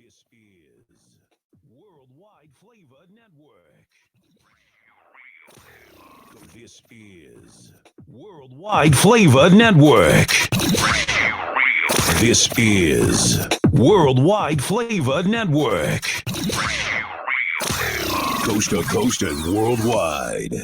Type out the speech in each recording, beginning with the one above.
This is Worldwide Flavor Network. This is Worldwide Flavor Network. This is Worldwide Flavor Network. Coast to coast and worldwide.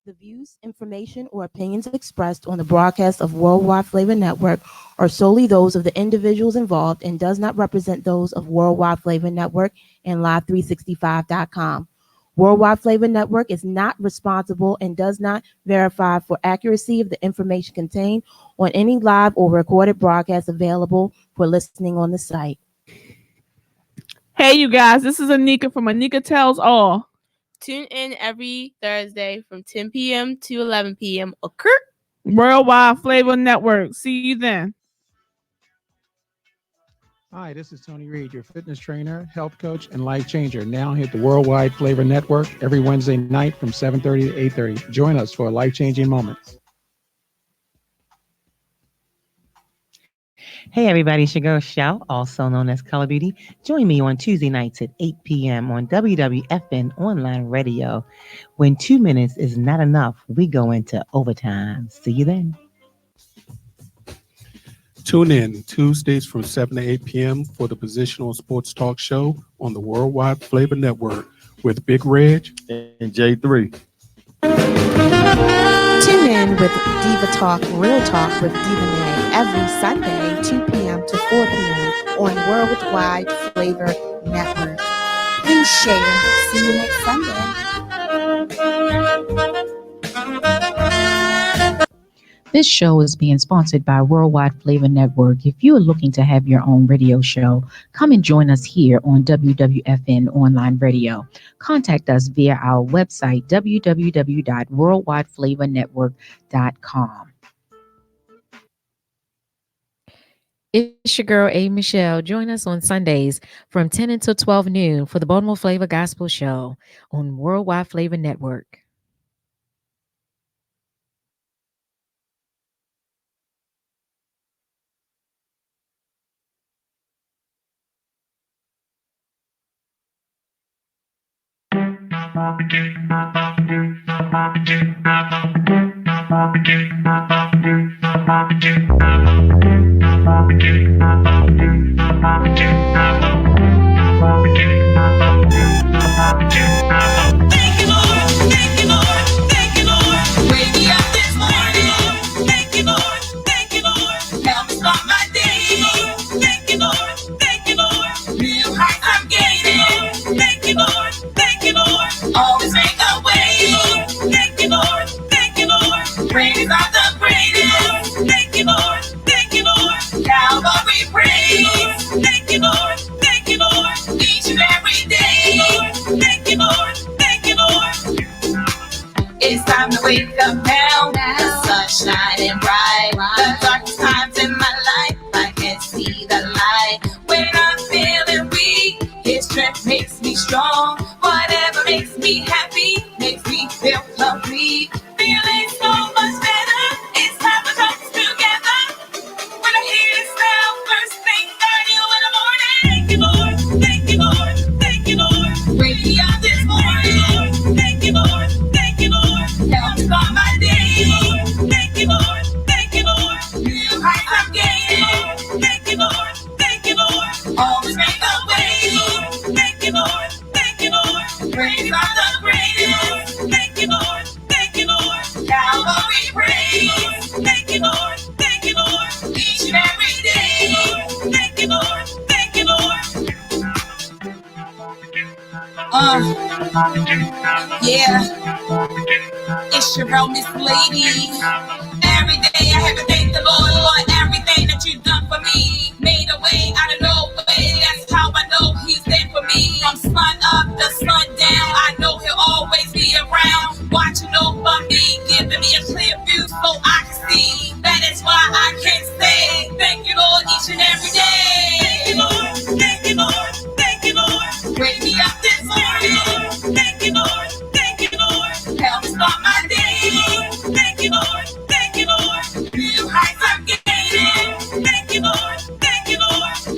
The views, information, or opinions expressed on the broadcast of Worldwide Flavor Network are solely those of the individuals involved and does not represent those of Worldwide Flavor Network and Live365.com. Worldwide Flavor Network is not responsible and does not verify for accuracy of the information contained on any live or recorded broadcast available for listening on the site. Hey, you guys, this is Anika from Anika Tells All. Tune in every Thursday from 10 p.m. to 11 p.m. Worldwide Flavor Network. See you then. Hi, this is Tony Reed, your fitness trainer, health coach, and life changer. Now hit the Worldwide Flavor Network every Wednesday night from 7:30 to 8:30. Join us for life-changing moments. Hey everybody, it's your girl Shout, also known as Color Beauty. Join me on Tuesday nights at 8 p.m. on WWFN Online Radio. When 2 minutes is not enough, we go into overtime. See you then. Tune in Tuesdays from 7 to 8 p.m. for the Positional Sports Talk Show on the Worldwide Flavor Network with Big Reg and J3. Tune in with Diva Talk, Real Talk with Diva May every Sunday, 2 p.m. to 4 p.m. on Worldwide Flavor Network. Please share. See you next Sunday. This show is being sponsored by Worldwide Flavor Network. If you are looking to have your own radio show, come and join us here on WWFN Online Radio. Contact us via our website, www.worldwideflavornetwork.com. It's your girl, A. Michelle. Join us on Sundays from 10 until 12 noon for the Baltimore Flavor Gospel Show on Worldwide Flavor Network. Always make a way. Thank you, Lord. Thank you, Lord. Praise are the greatest. Thank you, Lord. Thank you, Lord. Calvary praise. Thank you, Lord. Thank you, Lord. Each and every day. Thank you, Lord. Thank you, Lord. It's time to wake up now. The sun's shining bright. The darkest times in my life, I can see the light. When I'm feeling weak, His strength makes me strong. Whatever makes me happy makes me feel complete. Feeling so much better. It's time to come together. When I hear this sound, first thing early in the morning. Thank you, Lord. Thank you, Lord. Thank you, Lord. Wake me up this morning. Thank you, Lord. Thank you, Lord. Help me start my day. Thank you, Lord. Thank you, Lord. New heights I'm gaining. Thank you, Lord. Thank you, Lord. Always make a way. Thank you, Lord. Thank you, Lord. Praise are the greatest. Thank you, Lord. Thank you, Lord. Calvary praise. Thank you, Lord. Thank you, Lord. Each and every day. Thank you, Lord. Thank you, Lord. Yeah. It's your own Miss Lady. Every day I have to thank the Lord for everything that you've done for me. Made a way out of no way. That's how I know He's there for me. From sun up to sun down, I know He'll always be around. Watching over me, giving me a clear view so I can see. That is why I can say thank you, Lord, each and every day. Thank you, Lord. Thank you, Lord. Thank you, Lord. Wake me up this morning. Thank you, Lord. Thank you, Lord. Help me start my day. Thank you, Lord. Thank you, Lord. New heights I'm gaining. Thank you, Lord. Thank you, Lord.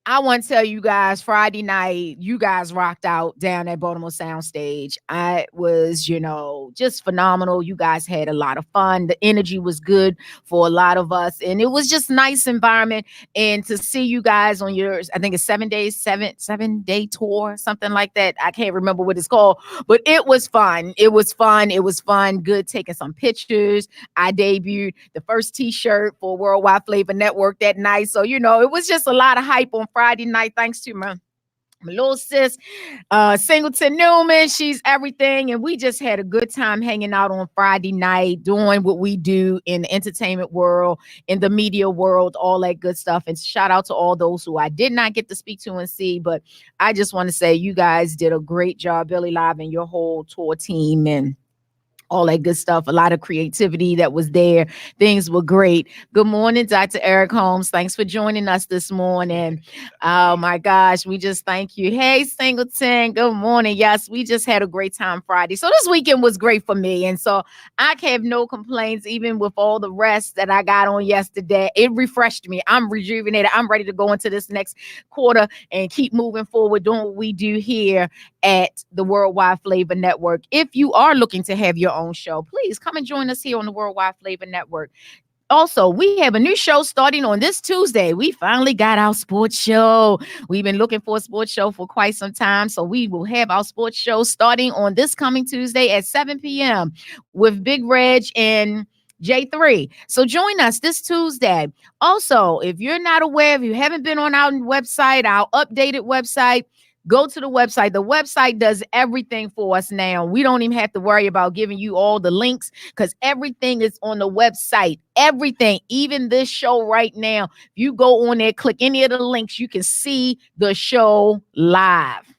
I want to tell you guys, Friday night, you guys rocked out down at Baltimore Soundstage. I was, just phenomenal. You guys had a lot of fun. The energy was good for a lot of us, and it was just nice environment. And to see you guys on your, I think it's 7 day tour, something like that. I can't remember what it's called, but it was fun. It was fun. It was fun. Good taking some pictures. I debuted the first T-shirt for Worldwide Flavor Network that night. So, it was just a lot of hype on Friday night, thanks to my little sis, Singleton Newman. She's everything. And we just had a good time hanging out on Friday night, doing what we do in the entertainment world, in the media world, all that good stuff. And shout out to all those who I did not get to speak to and see. But I just want to say you guys did a great job, Billy Live and your whole tour team, and all that good stuff. A lot of creativity that was there. Things were great. Good morning, Dr. Eric Holmes. Thanks for joining us this morning. Oh my gosh, we just thank you. Hey, Singleton. Good morning. Yes, we just had a great time Friday. So this weekend was great for me. And so I can have no complaints, even with all the rest that I got on yesterday. It refreshed me. I'm rejuvenated. I'm ready to go into this next quarter and keep moving forward, doing what we do here at the Worldwide Flavor Network. If you are looking to have your own show, please come and join us here on the Worldwide Flavor Network. Also, we have a new show starting on this Tuesday. We finally got our sports show. We've been looking for a sports show for quite some time. So we will have our sports show starting on this coming Tuesday at 7 p.m. with Big Reg and J3. So join us this Tuesday. Also, if you're not aware, if you haven't been on our website, our updated website, go to the website. The website does everything for us now. We don't even have to worry about giving you all the links because everything is on the website. Everything, even this show right now. If you go on there, click any of the links, you can see the show live.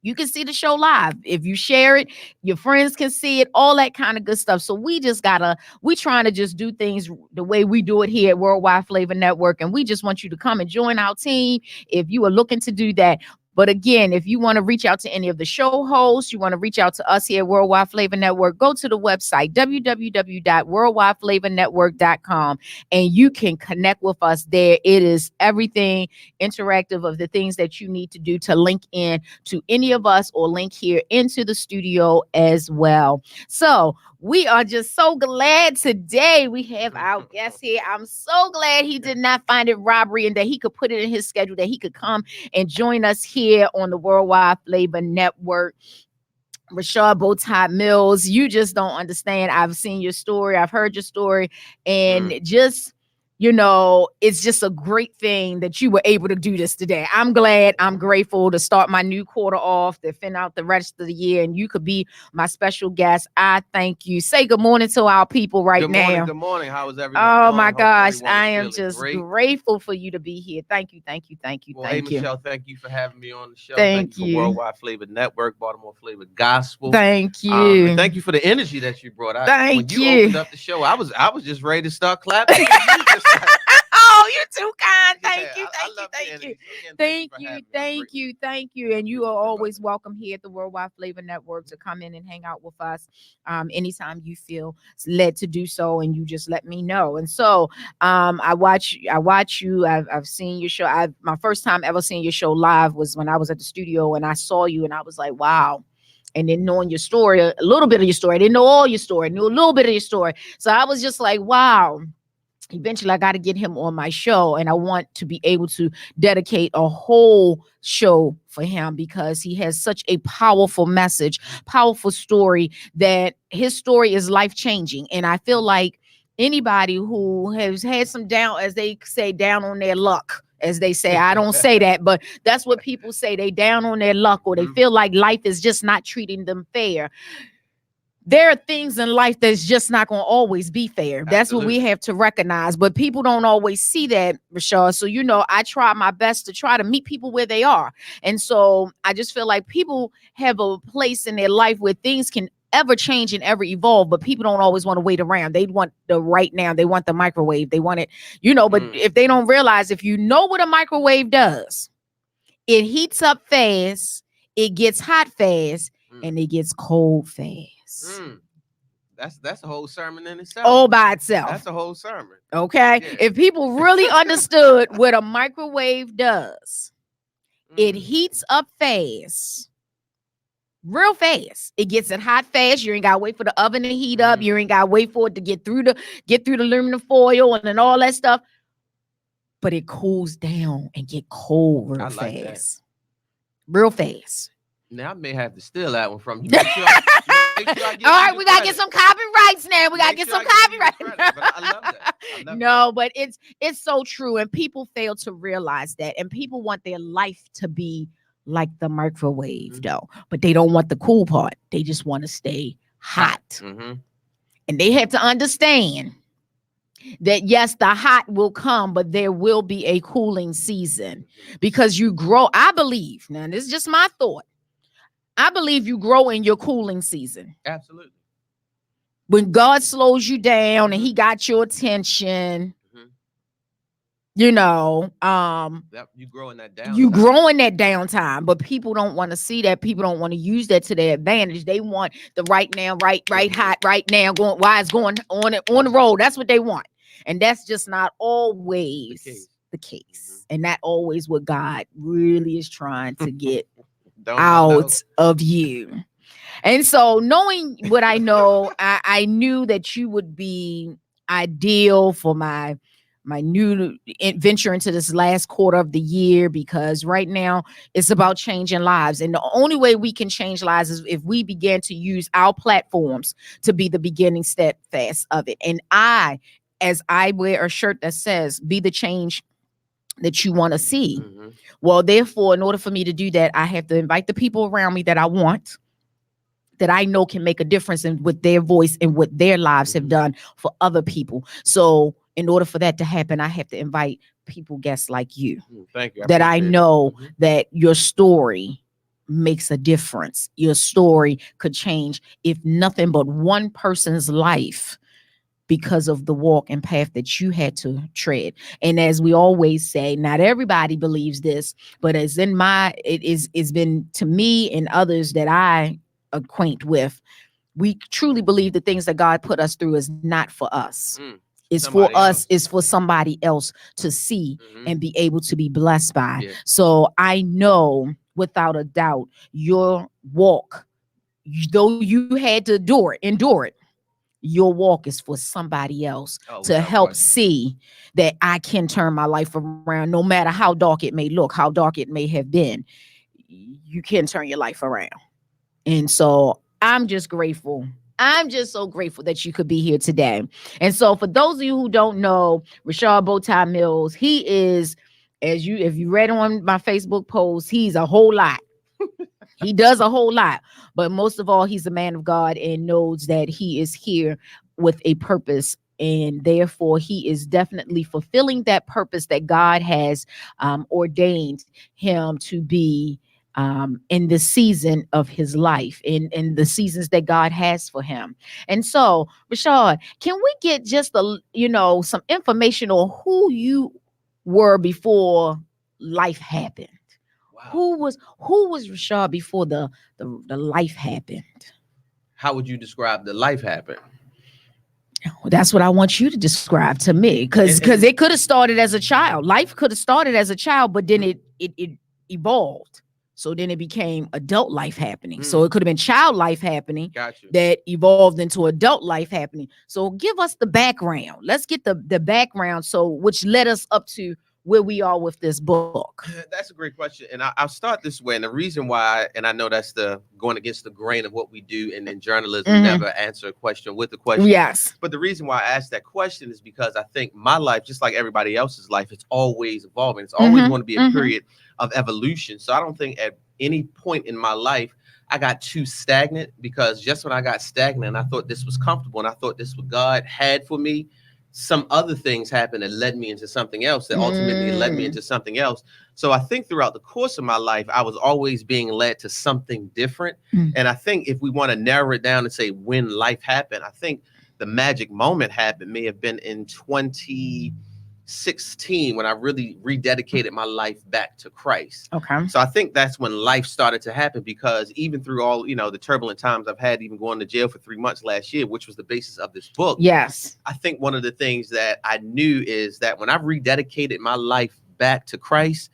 You can see the show live. If you share it, your friends can see it, all that kind of good stuff. So we trying to just do things the way we do it here at Worldwide Flavor Network. And we just want you to come and join our team if you are looking to do that. But again, if you want to reach out to any of the show hosts, you want to reach out to us here at Worldwide Flavor Network, go to the website, www.worldwideflavornetwork.com, and you can connect with us there. It is everything interactive of the things that you need to do to link in to any of us or link here into the studio as well. So we are just so glad today we have our guest here. I'm so glad he did not find it robbery and that he could put it in his schedule, that he could come and join us here on the Worldwide Flavor Network. Rashad Bowtie Mills, you just don't understand. I've seen your story. I've heard your story. And just, it's just a great thing that you were able to do this today. I'm glad. I'm grateful to start my new quarter off, to fin out the rest of the year. And you could be my special guest. I thank you. Say good morning to our people right now. Good morning. How is everyone? Oh my gosh. I am just grateful for you to be here. Thank you. Thank you. Thank you. Well, thank hey, you. Michelle, thank you for having me on the show. Thank you you. for Worldwide Flavor Network, Baltimore Flavor Gospel. Thank you. And thank you for the energy that you brought. When you opened up the show, I was just ready to start clapping. Oh, you're too kind. Thank you. Thank you. And you are always welcome here at the Worldwide Flavor Network to come in and hang out with us anytime you feel led to do so, and you just let me know. And so I watch you. I've seen your show. My first time ever seeing your show live was when I was at the studio and I saw you and I was like, wow. And then knowing your story, a little bit of your story. I didn't know all your story, I knew a little bit of your story. So I was just like, wow. Eventually I got to get him on my show, and I want to be able to dedicate a whole show for him because he has such a powerful message, powerful story, that his story is life-changing. And I feel like anybody who has had some down, as they say, down on their luck, as they say, I don't say that, but that's what people say. They down on their luck, or they feel like life is just not treating them fair. There are things in life that's just not going to always be fair. That's Absolutely. What we have to recognize. But people don't always see that, Rashad. So, I try my best to try to meet people where they are. And so I just feel like people have a place in their life where things can ever change and ever evolve, but people don't always want to wait around. They want the right now. They want the microwave. They want it, but if they don't realize, if you know what a microwave does, it heats up fast, it gets hot fast, and it gets cold fast. That's a whole sermon in itself. All by itself. That's a whole sermon. Okay. Yeah. If people really understood what a microwave does, it heats up fast. Real fast. It gets it hot fast. You ain't gotta wait for the oven to heat up. You ain't gotta wait for it to get through the aluminum foil and all that stuff. But it cools down and get cold real like fast. Real fast. Now I may have to steal that one from you. All right, we gotta get some copyrights now. We gotta get some copyrights. I love that. No, but it's so true, and people fail to realize that, and people want their life to be like the microwave, though, but they don't want the cool part. They just want to stay hot, and they have to understand that yes, the hot will come, but there will be a cooling season because you grow. I believe, now this is just my thought. I believe you grow in your cooling season. Absolutely. When God slows you down and he got your attention, you know, you grow in that downtime. You grow in that downtime, but people don't want to see that. People don't want to use that to their advantage. They want the right now, right hot, right now, why it's going on the road. That's what they want. And that's just not always the case. And not always what God really is trying to get out of you. And so knowing what I know, I knew that you would be ideal for my new venture into this last quarter of the year, because right now it's about changing lives. And the only way we can change lives is if we begin to use our platforms to be the beginning steadfast of it. And as I wear a shirt that says, be the change that you want to see. Well, therefore, in order for me to do that, I have to invite the people around me that I want, that I know can make a difference in with their voice and what their lives have done for other people. So in order for that to happen, I have to invite people, guests like you. Thank you. That I know that your story makes a difference. Your story could change, if nothing but one person's life, because of the walk and path that you had to tread. And as we always say, not everybody believes this, but it's been to me and others that I acquaint with, we truly believe the things that God put us through is not for us. It's for us, it's for somebody else to see and be able to be blessed by. Yeah. So I know without a doubt, your walk, though you had to endure it, your walk is for somebody else to help see that I can turn my life around, no matter how dark it may look, how dark it may have been. You can turn your life around. And so I'm just grateful. I'm just so grateful that you could be here today. And so for those of you who don't know, Rashard Bowtie Mills, he is, if you read on my Facebook post, he's a whole lot. He does a whole lot, but most of all, he's a man of God and knows that he is here with a purpose. And therefore, he is definitely fulfilling that purpose that God has ordained him to be in the season of his life, in the seasons that God has for him. And so, Rashard, can we get just some information on who you were before life happened? Who was Rashard before the life happened? How would you describe the life happened? Well, that's what I want you to describe to me, because it could have started as a child. Life could have started as a child, but then it evolved. So then it became adult life happening. So it could have been child life happening that evolved into adult life happening. So give us the background. Let's get the background, which led us up to where we are with this book. That's a great question. And I'll start this way. And the reason why, and I know that's going against the grain of what we do in journalism, never answer a question with a question. Yes. But the reason why I asked that question is because I think my life, just like everybody else's life, it's always evolving. It's always going to be a period of evolution. So I don't think at any point in my life I got too stagnant, because just when I got stagnant and I thought this was comfortable and I thought this was what God had for me, some other things happened that led me into something else that ultimately led me into something else. So I think throughout the course of my life, I was always being led to something different. And I think if we want to narrow it down and say when life happened, I think the magic moment happened may have been in 2016 16 when I really rededicated my life back to Christ. Okay. So I think that's when life started to happen, because even through all, the turbulent times I've had, even going to jail for 3 months last year, which was the basis of this book. Yes. I think one of the things that I knew is that when I rededicated my life back to Christ,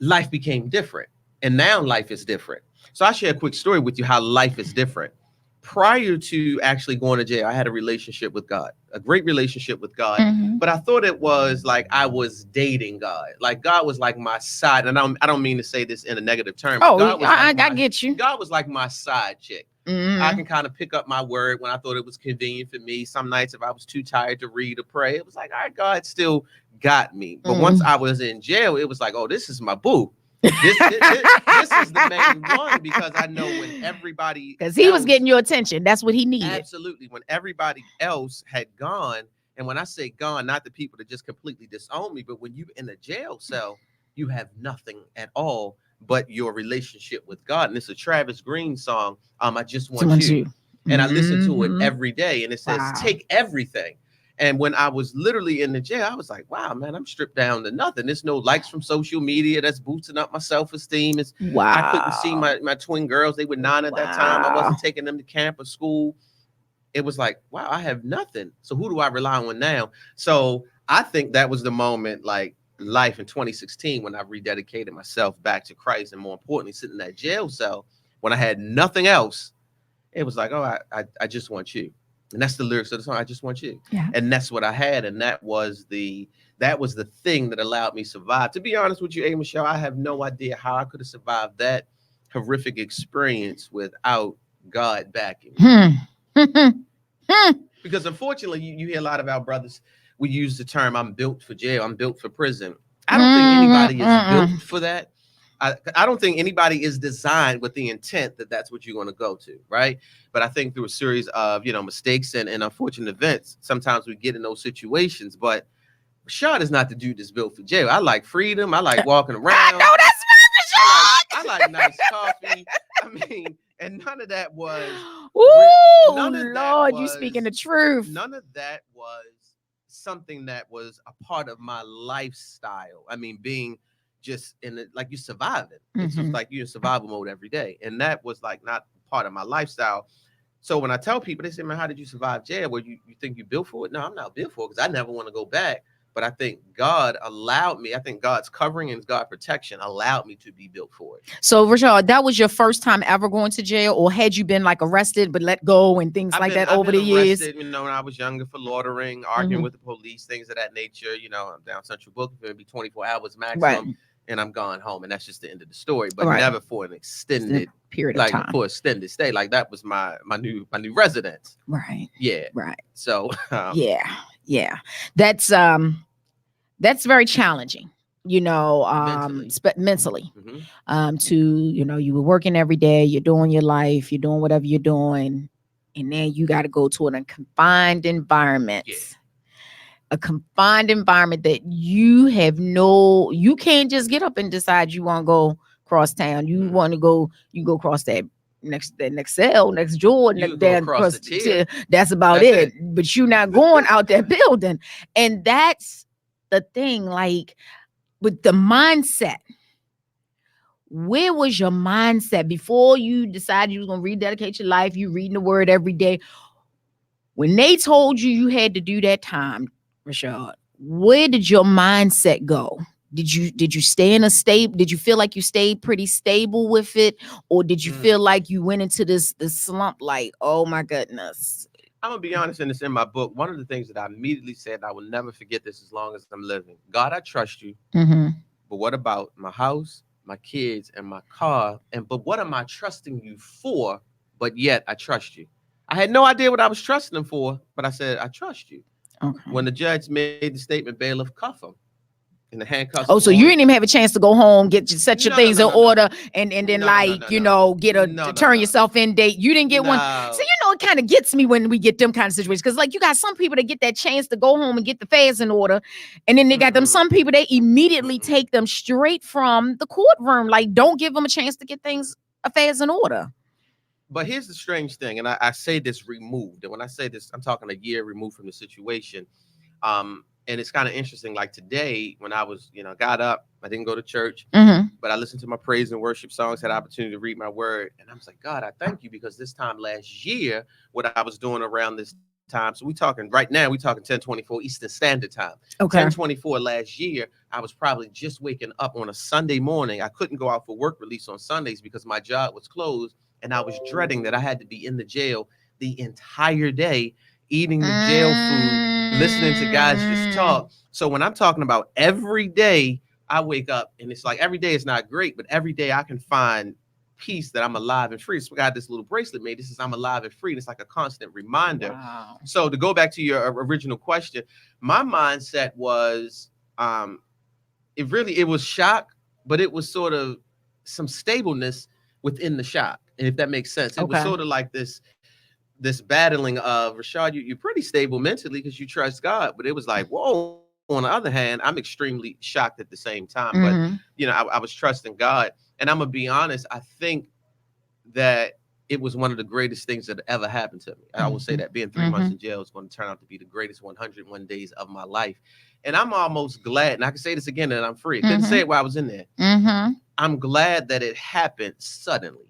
life became different. And now life is different. So I'll share a quick story with you how life is different. Prior to actually going to jail, I had a relationship with God, a great relationship with God. Mhm. But I thought it was like I was dating God. Like God was like my side. And I don't mean to say this in a negative term. Oh, God was I like get you. God was like my side chick. Mhm. I can kind of pick up my word when I thought it was convenient for me. Some nights, if I was too tired to read or pray, it was like, all right, God still got me. But once I was in jail, it was like, oh, this is my boo. This is the main one, because I know when everybody, because he was getting your attention. That's what he needed. Absolutely. When everybody else had gone, and when I say gone, not the people that just completely disown me, but when you in a jail cell, you have nothing at all but your relationship with God. And it's a Travis Green song, I Just Want You. And I listen to it every day, and it says, take everything. And when I was literally in the jail, I was like, wow, man, I'm stripped down to nothing. There's no likes from social media that's boosting up my self-esteem. I couldn't see my twin girls. They were 9 at that time. I wasn't taking them to camp or school. It was like, wow, I have nothing. So who do I rely on now? So I think that was the moment, like life in 2016, when I rededicated myself back to Christ. And more importantly, sitting in that jail cell when I had nothing else, it was like, oh, I just want you. And that's the lyrics of the song. I just want you. Yeah. And that's what I had. And that was the thing that allowed me to survive. To be honest with you, A. Michelle, I have no idea how I could have survived that horrific experience without God backing me. Because unfortunately, you hear a lot of our brothers, we use the term, I'm built for jail, I'm built for prison. I don't think anybody is built for that. I don't think anybody is designed with the intent that that's what you're going to go to, right? But I think through a series of, mistakes and unfortunate events, sometimes we get in those situations. But Rashad is not the dude that's built for jail. I like freedom. I like walking around. I know that's right, Rashad. I like nice coffee. I mean, and none of that was. Ooh, none of Lord, that you was, speaking the truth. None of that was something that was a part of my lifestyle. I mean, being just in it, like you surviving. It's just like you're in survival mode every day. And that was like not part of my lifestyle. So when I tell people, they say, man, how did you survive jail? Well, you think you built for it? No, I'm not built for it, because I never want to go back. But I think God allowed me. I think God's covering and God's protection allowed me to be built for it. So, Rashad, that was your first time ever going to jail, or had you been like arrested but let go and things like that over the years? When I was younger for loitering, arguing with the police, things of that nature. I'm down Central Booking, it'll be 24 hours maximum, and I'm gone home, and that's just the end of the story. But never for an extended period of time, for extended stay. Like that was my new residence. Right. Yeah. Right. So yeah. That's very challenging, mentally. You were working every day, you're doing your life, you're doing whatever you're doing, and then you got to go to a confined environment. Yeah. A confined environment that you can't just get up and decide you want to go cross town. You want to go, you go cross that next cell, next door, across the tier. That's about it. But you're not going out that building. And that's the thing, like with the mindset. Where was your mindset before you decided you were going to rededicate your life? You reading the word every day. When they told you had to do that time, Rashad, where did your mindset go? Did you stay in a state? Did you feel like you stayed pretty stable with it? Or did you feel like you went into this slump like, oh my goodness? I'm going to be honest, and it's in my book. One of the things that I immediately said, I will never forget this as long as I'm living. God, I trust you. But what about my house, my kids, and my car? But what am I trusting you for? But yet I trust you. I had no idea what I was trusting him for, but I said, I trust you. Okay. When the judge made the statement, bailiff, cuff him. And the handcuffs. Oh, so you didn't even have a chance to go home, set your things in order, and then get turn yourself in date. You didn't get one. So it kind of gets me when we get them kind of situations, because like you got some people that get that chance to go home and get the affairs in order, and then they got them some people they immediately take them straight from the courtroom. Like, don't give them a chance to get affairs in order. But here's the strange thing, and I say this removed, and when I say this, I'm talking a year removed from the situation. And it's kind of interesting. Like today, when I was, got up, I didn't go to church, Mhm. but I listened to my praise and worship songs, had the opportunity to read my word. And I was like, God, I thank you, because this time last year, what I was doing around this time. So we talking right now, we talking 10:24 Eastern Standard Time. Okay. 10:24 last year, I was probably just waking up on a Sunday morning. I couldn't go out for work release on Sundays because my job was closed. And I was dreading that I had to be in the jail the entire day, eating the jail food, listening to guys just talk. So when I'm talking about every day, I wake up and it's like every day is not great, but every day I can find peace that I'm alive and free. So I got this little bracelet made. This is I'm alive and free. And it's like a constant reminder. Wow. So to go back to your original question, my mindset was it was shock, but it was sort of some stableness within the shock. And if that makes sense, it was sort of like this battling of Rashad, you're pretty stable mentally because you trust God, but it was like, whoa. On the other hand, I'm extremely shocked at the same time. Mhm. But I was trusting God, and I'm gonna be honest. I think that it was one of the greatest things that ever happened to me. I will say that being 3 months in jail is going to turn out to be the greatest 101 days of my life, and I'm almost glad. And I can say this again, that I'm free. I couldn't say it while I was in there. I'm glad that it happened suddenly.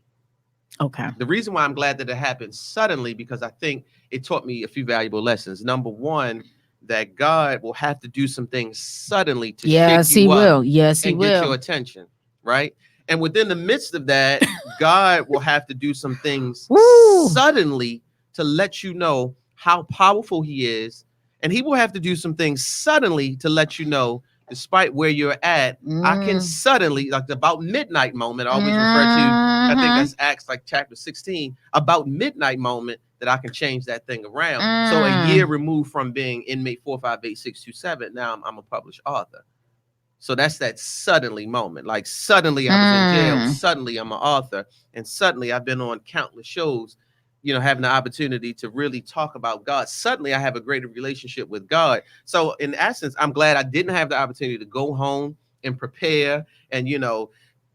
Okay. The reason why I'm glad that it happened suddenly, because I think it taught me a few valuable lessons. Number one, that God will have to do some things suddenly to Yes, shake you he up will. Yes, he and get your will. attention, right? And within the midst of that, God will have to do some things Woo. suddenly to let you know how powerful he is. And he will have to do some things suddenly to let you know, despite where you're at, I can suddenly, like the about midnight moment, I always refer to, I think that's Acts like chapter 16, about midnight moment, that I can change that thing around. So a year removed from being inmate 458-627, now I'm a published author. So that's that suddenly moment. Like suddenly I was in jail, suddenly I'm an author, and suddenly I've been on countless shows, having the opportunity to really talk about God. Suddenly I have a greater relationship with God. So in essence, I'm glad I didn't have the opportunity to go home and prepare and,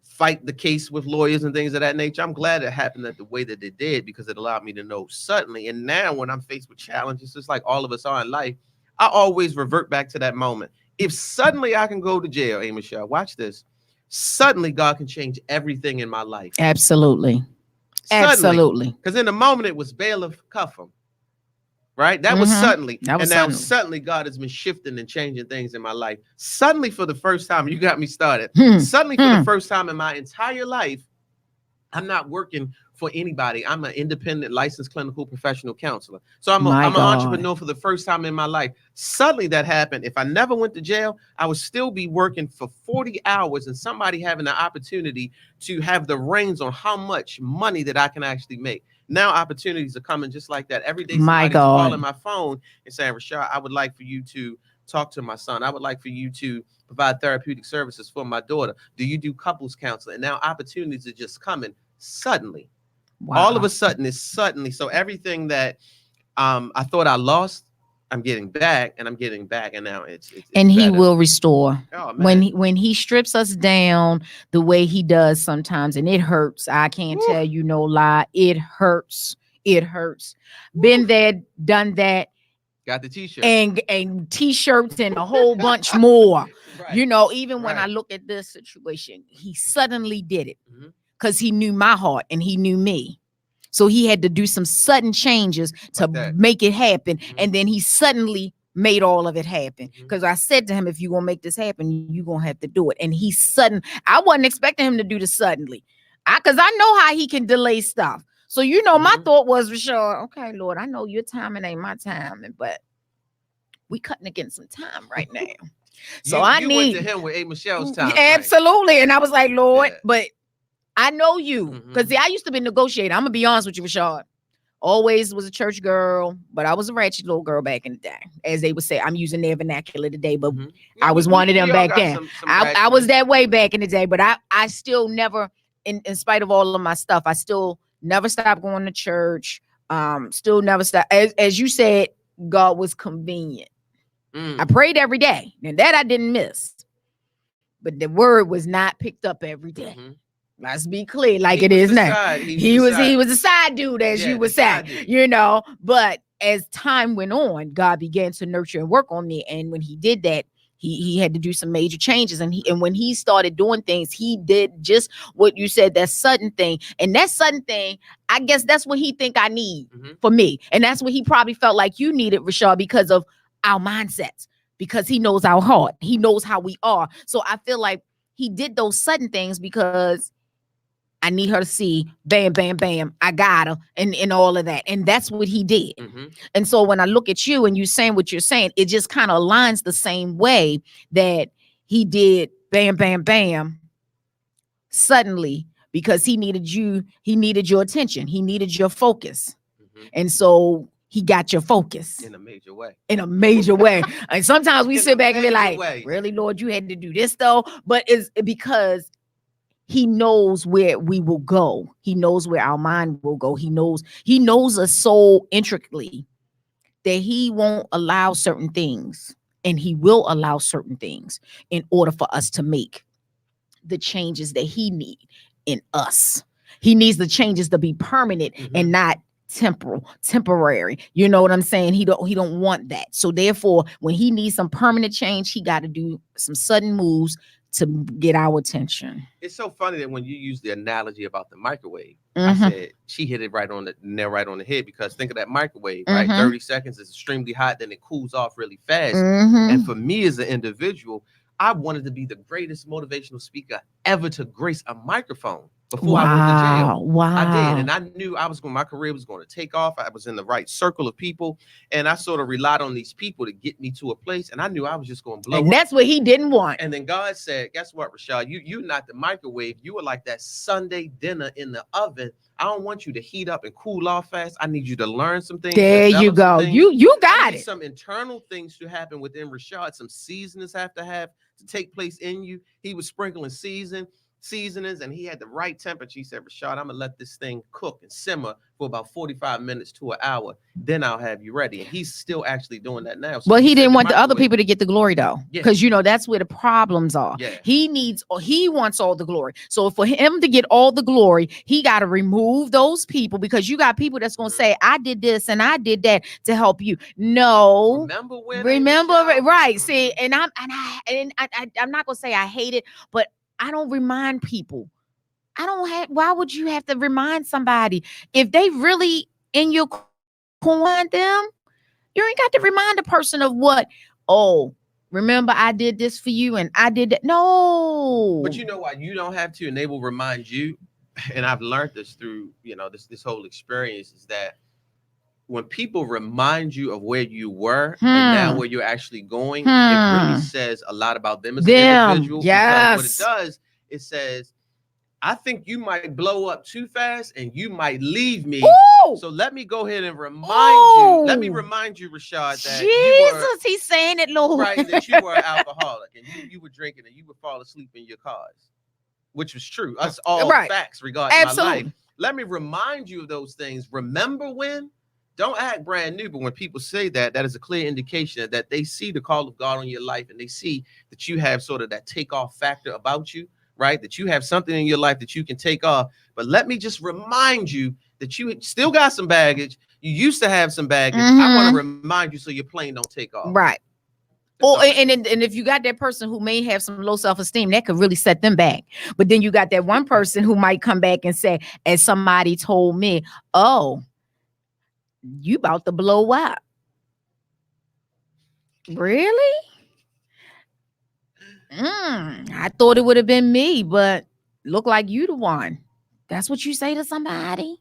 fight the case with lawyers and things of that nature. I'm glad it happened the way that it did, because it allowed me to know suddenly. And now when I'm faced with challenges, just like all of us are in life, I always revert back to that moment. If suddenly I can go to jail, Michelle, watch this. Suddenly God can change everything in my life. Absolutely. Absolutely. Because in the moment it was bailiff, cuff him. Right? That was suddenly. That was and now suddenly. suddenly God has been shifting and changing things in my life. Suddenly, for the first time, you got me started. Suddenly, for the first time in my entire life, I'm not working for anybody. I'm an independent licensed clinical professional counselor. So I'm an entrepreneur for the first time in my life. Suddenly that happened. If I never went to jail, I would still be working for 40 hours and somebody having the opportunity to have the reins on how much money that I can actually make. Now opportunities are coming just like that. Every day somebody's calling my phone and saying, Rashad, I would like for you to talk to my son. I would like for you to provide therapeutic services for my daughter. Do you do couples counseling? And now opportunities are just coming suddenly. Wow. All of a sudden, it's suddenly. So everything that I thought I lost, I'm getting back, and I'm getting back, and now it's and he better. will restore. Oh, man. When he strips us down the way he does sometimes, and it hurts. I can't tell you no lie. It hurts. It hurts. Been there, done that. Got the t-shirt and t-shirts and a whole bunch more. Right. Even when I Right. look at this situation, he suddenly did it because he knew my heart and he knew me. So he had to do some sudden changes to make it happen. And then he suddenly made all of it happen. Because I said to him, if you're going to make this happen, you're going to have to do it. And he I wasn't expecting him to do this suddenly. Because I know how he can delay stuff. So, my thought was, for sure, okay, Lord, I know your timing ain't my timing, but we cutting against some time right now. So you went to him with Michelle's time. Absolutely. And I was like, Lord, but I know you. Because I used to be a negotiator. I'm going to be honest with you, Rashad. Always was a church girl, but I was a ratchet little girl back in the day. As they would say, I'm using their vernacular today, but I was one of them back then. I was that way back in the day, but I still never, in spite of all of my stuff, I still never stopped going to church. Still never stopped. As you said, God was convenient. I prayed every day, and that I didn't miss. But the word was not picked up every day. Let's be clear, like it is now. He was a side dude, as you would say, but as time went on, God began to nurture and work on me. And when he did that, he had to do some major changes. And when he started doing things, he did just what you said, that sudden thing. And that sudden thing, I guess that's what he think I need for me. And that's what he probably felt like you needed, Rashad, because of our mindsets, because he knows our heart. He knows how we are. So I feel like he did those sudden things because I need her to see, bam, bam, bam, I got her, and all of that. And that's what he did. And so when I look at you and you saying what you're saying, it just kind of aligns the same way that he did, bam, bam, bam, suddenly, because he needed your attention. He needed your focus. And so he got your focus. In a major way. In a major way. And sometimes we sit back and be like, really, Lord, you had to do this though? But it's because he knows where we will go. He knows where our mind will go. He knows us so intricately that he won't allow certain things, and he will allow certain things in order for us to make the changes that he needs in us. He needs the changes to be permanent and not temporary. You know what I'm saying? He don't want that. So therefore, when he needs some permanent change, he got to do some sudden moves to get our attention. It's so funny that when you use the analogy about the microwave, I said she hit it right on the head, because think of that microwave, right? 30 seconds is extremely hot, then it cools off really fast. And for me as an individual, I wanted to be the greatest motivational speaker ever to grace a microphone before I went to jail. Wow. I did. And I knew my career was going to take off. I was in the right circle of people. And I sort of relied on these people to get me to a place. And I knew I was just going to blow up. And that's what he didn't want. And then God said, guess what, Rashad? You're not the microwave. You are like that Sunday dinner in the oven. I don't want you to heat up and cool off fast. I need you to learn some things. There you go. You got it. Some internal things to happen within Rashad. Some seasonings have to take place in you. He was sprinkling seasonings, and he had the right temperature. He said, Rashad, I'm gonna let this thing cook and simmer for about 45 minutes to an hour. Then I'll have you ready. And he's still actually doing that now. So but he didn't want the other people to get the glory though. Because that's where the problems are. Yeah. He wants all the glory. So for him to get all the glory, he got to remove those people, because you got people that's gonna say, I did this and I did that to help you. No. Remember right. See, and I'm not gonna say I hate it, but I don't remind people. Why would you have to remind somebody if they really in your corner them? You ain't got to remind a person of what, remember I did this for you and I did that. No. But you know what? You don't have to, and they will remind you. And I've learned this through, this whole experience, is that when people remind you of where you were and now where you're actually going, it really says a lot about them as an individual. Yes. Because what it does, it says, I think you might blow up too fast and you might leave me. Ooh. So let me go ahead and remind you. Let me remind you, Rashad, that he's saying it, Lord. Right, that you were an alcoholic and you were drinking and you would fall asleep in your cars, which was true. That's all facts regarding my life. Let me remind you of those things. Remember when? Don't act brand new, but when people say that, that is a clear indication that they see the call of God on your life and they see that you have sort of that takeoff factor about you, right? That you have something in your life that you can take off. But let me just remind you that you still got some baggage. You used to have some baggage. I want to remind you so your plane don't take off. Right. And if you got that person who may have some low self-esteem, that could really set them back. But then you got that one person who might come back and say, as somebody told me, you about to blow up. Really? I thought it would have been me, but look like you the one. That's what you say to somebody?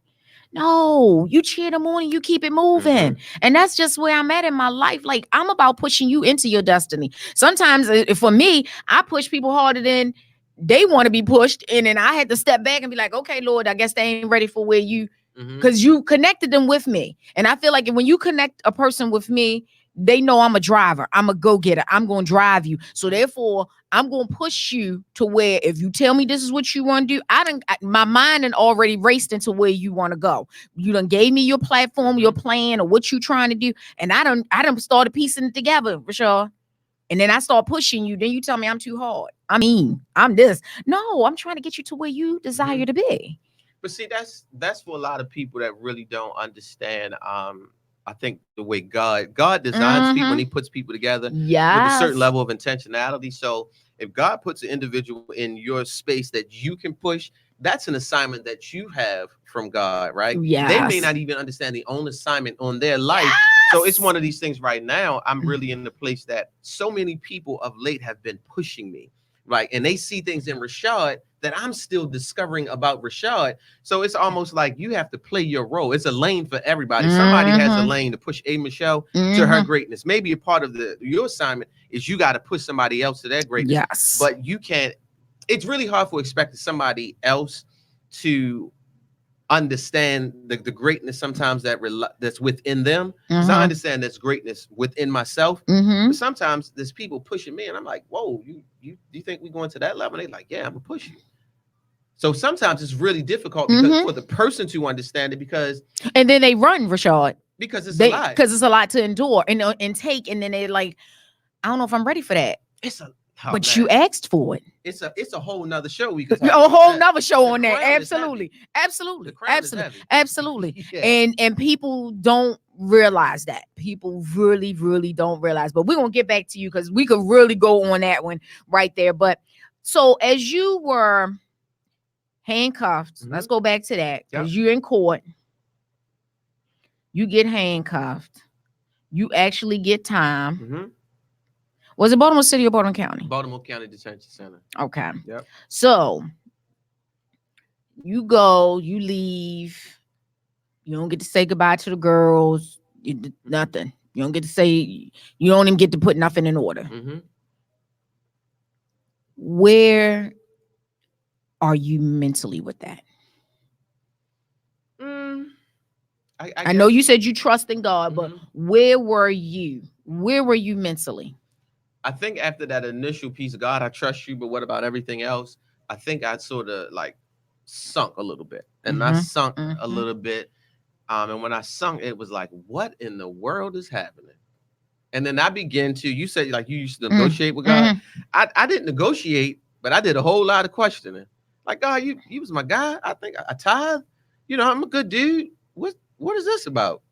No, you cheer them on and you keep it moving. And that's just where I'm at in my life. Like, I'm about pushing you into your destiny. Sometimes for me, I push people harder than they want to be pushed. And then I had to step back and be like, okay, Lord, I guess they ain't ready for where you, because you connected them with me. And I feel like when you connect a person with me, they know I'm a driver. I'm a go-getter. I'm going to drive you. So therefore, I'm going to push you to where if you tell me this is what you want to do, my mind had already raced into where you want to go. You done gave me your platform, your plan, or what you trying to do. And I done started piecing it together, Rashad. And then I start pushing you. Then you tell me I'm too hard. I mean, I'm this. No, I'm trying to get you to where you desire to be. But see, that's for a lot of people that really don't understand I think the way God designs people, and He puts people together with a certain level of intentionality. So if God puts an individual in your space that you can push, that's an assignment that you have from God, right? They may not even understand the own assignment on their life. So it's one of these things right now. I'm really in the place that so many people of late have been pushing me, right? And they see things in Rashad that I'm still discovering about Rashad. So it's almost like you have to play your role. It's a lane for everybody. Somebody has a lane to push a Michelle to her greatness. Maybe a part of your assignment is you got to push somebody else to their greatness. Yes. But you can't. It's really hard for expecting somebody else to understand the greatness sometimes that's within them. Because I understand there's greatness within myself. But sometimes there's people pushing me, and I'm like, whoa, you think we're going to that level? And they're like, yeah, I'm gonna push you. So sometimes it's really difficult because for the person to understand it, because and then they run, Rashad, because it's a lot. Because it's a lot to endure and take, and then they're like, I don't know if I'm ready for that. But you asked for it. It's a whole nother show we could a whole nother show on that. Absolutely. Yeah. And people don't realize that. People really, really don't realize. But we're gonna get back to you because we could really go on that one right there. But so as you were handcuffed, let's go back to that. Because you're in court, you get handcuffed, you actually get time. Was it Baltimore City or Baltimore County? Baltimore County Detention Center. Okay. Yep. So you go, you leave. You don't get to say goodbye to the girls. Nothing. You don't get to say. You don't even get to put nothing in order. Where are you mentally with that? I know you said you trust in God, but where were you? Where were you mentally? I think after that initial piece, God, I trust you, but what about everything else? I think I sort of like sunk a little bit, and I sunk a little bit. And when I sunk, it was like, what in the world is happening? And then I began to, you said like you used to negotiate with God. I didn't negotiate, but I did a whole lot of questioning. Like, God, you was my guy. I think I tithe. You know, I'm a good dude. What is this about?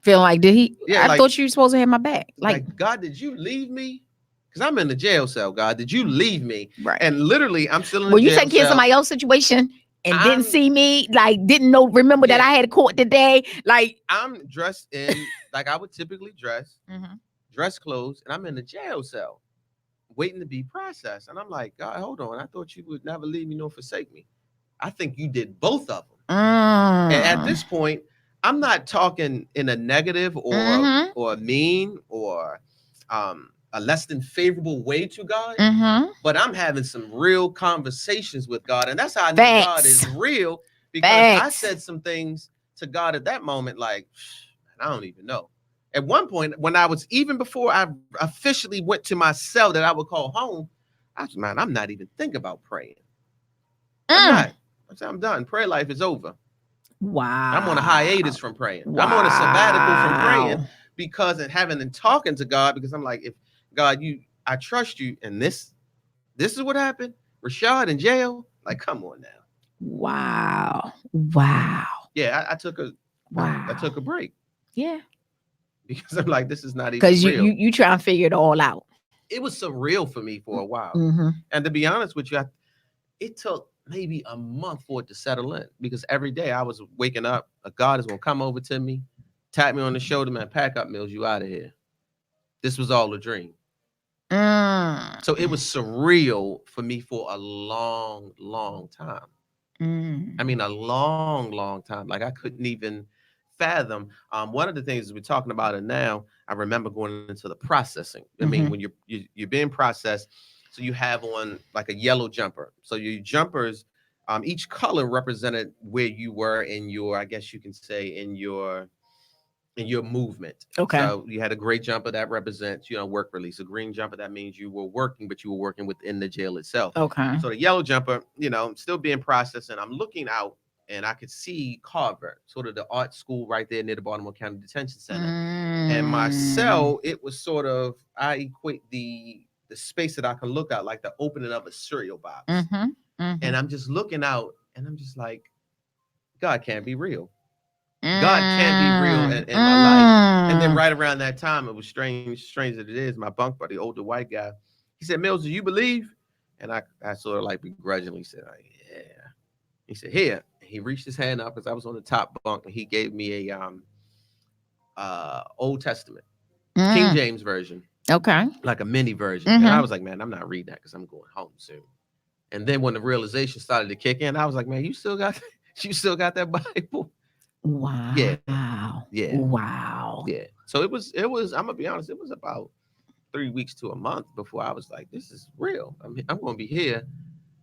Feeling like, did he? Yeah, I thought you were supposed to have my back. Like, God, did you leave me? Because I'm in the jail cell, God. Did you leave me? Right. And literally, I'm still in the Well, jail you taking care of somebody else's situation and didn't see me, like didn't remember that I had a court today. Like I'm dressed in like I would typically dress, dress clothes, and I'm in the jail cell waiting to be processed. And I'm like, God, hold on. I thought you would never leave me nor forsake me. I think you did both of them. And at this point, I'm not talking in a negative or mean or a less than favorable way to God, but I'm having some real conversations with God. And that's how I know God is real, because I said some things to God at that moment, like, I don't even know. At one point, when I was, even before I officially went to my cell that I would call home, I was, man, I'm not even thinking about praying. I'm not. I'm done. Prayer life is over. Wow. I'm on a hiatus from praying. Wow. I'm on a sabbatical from praying because of having and talking to God, because I'm like, if God, I trust you, and this is what happened. Rashad in jail. Like, come on now. Wow. Yeah, I took a break. Yeah. Because I'm like, this is not even because real. you try and figure it all out. It was surreal for me for a while. And to be honest with you, it took maybe a month for it to settle in, because every day I was waking up, a God is gonna come over to me, tap me on the shoulder, man, pack up, Mills, you out of here. This was all a dream. So it was surreal for me for a long, long time. I mean, a long, long time. Like I couldn't even fathom. One of the things we're talking about it now, I remember going into the processing. I mean, when you're being processed, so you have on like a yellow jumper. So your jumpers, each color represented where you were in your, I guess you can say, in your movement. Okay. So you had a gray jumper that represents, work release. A green jumper, that means you were working, but you were working within the jail itself. Okay. So the yellow jumper, still being processed, and I'm looking out and I could see Carver, sort of the art school right there near the Baltimore County Detention Center. And my cell, it was sort of, I equate the space that I can look out like the opening of a cereal box. And I'm just looking out and I'm just like, God can't be real. God can be real in my life. And then right around that time, it was strange that it is. My bunk buddy, older white guy, he said, "Mills, do you believe?" And I sort of like begrudgingly said, "Yeah." He said, "Here." And he reached his hand up because I was on the top bunk, and he gave me a Old Testament, King James version. Okay. Like a mini version. And I was like, man, I'm not reading that because I'm going home soon. And then when the realization started to kick in, I was like, man, you still got that Bible? Wow. Yeah. Wow. Yeah. So it was, I'm gonna be honest, it was about 3 weeks to a month before I was like, this is real. I'm gonna be here.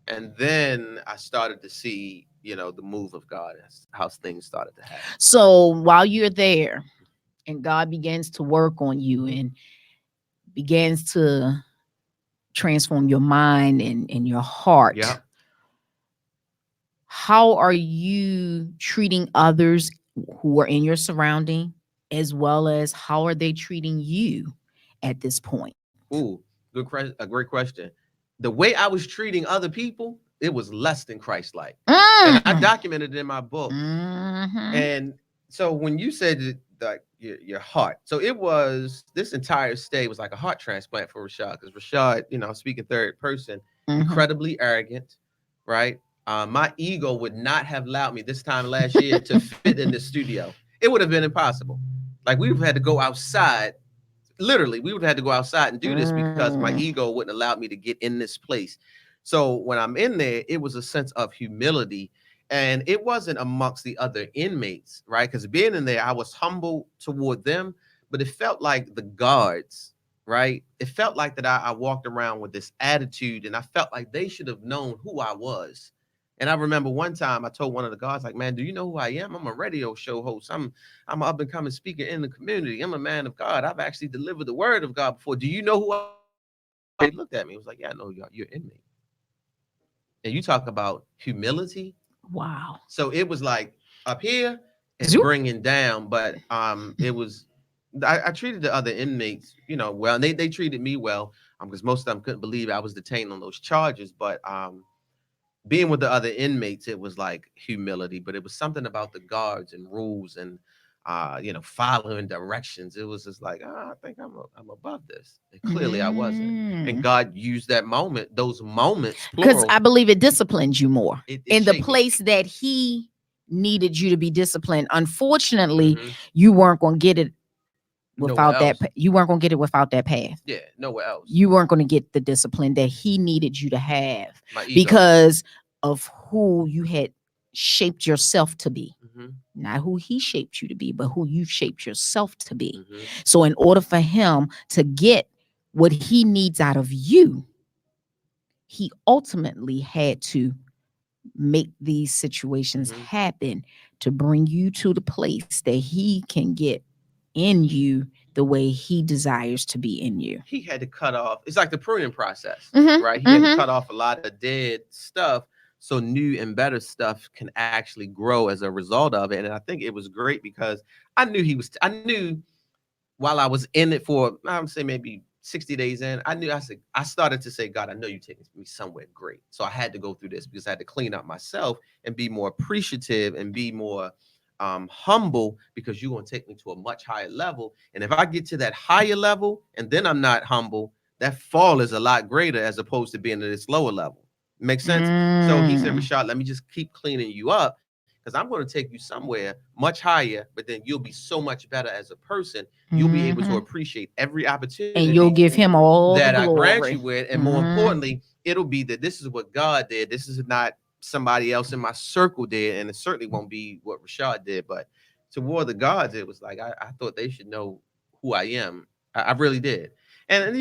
And then I started to see, the move of God, how things started to happen. So while you're there and God begins to work on you and begins to transform your mind and your heart, Yeah. how are you treating others who are in your surrounding, as well as how are they treating you at this point? Ooh, a great question. The way I was treating other people, it was less than Christ-like. And I documented it in my book. And so when you said that, like your heart, so it was, this entire stay was like a heart transplant for Rashad, because Rashad, speaking third person, incredibly arrogant, right? My ego would not have allowed me this time last year to fit in the studio. It would have been impossible. Like we would have had to go outside. Literally, we would have had to go outside and do this because my ego wouldn't allow me to get in this place. So when I'm in there, it was a sense of humility. And it wasn't amongst the other inmates, right? Because being in there, I was humble toward them, but it felt like the guards, right? It felt like that I walked around with this attitude, and I felt like they should have known who I was. And I remember one time I told one of the guards, like, man, do you know who I am? I'm a radio show host. I'm an up and coming speaker in the community. I'm a man of God. I've actually delivered the word of God before. Do you know who I am? He looked at me. He was like, yeah, I know you're inmate. And you talk about humility. Wow. So it was like up here and bringing down, but it was, I treated the other inmates, well, and they treated me well, because most of them couldn't believe I was detained on those charges. But being with the other inmates, it was like humility, but it was something about the guards and rules and following directions. It was just like, I think I'm above this. And clearly I wasn't. And God used those moments, because plural. I believe it disciplines you more It in the shaped me. place that He needed you to be disciplined. Unfortunately, you weren't going to get it without that. You weren't going to get it without that path. Yeah, nowhere else. You weren't going to get the discipline that He needed you to have My ego. because of who you had shaped yourself to be. Not who He shaped you to be, but who you shaped yourself to be. So in order for Him to get what He needs out of you, He ultimately had to make these situations happen to bring you to the place that He can get in you the way He desires to be in you. He had to cut off. It's like the pruning process, right? He had to cut off a lot of dead stuff so new and better stuff can actually grow as a result of it. And I think it was great because I knew while I was in it for, I would say maybe 60 days in, I started to say, God, I know you're taking me somewhere great. So I had to go through this because I had to clean up myself and be more appreciative and be more humble, because you're going to take me to a much higher level. And if I get to that higher level and then I'm not humble, that fall is a lot greater as opposed to being at this lower level. Makes sense? So he said, Rashad, let me just keep cleaning you up, because I'm going to take you somewhere much higher, but then you'll be so much better as a person. You'll be able to appreciate every opportunity. And you'll give Him all that the glory. I grant you with. And more importantly, it'll be that this is what God did. This is not somebody else in my circle did. And it certainly won't be what Rashad did. But toward the gods, it was like, I thought they should know who I am. I really did. And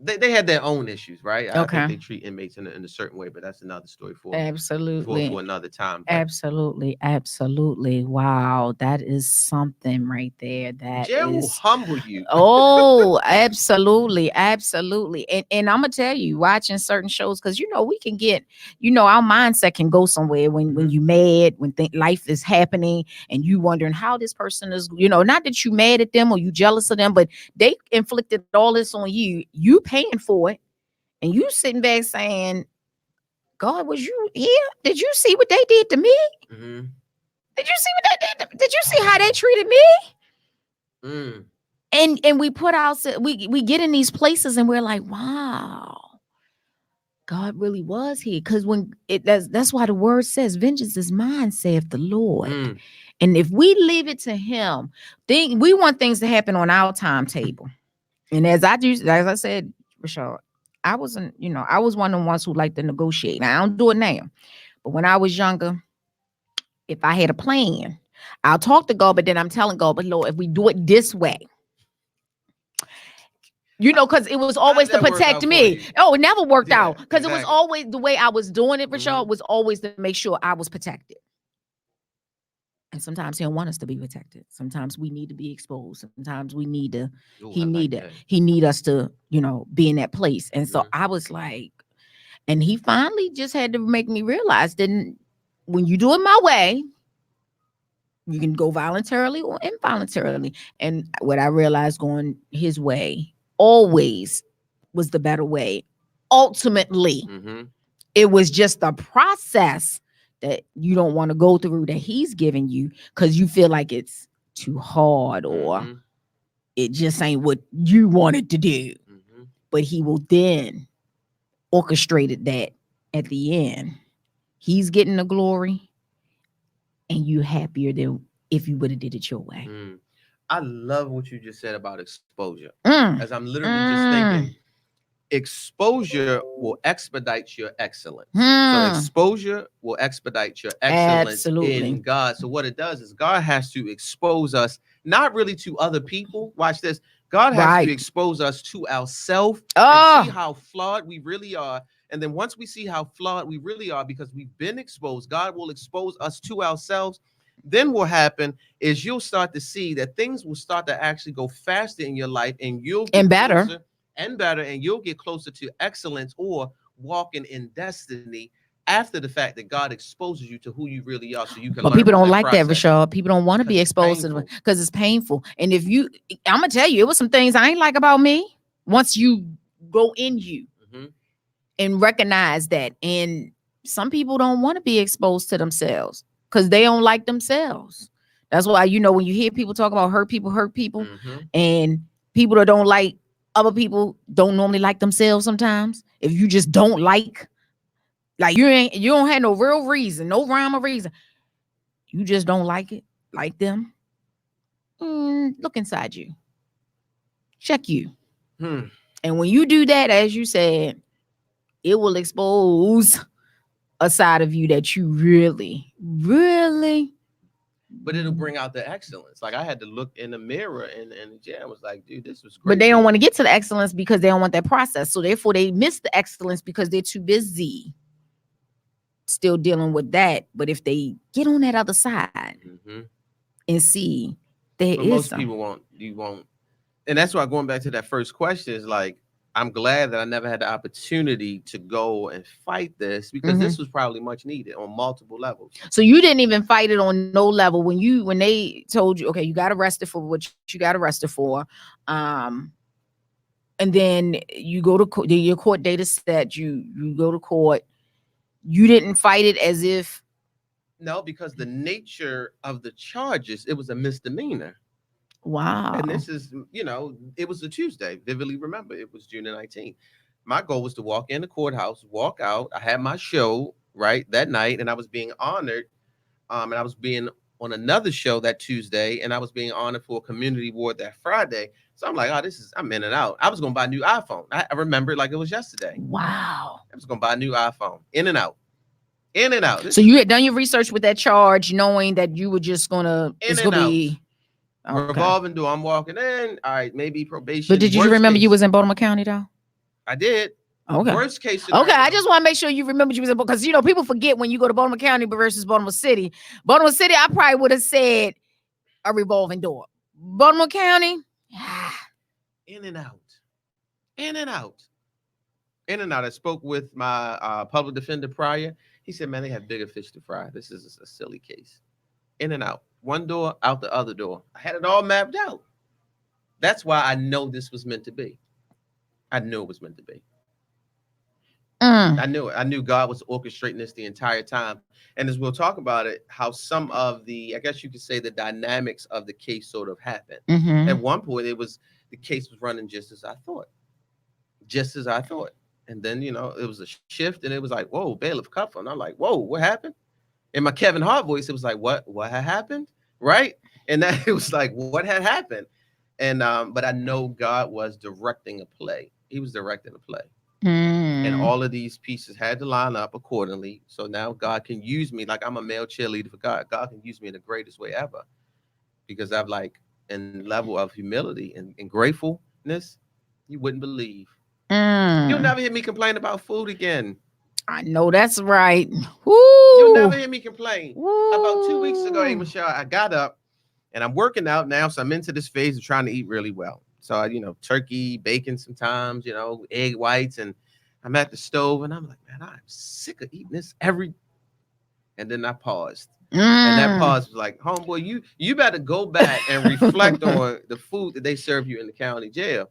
they had their own issues, right? I think they treat inmates in a certain way, but that's another story for another time. But Absolutely. Wow, that is something right there. That jail will is humble you. Oh, absolutely. And I'm gonna tell you, watching certain shows, because we can get, our mindset can go somewhere when you mad, when life is happening and you wondering how this person is, not that you mad at them or you jealous of them, but they inflicted all this on you. You paying for it, and you sitting back saying, God, was you here? Did you see what they did to me? Did you see what that did? Did you see how they treated me? Mm. And we put out, we get in these places and we're like, wow, God really was here. Because when that's why the word says, vengeance is mine, saith the Lord. Mm. And if we leave it to him, we want things to happen on our timetable. And as I said, Rashad, I was one of the ones who liked to negotiate. Now I don't do it now. But when I was younger, if I had a plan, I'll talk to God, but then I'm telling God, but Lord, if we do it this way, because it was always to protect me. Oh, it never worked out because it was always the way I was doing it, Rashad, was always to make sure I was protected. And sometimes he don't want us to be protected. Sometimes we need to be exposed. Sometimes we need to, he need us to, be in that place. And so I was like, and he finally just had to make me realize when you do it my way, you can go voluntarily or involuntarily. And what I realized, going his way always was the better way. Ultimately, it was just a process that you don't want to go through that he's giving you because you feel like it's too hard or it just ain't what you wanted to do. But he will then orchestrate that at the end. He's getting the glory and you happier than if you would have did it your way. I love what you just said about exposure. As I'm literally just thinking, exposure will expedite your excellence. So exposure will expedite your excellence in God. So what it does is God has to expose us, not really to other people. Watch this. God has to expose us to ourselves and see how flawed we really are. And then once we see how flawed we really are, because we've been exposed, God will expose us to ourselves. Then what will happen is you'll start to see that things will start to actually go faster in your life, and you'll get closer and better, and you'll get closer to excellence or walking in destiny after the fact that God exposes you to who you really are, so you can. But people don't like that, Rashad. People don't want to be exposed to it because it's painful. And I'm gonna tell you, it was some things I ain't like about me. Once you go in you and recognize that, and some people don't want to be exposed to themselves because they don't like themselves. That's why when you hear people talk about hurt people, and people that don't like other people don't normally like themselves sometimes. If you just don't like you don't have no real reason, no rhyme or reason. You just don't like them. Look inside you. Check you. And when you do that, as you said, it will expose a side of you that you really, really. But it'll bring out the excellence. Like I had to look in the mirror and Jan was like, dude, this was great. But they don't want to get to the excellence because they don't want that process. So therefore they miss the excellence because they're too busy still dealing with that. But if they get on that other side and see there is most people won't. And that's why going back to that first question is like, I'm glad that I never had the opportunity to go and fight this because this was probably much needed on multiple levels. So you didn't even fight it on no level when they told you, okay, you got arrested for what you got arrested for. And then you go to court, your court date is set, you go to court. You didn't fight it as if. No, because the nature of the charges, it was a misdemeanor. Wow. And this is, it was a Tuesday. Vividly remember, it was June 19th. My goal was to walk in the courthouse, walk out. I had my show that night, and I was being honored. And I was being on another show that Tuesday, and I was being honored for a community award that Friday. So I'm like, I'm in and out. I was going to buy a new iPhone. I remember it like it was yesterday. Wow. I was going to buy a new iPhone. In and out. In and out. So you had done your research with that charge, knowing that you were just going to. In and out. Okay. Revolving door. I'm walking in. All right, maybe probation. But did you remember you was in Baltimore County though? I did. Okay. Worst case scenario. Okay, I just want to make sure you remember you was in because people forget when you go to Baltimore County versus Baltimore City. Baltimore City, I probably would have said a revolving door. Baltimore County, in and out, in and out, in and out. I spoke with my public defender prior. He said, "Man, they have bigger fish to fry. This is a silly case." In and out. One door, out the other door. I had it all mapped out. That's why I know this was meant to be. I knew it was meant to be. I knew it. I knew God was orchestrating this the entire time. And as we'll talk about it, how some of the, I guess you could say, the dynamics of the case sort of happened. Mm-hmm. At one point, the case was running just as I thought, just as I thought. And then, it was a shift, and it was like, whoa, bailiff cuff. And I'm like, whoa, what happened? In my Kevin Hart voice, it was like, what had happened? Right. And that it was like, what had happened? And but I know God was directing a play. He was directing a play. And all of these pieces had to line up accordingly. So now God can use me like I'm a male cheerleader for God. God can use me in the greatest way ever, because I've in level of humility and gratefulness, you wouldn't believe. You'll never hear me complain about food again. I know that's right. Woo. You'll never hear me complain. Woo. About 2 weeks ago, hey, Michelle, I got up and I'm working out now. So I'm into this phase of trying to eat really well. So, turkey, bacon sometimes, egg whites. And I'm at the stove and I'm like, man, I'm sick of eating this And then I paused. And that pause was like, homeboy, you better go back and reflect on the food that they serve you in the county jail.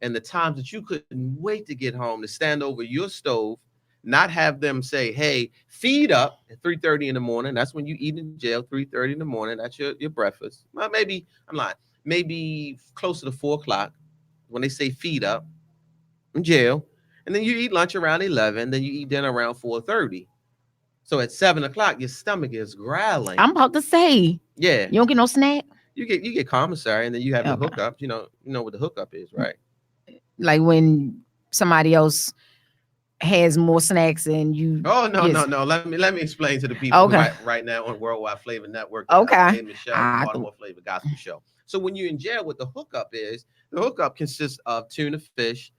And the times that you couldn't wait to get home to stand over your stove, not have them say, hey, feed up at 3:30 in the morning. That's when you eat in jail, 3:30 in the morning. That's your breakfast. Well, maybe, I'm lying, maybe closer to 4 o'clock when they say feed up in jail. And then you eat lunch around 11. Then you eat dinner around 4:30. So at 7 o'clock, your stomach is growling. I'm about to say. Yeah. You don't get no snack? You get commissary, and then you have the hookup. You know what the hookup is, right? Like when somebody else has more snacks and you. Oh no. Let me explain to the people right now on Worldwide Flavor Network. Hey, Michelle, Baltimore Flavor Gospel Show. So when you're in jail, what the hookup is, the hookup consists of tuna fish.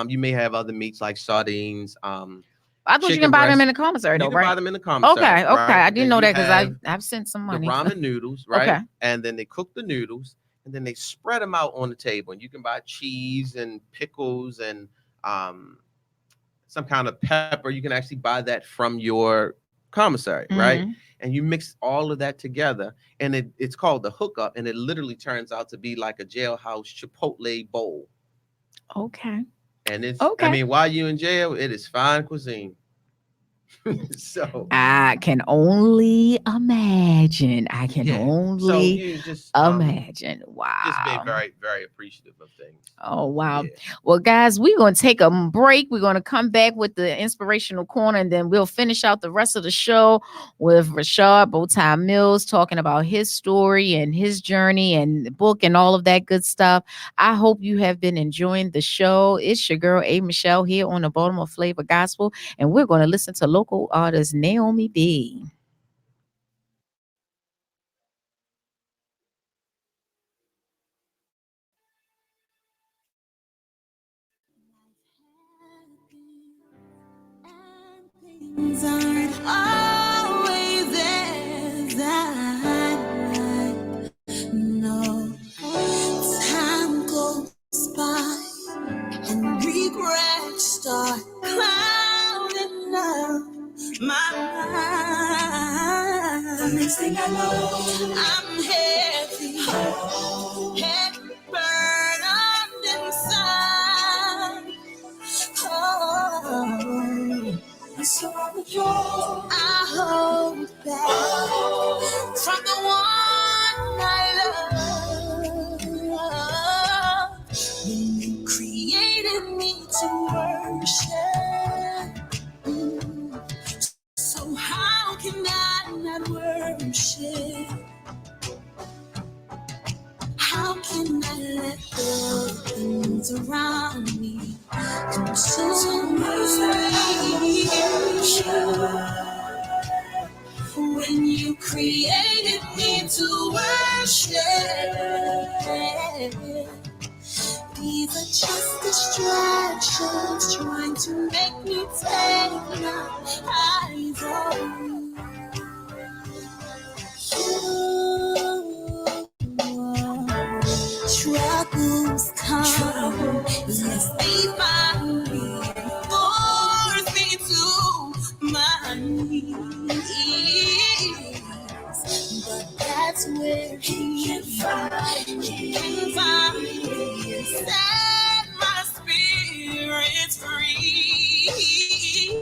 You may have other meats like sardines. I thought you can buy them in the commissary, though, right? You can buy them in the commissary. Okay. Right? I didn't know that because I've sent some money. The ramen noodles, right? Okay. And then they cook the noodles, and then they spread them out on the table. And you can buy cheese and pickles and some kind of pepper. You can actually buy that from your commissary, right? And you mix all of that together, and it's called the hookup, and it literally turns out to be like a jailhouse Chipotle bowl. Okay. And it's, I mean, while you're in jail, it is fine cuisine. So I can only imagine. Imagine. Wow. Just being very, very appreciative of things. Oh, wow. Yeah. Well, guys, we're going to take a break. We're going to come back with the inspirational corner, and then we'll finish out the rest of the show with Rashad Bowtie Mills talking about his story and his journey and the book and all of that good stuff. I hope you have been enjoying the show. It's your girl, A. Michelle, here on the Baltimore Flavor Gospel, and we're going to listen to local artist Naomi B. Things aren't always as I like. No, time goes by and regrets start clouding up my mind. Next thing I know, I'm heavy, head burned inside. Oh. So I hold back from the one I love. When you created me to worship, so how can I not worship? How can I let the things around me consume me? When you created me to worship, these are just distractions trying to make me take my eyes off you. Troubles come, yes, they find me, force me to my knees. But that's where he can find me, set my spirit free.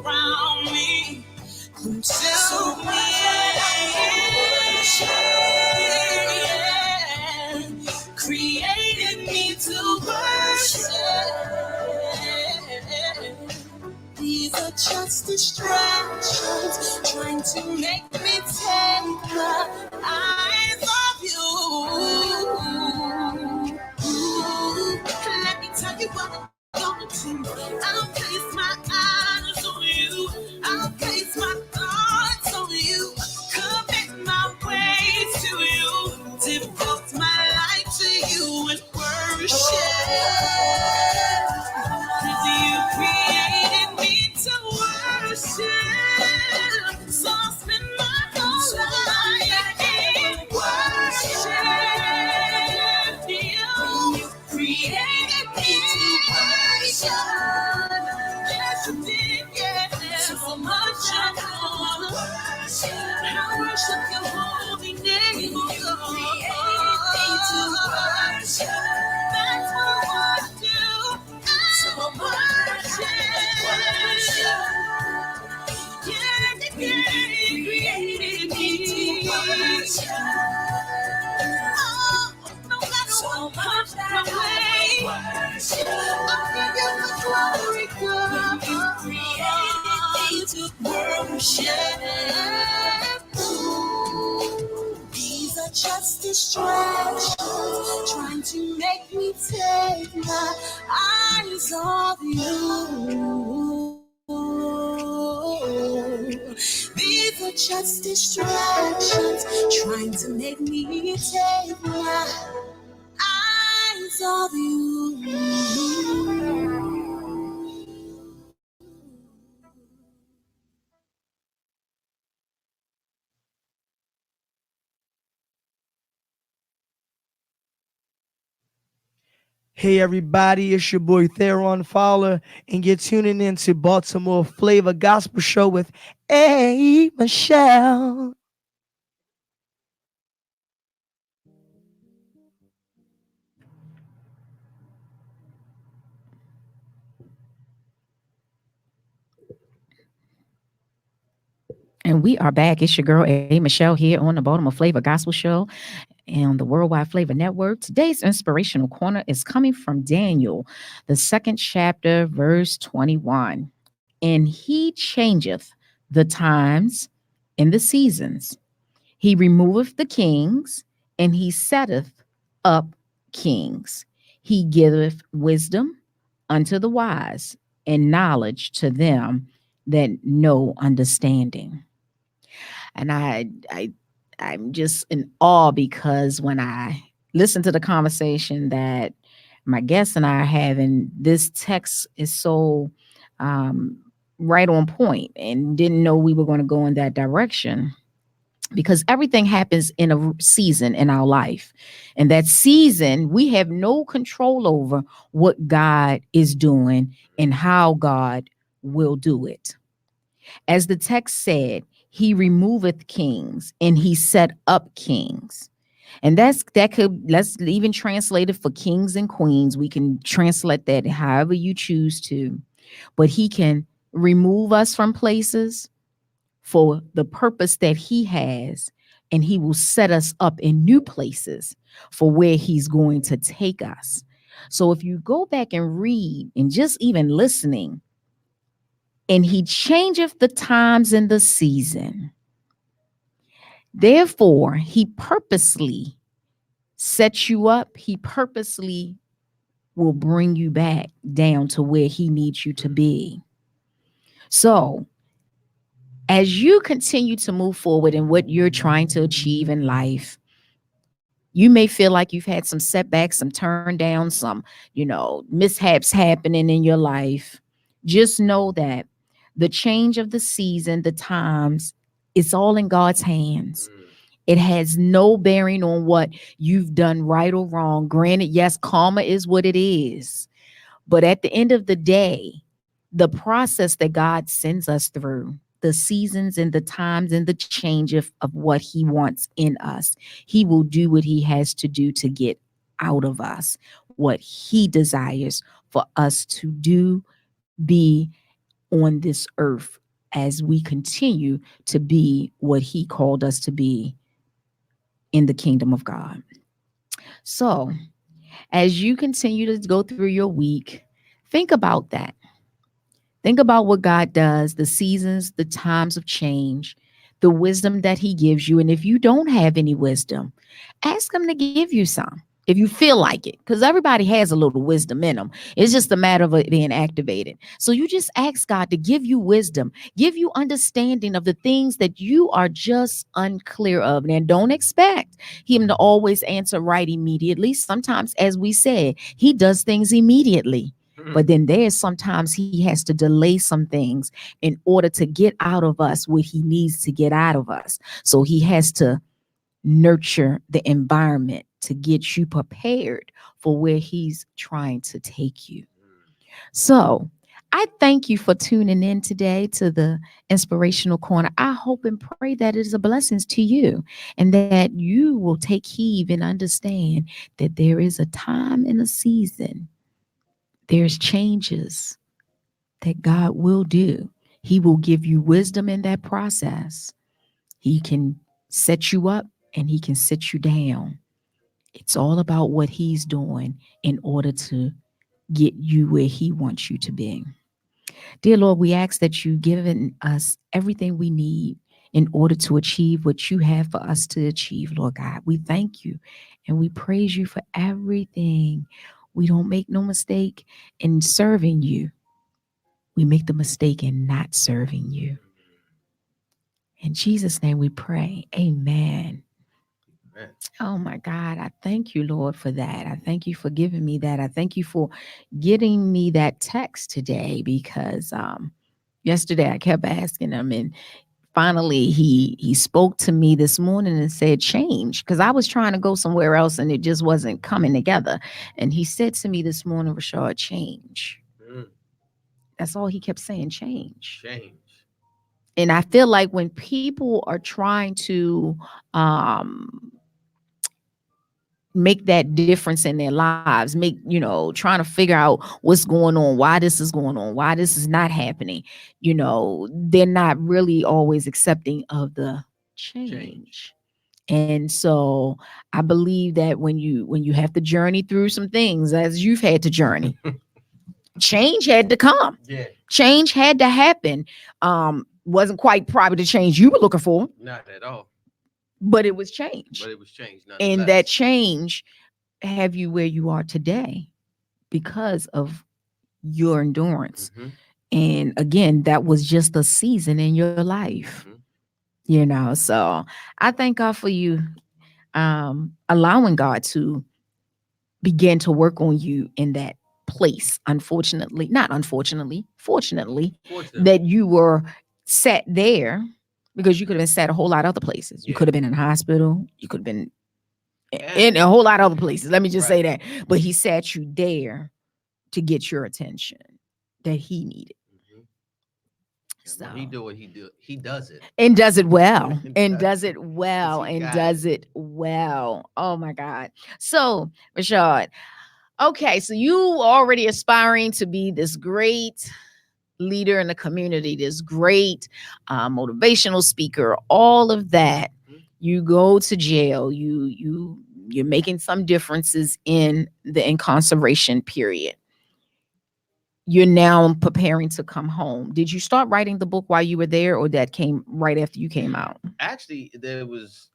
around me. So created me to worship. These are just distractions trying to make me take my eyes off you. Let me tell you what I'm gonna do. I'll place my eyes on you. I'll place my thoughts on you. Commit my ways to you. Devote my life to you and worship. Cause you created me to worship. So I'll spend my whole life in worship. You created me to worship. Yes, you did, yes. So much I wanna worship. I worship your holy name. You created me to worship. That's what I do. So worship. Yeah, you created me to worship. Oh, no matter what comes my way, I'll give you the glory, God. You created me to worship. These are just distractions trying to make me take my eyes off you. These are just distractions trying to make me take my eyes off you. Hey everybody, it's your boy Theron Fowler, and you're tuning in to Baltimore Flavor Gospel Show with A. Michelle. And we are back. It's your girl, A. Michelle, here on the Baltimore Flavor Gospel Show and the Worldwide Flavor Network. Today's inspirational corner is coming from Daniel, the second chapter, verse 21. And he changeth the times and the seasons. He removeth the kings, and he setteth up kings. He giveth wisdom unto the wise, and knowledge to them that know understanding. And I'm just in awe because when I listen to the conversation that my guests and I are having, this text is so um, right on point, and didn't know we were going to go in that direction, because everything happens in a season in our life, and that season we have no control over what God is doing and how God will do it. As the text said, he removeth kings and he set up kings. And let's even translate it for kings and queens. We can translate that however you choose to. But he can remove us from places for the purpose that he has, and he will set us up in new places for where he's going to take us. So if you go back and read and just even listening, and he changeth the times and the season. Therefore, he purposely sets you up. He purposely will bring you back down to where he needs you to be. So, as you continue to move forward in what you're trying to achieve in life, you may feel like you've had some setbacks, some turn downs, some, mishaps happening in your life. Just know that the change of the season, the times, it's all in God's hands. It has no bearing on what you've done right or wrong. Granted, yes, karma is what it is. But at the end of the day, the process that God sends us through, the seasons and the times and the change of what he wants in us, he will do what he has to do to get out of us what he desires for us to do, be, on this earth as we continue to be what he called us to be in the kingdom of God. So, as you continue to go through your week, think about that. Think about what God does, the seasons, the times of change, the wisdom that he gives you. And if you don't have any wisdom, ask him to give you some if you feel like it, because everybody has a little wisdom in them. It's just a matter of it being activated. So you just ask God to give you wisdom, give you understanding of the things that you are just unclear of. And don't expect him to always answer right immediately. Sometimes, as we said, he does things immediately. But then there's sometimes he has to delay some things in order to get out of us what he needs to get out of us. So he has to nurture the environment to get you prepared for where he's trying to take you. So I thank you for tuning in today to the Inspirational Corner. I hope and pray that it is a blessing to you and that you will take heed and understand that there is a time and a season. There's changes that God will do. He will give you wisdom in that process. He can set you up and he can sit you down. It's all about what he's doing in order to get you where he wants you to be. Dear Lord, we ask that you given us everything we need in order to achieve what you have for us to achieve, Lord God. We thank you and we praise you for everything. We don't make no mistake in serving you. We make the mistake in not serving you. In Jesus' name we pray. Amen. Oh my God, I thank you, Lord, for that. I thank you for giving me that. I thank you for getting me that text today because yesterday I kept asking him and finally he spoke to me this morning and said change because I was trying to go somewhere else and it just wasn't coming together. And he said to me this morning, Rashad, change. That's all he kept saying, change. And I feel like when people are trying to make that difference in their lives, trying to figure out what's going on, why this is going on, why this is not happening, they're not really always accepting of the change. And so I believe that when you have to journey through some things as you've had to journey, change had to come. Change had to happen. Wasn't quite probably the change you were looking for. Not at all. But it was change. And that change have you where you are today because of your endurance. And again, that was just a season in your life. So I thank God for you allowing God to begin to work on you in that place. Fortunately, that you were set there because you could have been set a whole lot of other places. You could have been in a hospital. You could have been in a whole lot of other places. Let me just say that. But he sat you there to get your attention that he needed. So he do what he do. He does it. And does it well. And does it well. And does it well. Oh my God. So, Rashad, okay, so you already aspiring to be this great leader in the community, this great motivational speaker, all of that. You go to jail. You're making some differences in the incarceration period. You're now preparing to come home. Did you start writing the book while you were there, or that came right after you came out? Actually, there was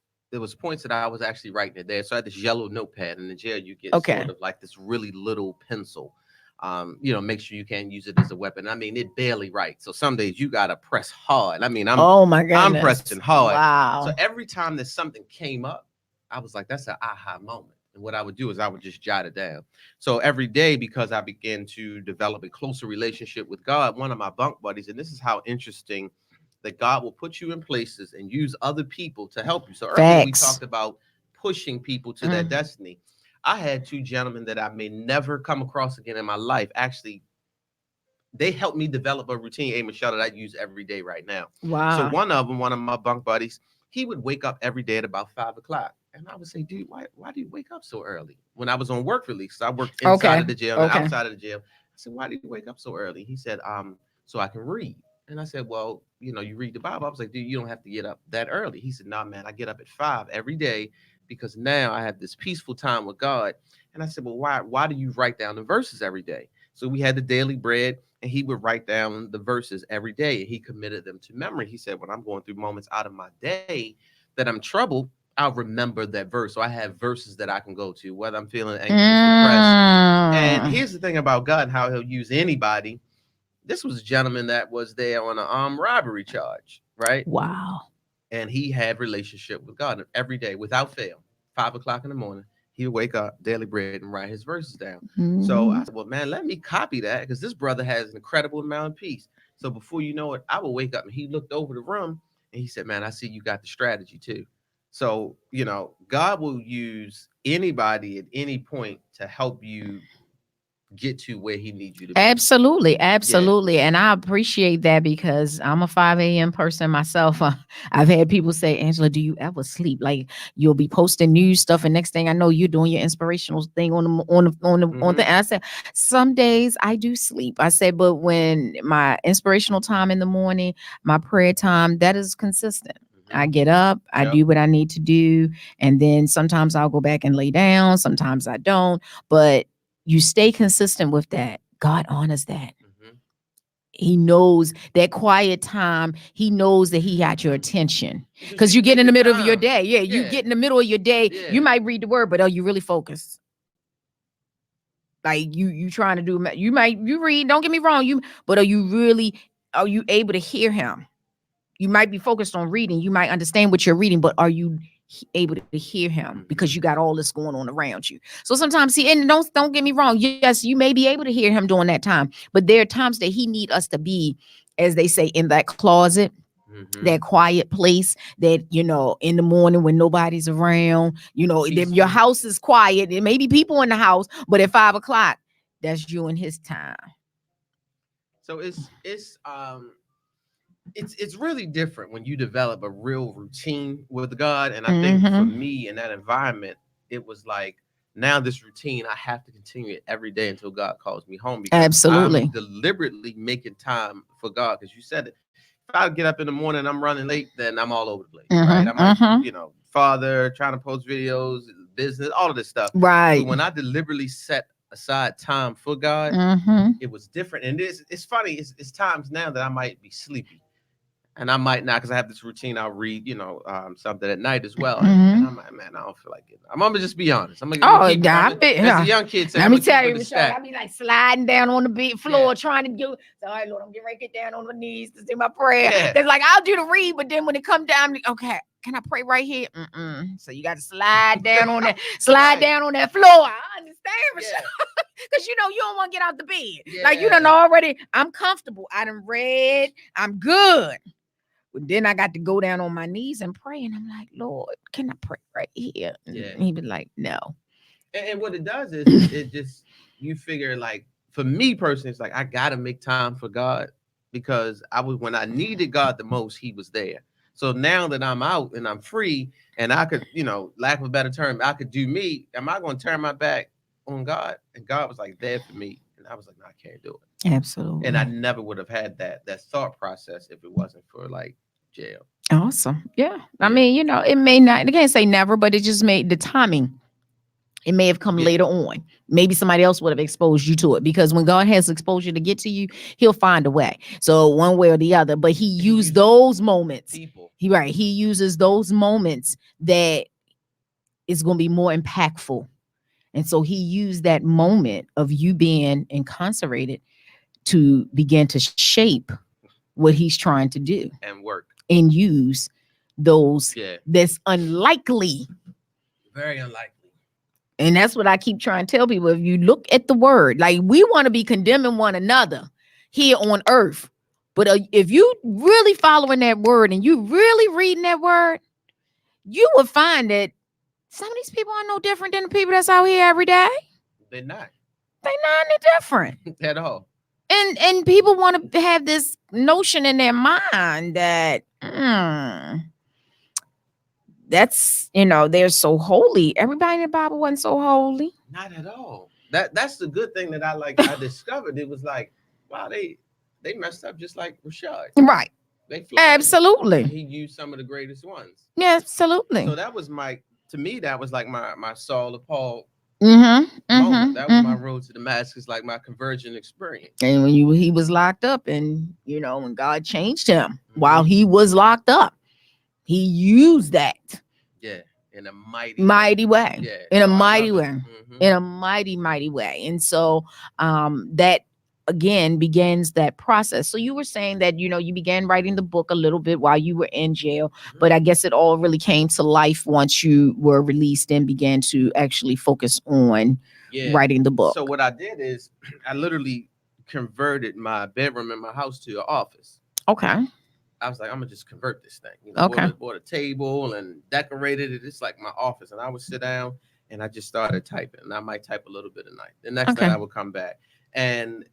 points that I was actually writing it there. So I had this yellow notepad. In the jail, you get sort of like this really little pencil. Make sure you can't use it as a weapon. I mean, it barely writes. So some days you gotta press hard. I mean, I'm pressing hard. Wow. So every time that something came up, I was like, that's an aha moment. And what I would do is I would just jot it down. So every day, because I began to develop a closer relationship with God, one of my bunk buddies, and this is how interesting that God will put you in places and use other people to help you. So earlier we talked about pushing people to their destiny. I had two gentlemen that I may never come across again in my life. Actually, they helped me develop a routine, Michelle, that I use every day right now. Wow. So one of my bunk buddies, he would wake up every day at about 5 o'clock. And I would say, dude, why do you wake up so early? When I was on work release, I worked inside of the jail and outside of the jail. I said, why do you wake up so early? He said, so I can read. And I said, well, you read the Bible. I was like, dude, you don't have to get up that early. He said, nah, man, I get up at 5 every day because now I have this peaceful time with God. And I said, well, why do you write down the verses every day? So we had the daily bread, and he would write down the verses every day, and he committed them to memory. He said, when I'm going through moments out of my day that I'm troubled, I'll remember that verse. So I have verses that I can go to, whether I'm feeling anxious, depressed. And here's the thing about God and how he'll use anybody. This was a gentleman that was there on an armed robbery charge, right? Wow. And he had relationship with God every day without fail. 5 o'clock in the morning, he would wake up, daily bread, and write his verses down. So I said, well, man, let me copy that because this brother has an incredible amount of peace. So before you know it, I would wake up and he looked over the room and he said, man, I see you got the strategy too. So, God will use anybody at any point to help you get to where he needs you to be. Absolutely. And I appreciate that because I'm a 5 a.m. person myself. I've had people say, Angela, do you ever sleep? Like you'll be posting news stuff, and next thing I know, you're doing your inspirational thing on the. And I said, some days I do sleep. I said, but when my inspirational time in the morning, my prayer time, that is consistent. I get up, I do what I need to do, and then sometimes I'll go back and lay down. Sometimes I don't, but you stay consistent with that. God honors that. He knows that quiet time. He knows that he got your attention because you get in the middle of your day. Yeah, you get in the middle of your day. You might read the word, but are you really focused? Like you trying to do, you read, don't get me wrong, but are you able to hear him? You might be focused on reading. You might understand what you're reading, but are you able to hear him because you got all this going on around you? So sometimes and don't get me wrong. Yes, you may be able to hear him during that time, but there are times that he need us to be, as they say, in that closet, that quiet place that, in the morning when nobody's around, your house is quiet. There may be people in the house, but at 5 o'clock, that's you and his time. So it's really different when you develop a real routine with God. And I think for me in that environment, it was like, now this routine, I have to continue it every day until God calls me home. Because absolutely, I'm deliberately making time for God. Because you said it. If I get up in the morning and I'm running late, then I'm all over the place, right? I'm like, father, trying to post videos, business, all of this stuff. Right. But when I deliberately set aside time for God, it was different. And it's funny. It's times now that I might be sleepy. And I might not, because I have this routine. I'll read, something at night as well. And I'm like, man, I don't feel like it. I'm gonna just be honest. I'm gonna keep as a young kid said. Let me tell you, Michelle, I be like sliding down on the bed floor trying to do. So, all right, Lord, I'm getting ready to get down on my knees to say my prayer. It's like I'll do the read, but then when it come down, okay, can I pray right here? So you got to slide down on that, down on that floor. I understand, Michelle. Because you don't want to get out the bed. Like you done already. I'm comfortable. I done read. I'm good. But then I got to go down on my knees and pray. And I'm like, Lord, can I pray right here? And he'd be like, no. And what it does is it just, you figure like, for me personally, it's like, I got to make time for God because when I needed God the most, he was there. So now that I'm out and I'm free and I could, lack of a better term, I could do me. Am I going to turn my back on God? And God was like there for me. And I was like, no, I can't do it. Absolutely. And I never would have had that thought process if it wasn't for like jail. Awesome. Yeah. I mean, it may not, I can't say never, but it just made the timing. It may have come later on. Maybe somebody else would have exposed you to it, because when God has exposure to get to you, he'll find a way. So one way or the other, but he used those moments. He uses those moments that is going to be more impactful. And so he used that moment of you being incarcerated to begin to shape what he's trying to do and work and use those that's unlikely. Very unlikely. And that's what I keep trying to tell people. If you look at the word, like we want to be condemning one another here on earth. But if you really following that word and you really reading that word, you will find that some of these people are no different than the people that's out here every day. They're not. They're not any different. At all. And people want to have this notion in their mind that that's, they're so holy. Everybody in the Bible wasn't so holy. Not at all. That's the good thing that I discovered. It was like, wow, they messed up just like Rashad. Right. They flawed. Absolutely. And he used some of the greatest ones. Yeah, absolutely. So that was to me, that was like my Saul of Paul Mm-hmm. moment. That was my Mm-hmm. road to Damascus, like my conversion experience. And when he was locked up, and when God changed him while he was locked up, he used that. Yeah, in a mighty way. Yeah, In a no, I mighty love way. it. In a mighty way. And so that again begins that process. So you were saying that you began writing the book a little bit while you were in jail, but I guess it all really came to life once you were released and began to actually focus on writing the book. So what I did is I literally converted my bedroom in my house to an office. Okay. I was like, I'm gonna just convert this thing. Okay. Bought a table and decorated it. It's like my office, and I would sit down and I just started typing. And I might type a little bit a night. The next night I would come back. And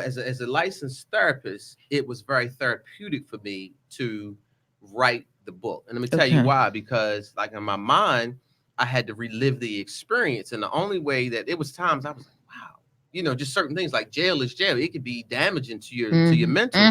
as a licensed therapist, it was very therapeutic for me to write the book. And let me tell you why. Because like in my mind, I had to relive the experience, and the only way that it was times I was like, wow, just certain things like jail is jail. It could be damaging to your mental,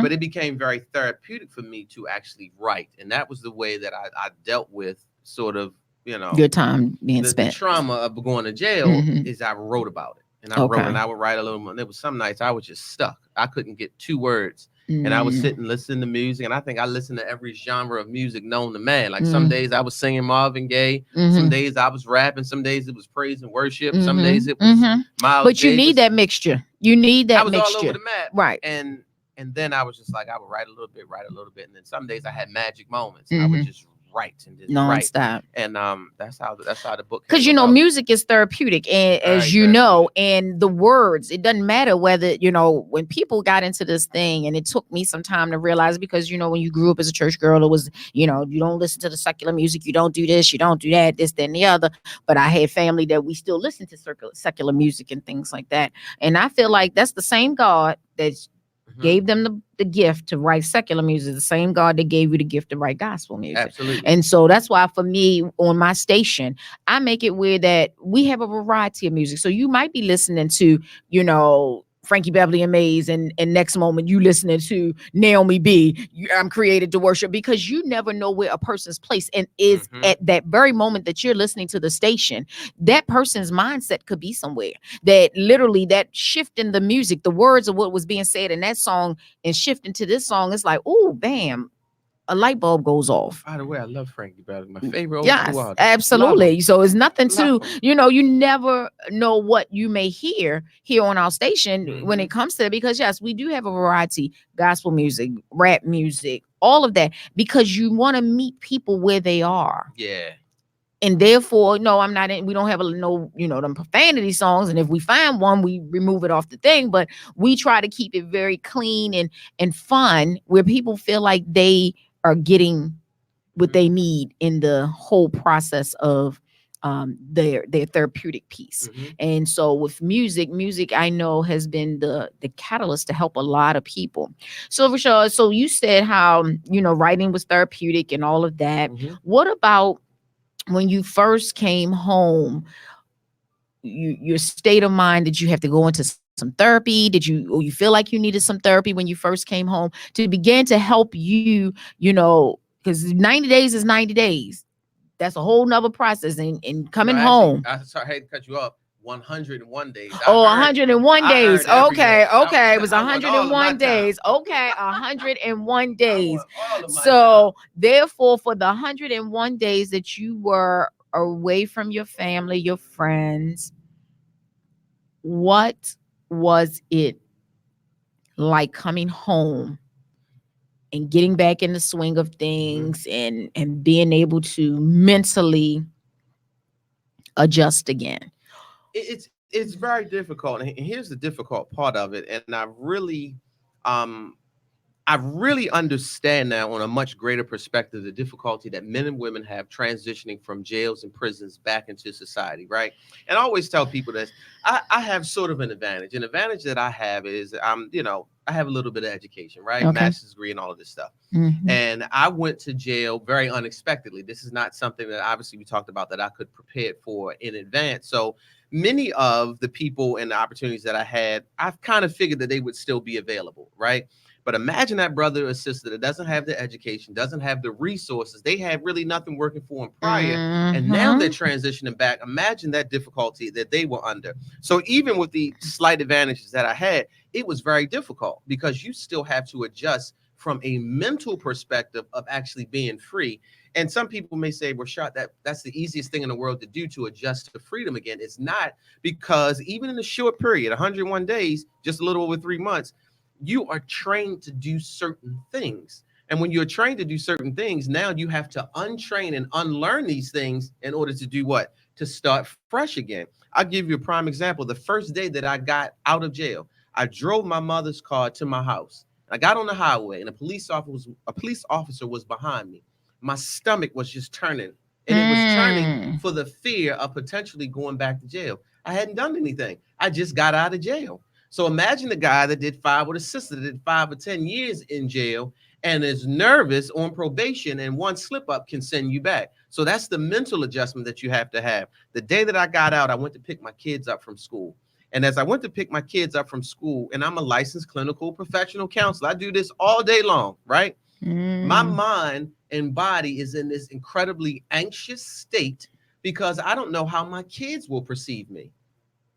but it became very therapeutic for me to actually write, and that was the way that I dealt with sort of your time being spent. The trauma of going to jail is I wrote about it, and I wrote, and I would write a little more. And there was some nights I was just stuck. I couldn't get 2 words. And I would sit and listen to music, and I think I listened to every genre of music known to man. Like some days I was singing Marvin Gaye, some days I was rapping, some days it was praise and worship, some days it was Miles But you Davis. need that mixture. You need that mixture. I was all over the map, right? And then I was just like, I would write a little bit, and then some days I had magic moments. I would just write and just non-stop. And that's how the book. Because music is therapeutic, and as you know, and the words, it doesn't matter whether when people got into this thing, and it took me some time to realize, because when you grew up as a church girl, it was you don't listen to the secular music, you don't do this, you don't do that, this, that, and the other. But I had family that we still listen to secular music and things like that, and I feel like that's the same God that's gave them the gift to write secular music, the same God that gave you the gift to write gospel music. Absolutely. And so that's why for me on my station, I make it where that we have a variety of music. So you might be listening to, Frankie Beverly and Mays, and next moment you listening to Naomi B. I'm created to worship, because you never know where a person's place and is at that very moment that you're listening to the station. That person's mindset could be somewhere that literally that shift in the music, the words of what was being said in that song and shifting to this song, it's like, oh, bam. A light bulb goes off. By the way, I love Frankie Beverly, my favorite. Yes, absolutely. So it's nothing to, you never know what you may hear on our station when it comes to that, because yes, we do have a variety, gospel music, rap music, all of that, because you want to meet people where they are. Yeah. And therefore, no, I'm not in, we don't have them profanity songs. And if we find one, we remove it off the thing, but we try to keep it very clean and fun, where people feel like they are getting what they need in the whole process of their therapeutic piece. And so with music I know has been the catalyst to help a lot of people. So Rashad, so you said how writing was therapeutic and all of that. What about when you first came home, your state of mind? Did you have to go into some therapy? Did you feel like you needed some therapy when you first came home to begin to help you, because 90 days is 90 days. That's a whole nother process. And coming home. I hate to cut you off. 101 days. 101 days. Okay. It was 101 days. Okay. 101 days. So therefore, for the 101 days that you were away from your family, your friends, what was it like coming home and getting back in the swing of things and being able to mentally adjust again? It's very difficult, and here's the difficult part of it. And I really understand now on a much greater perspective the difficulty that men and women have transitioning from jails and prisons back into society, right? And I always tell people this: I have sort of an advantage. An advantage that I have is I have a little bit of education, right? Okay. Master's degree and all of this stuff. Mhm. And I went to jail very unexpectedly. This is not something that obviously we talked about that I could prepare for in advance. So many of the people and the opportunities that I had, I've kind of figured that they would still be available, right? But imagine that brother or sister that doesn't have the education, doesn't have the resources. They had really nothing working for them prior. And now they're transitioning back. Imagine that difficulty that they were under. So even with the slight advantages that I had, it was very difficult because you still have to adjust from a mental perspective of actually being free. And some people may say, well, Rashad, that's the easiest thing in the world to do, to adjust to freedom again. It's not, because even in a short period, 101 days, just a little over 3 months, you are trained to do certain things. And when you're trained to do certain things, now you have to untrain and unlearn these things in order to do what? To start fresh again. I'll give you a prime example. The first day that I got out of jail, I drove my mother's car to my house. I got on the highway and a police officer was behind me. My stomach was just turning, and it was turning for the fear of potentially going back to jail. I hadn't done anything. I just got out of jail. So imagine the guy that did 5, or the sister that did 5 or 10 years in jail and is nervous on probation, and one slip up can send you back. So that's the mental adjustment that you have to have. The day that I got out, I went to pick my kids up from school. And as I went to pick my kids up from school, and I'm a licensed clinical professional counselor, I do this all day long, right? My mind and body is in this incredibly anxious state because I don't know how my kids will perceive me.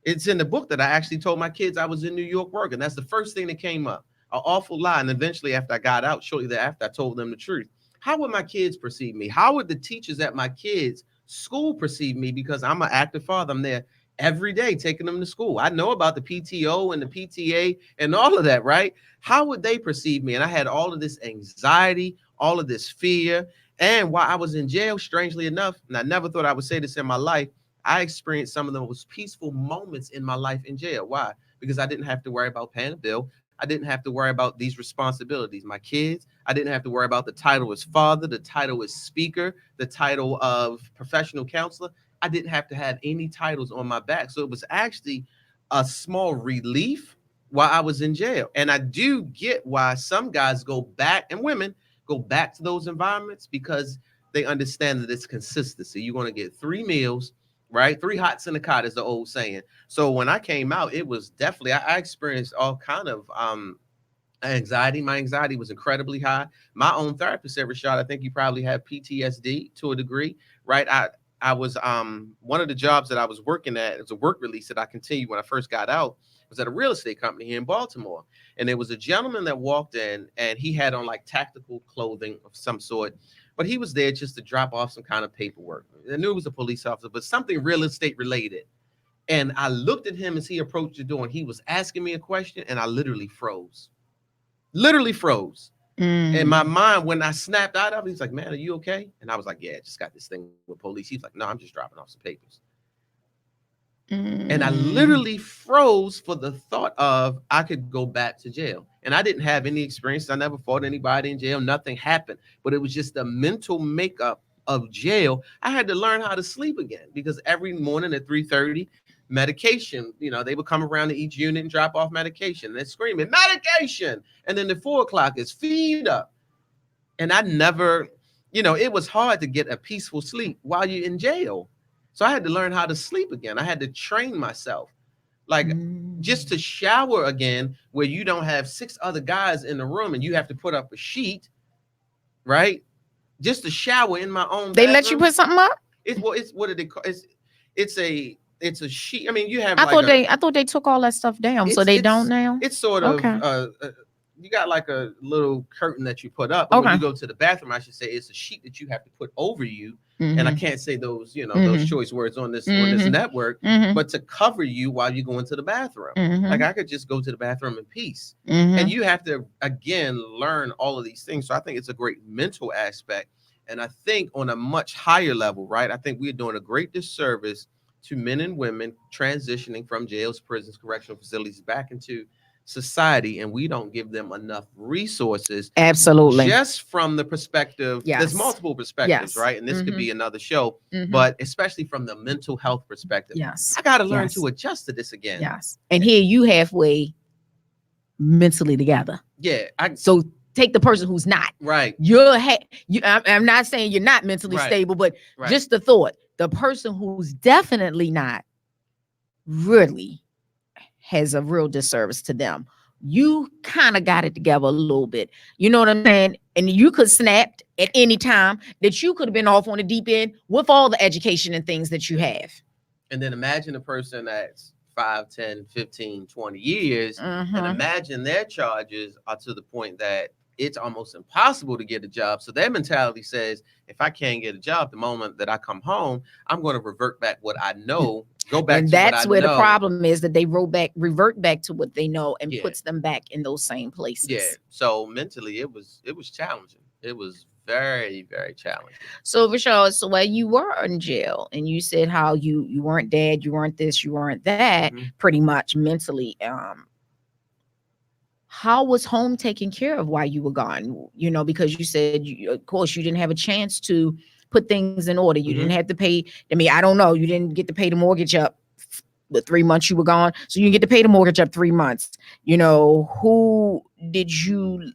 It's in the book that I actually told my kids I was in New York working. That's the first thing that came up. An awful lie. And eventually, after I got out, shortly thereafter, I told them the truth. How would my kids perceive me? How would the teachers at my kids' school perceive me? Because I'm an active father. I'm there every day taking them to school. I know about the PTO and the PTA and all of that, right? How would they perceive me? And I had all of this anxiety, all of this fear. And while I was in jail, strangely enough, and I never thought I would say this in my life, I experienced some of the most peaceful moments in my life in jail. Why? Because I didn't have to worry about paying a bill. I didn't have to worry about these responsibilities. My kids, I didn't have to worry about the title as father, the title as speaker, the title of professional counselor. I didn't have to have any titles on my back. So it was actually a small relief while I was in jail. And I do get why some guys go back, and women go back to those environments, because they understand that it's consistency. You're going to get 3 meals, right? 3 hots in the cot is the old saying. So when I came out, it was definitely, I experienced all kind of anxiety. My anxiety was incredibly high. My own therapist said, Rashad, I think you probably have PTSD to a degree, right? I was one of the jobs that I was working at, it was a work release that I continued when I first got out, was at a real estate company here in Baltimore. And there was a gentleman that walked in, and he had on like tactical clothing of some sort, but he was there just to drop off some kind of paperwork. I knew it was a police officer, but something real estate related. And I looked at him as he approached the door, and he was asking me a question, and I literally froze. And my mind, when I snapped out of it, he's like, man, are you okay? And I was like, yeah, I just got this thing with police. He's like, no, I'm just dropping off some papers. And I literally froze for the thought of I could go back to jail. And I didn't have any experience. I never fought anybody in jail. Nothing happened. But it was just the mental makeup of jail. I had to learn how to sleep again, because every morning at 3:30, medication, they would come around to each unit and drop off medication. They're screaming, medication. And then at 4 o'clock is feed up. And I never, it was hard to get a peaceful sleep while you're in jail. So I had to learn how to sleep again. I had to train myself, like just to shower again, where you don't have 6 other guys in the room and you have to put up a sheet, right? Just to shower in my own They bathroom. let you put something up? It's what did they call it's a sheet. I mean, you have. I thought they took all that stuff down, so they don't now. It's sort of you got like a little curtain that you put up. But when you go to the bathroom, I should say it's a sheet that you have to put over you. And I can't say those, those choice words on this network, but to cover you while you go into the bathroom. Like I could just go to the bathroom in peace. And you have to again learn all of these things. So I think it's a great mental aspect. And I think on a much higher level, right? I think we're doing a great disservice to men and women transitioning from jails, prisons, correctional facilities back into society, and we don't give them enough resources. Absolutely. Just from the perspective, there's multiple perspectives, right? And this could be another show, but especially from the mental health perspective. Yes. I got to learn to adjust to this again. Yes. And here you halfway mentally together. Yeah. So take the person who's not. Right. I'm not saying you're not mentally Right. stable, but Right. just the thought, the person who's definitely not really has a real disservice to them. You kind of got it together a little bit. You know what I'm saying? And you could snap at any time that you could have been off on the deep end with all the education and things that you have. And then imagine a person that's 5, 10, 15, 20 years, and imagine their charges are to the point that it's almost impossible to get a job. So their mentality says, if I can't get a job the moment that I come home, I'm going to revert back what I know, go back and to that's what I where know. the problem is, that they revert back to what they know and puts them back in those same places. Yeah. So mentally it was challenging. It was very, very challenging. So Vishal, so while you were in jail and you said how you weren't dead, you weren't this, you weren't that, pretty much mentally, how was home taken care of while you were gone? You know, because you said, of course, you didn't have a chance to put things in order. You didn't have to pay. I mean, I don't know. You didn't get to pay the mortgage up the 3 months you were gone. So you get to pay the mortgage up 3 months. You know, who did you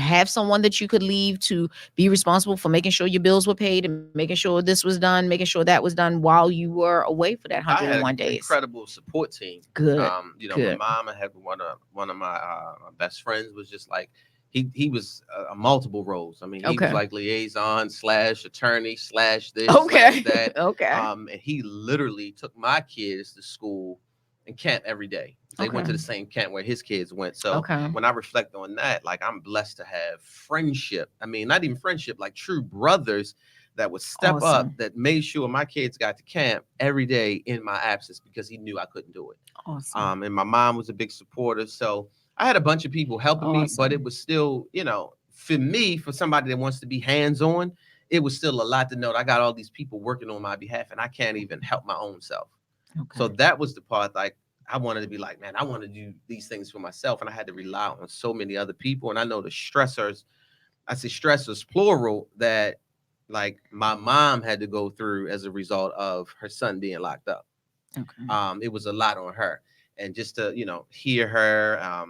have someone that you could leave to be responsible for making sure your bills were paid and making sure this was done, making sure that was done while you were away for that 101 days? Incredible support team. Good. You know, Good. my mom, I had one of my best friends was just like, he was multiple roles. I mean, he was like liaison / attorney / this / that. And he literally took my kids to school and camp every day. They went to the same camp where his kids went. So when I reflect on that, like, I'm blessed to have friendship. I mean, not even friendship, like true brothers that would step up, that made sure my kids got to camp every day in my absence because he knew I couldn't do it. And my mom was a big supporter. So I had a bunch of people helping me, but it was still, you know, for me, for somebody that wants to be hands-on, it was still a lot to know that I got all these people working on my behalf and I can't even help my own self. So that was the part, like, I wanted to be like, man, I want to do these things for myself. And I had to rely on so many other people. And I know the stressors, I say stressors plural, that like my mom had to go through as a result of her son being locked up. It was a lot on her. And just to, you know, hear her,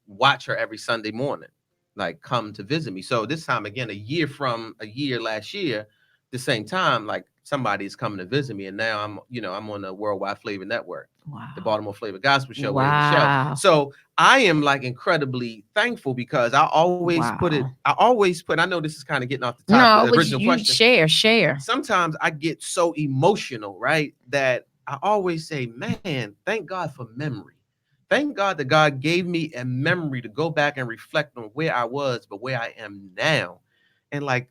watch her every Sunday morning, like come to visit me. So this time, again, a year from a year last year, the same time, like somebody's coming to visit me. And now I'm on the Worldwide Flava Network, the Baltimore Flava Gospel Show. So I am like incredibly thankful because I always I know this is kind of getting off the top of the original question. Share. Sometimes I get so emotional, right, that I always say, man, thank God for memory. Thank God that God gave me a memory to go back and reflect on where I was, but where I am now. And like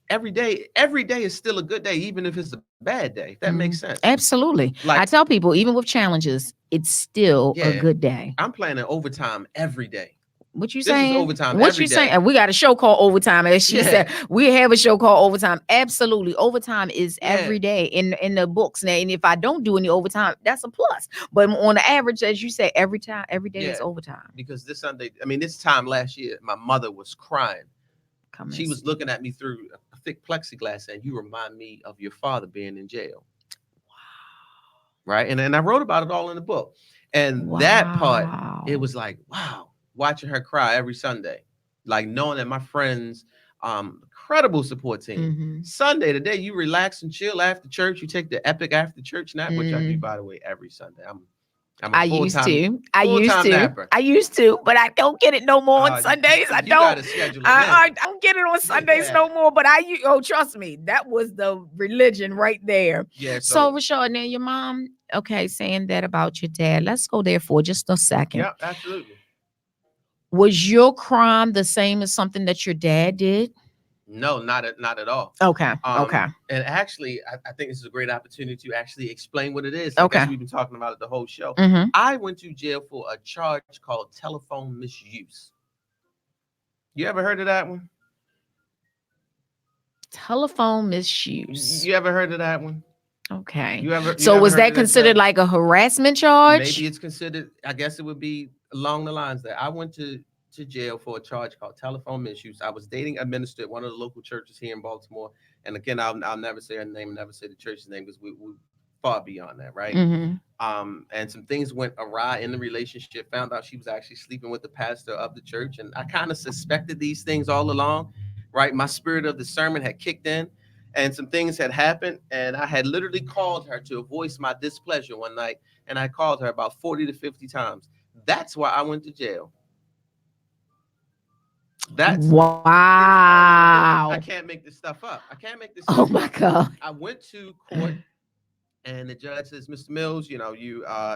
every day is still a good day, even if it's a bad day. If that makes sense. Absolutely. Like, I tell people, even with challenges, it's still a good day. I'm planning overtime every day. What you saying? This is overtime. What you saying? And we got a show called Overtime. As she said, we have a show called Overtime. Absolutely. Overtime is every day in the books. Now, and if I don't do any overtime, that's a plus. But on the average, as you say, every day is overtime. Because this time last year, my mother was crying. She was looking at me through a thick plexiglass saying, "You remind me of your father being in jail." Wow. Right. And I wrote about it all in the book. And that part, it was like, wow, watching her cry every Sunday, like knowing that my friends, incredible support team. Sunday, the day you relax and chill after church, you take the epic after church nap, which I do, by the way, every Sunday. I used to, but I don't get it no more on Sundays. I don't get it on Sundays no more. But trust me, that was the religion right there. Yeah. So Rashad, now your mom, saying that about your dad. Let's go there for just a second. Yeah, absolutely. Was your crime the same as something that your dad did? No, not at all. Okay. And actually, I think this is a great opportunity to actually explain what it is. Because we've been talking about it the whole show. I went to jail for a charge called telephone misuse. You ever heard of that one? Telephone misuse. You ever heard of that one? Okay. So was that considered like a harassment charge? Maybe it's considered. I guess it would be along the lines that I went to jail for a charge called telephone misuse. I was dating a minister at one of the local churches here in Baltimore. And again, I'll never say her name, never say the church's name, because far beyond that, right? Mhm. And some things went awry in the relationship. Found out she was actually sleeping with the pastor of the church, and I kind of suspected these things all along, right? My spirit of discernment had kicked in, and some things had happened, and I had literally called her to voice my displeasure one night, and I called her about 40 to 50 times. That's why I went to jail. That's wow. I can't make this stuff up. I can't make this stuff Oh up. my God. I went to court, and the judge says, Mr. Mills, you know,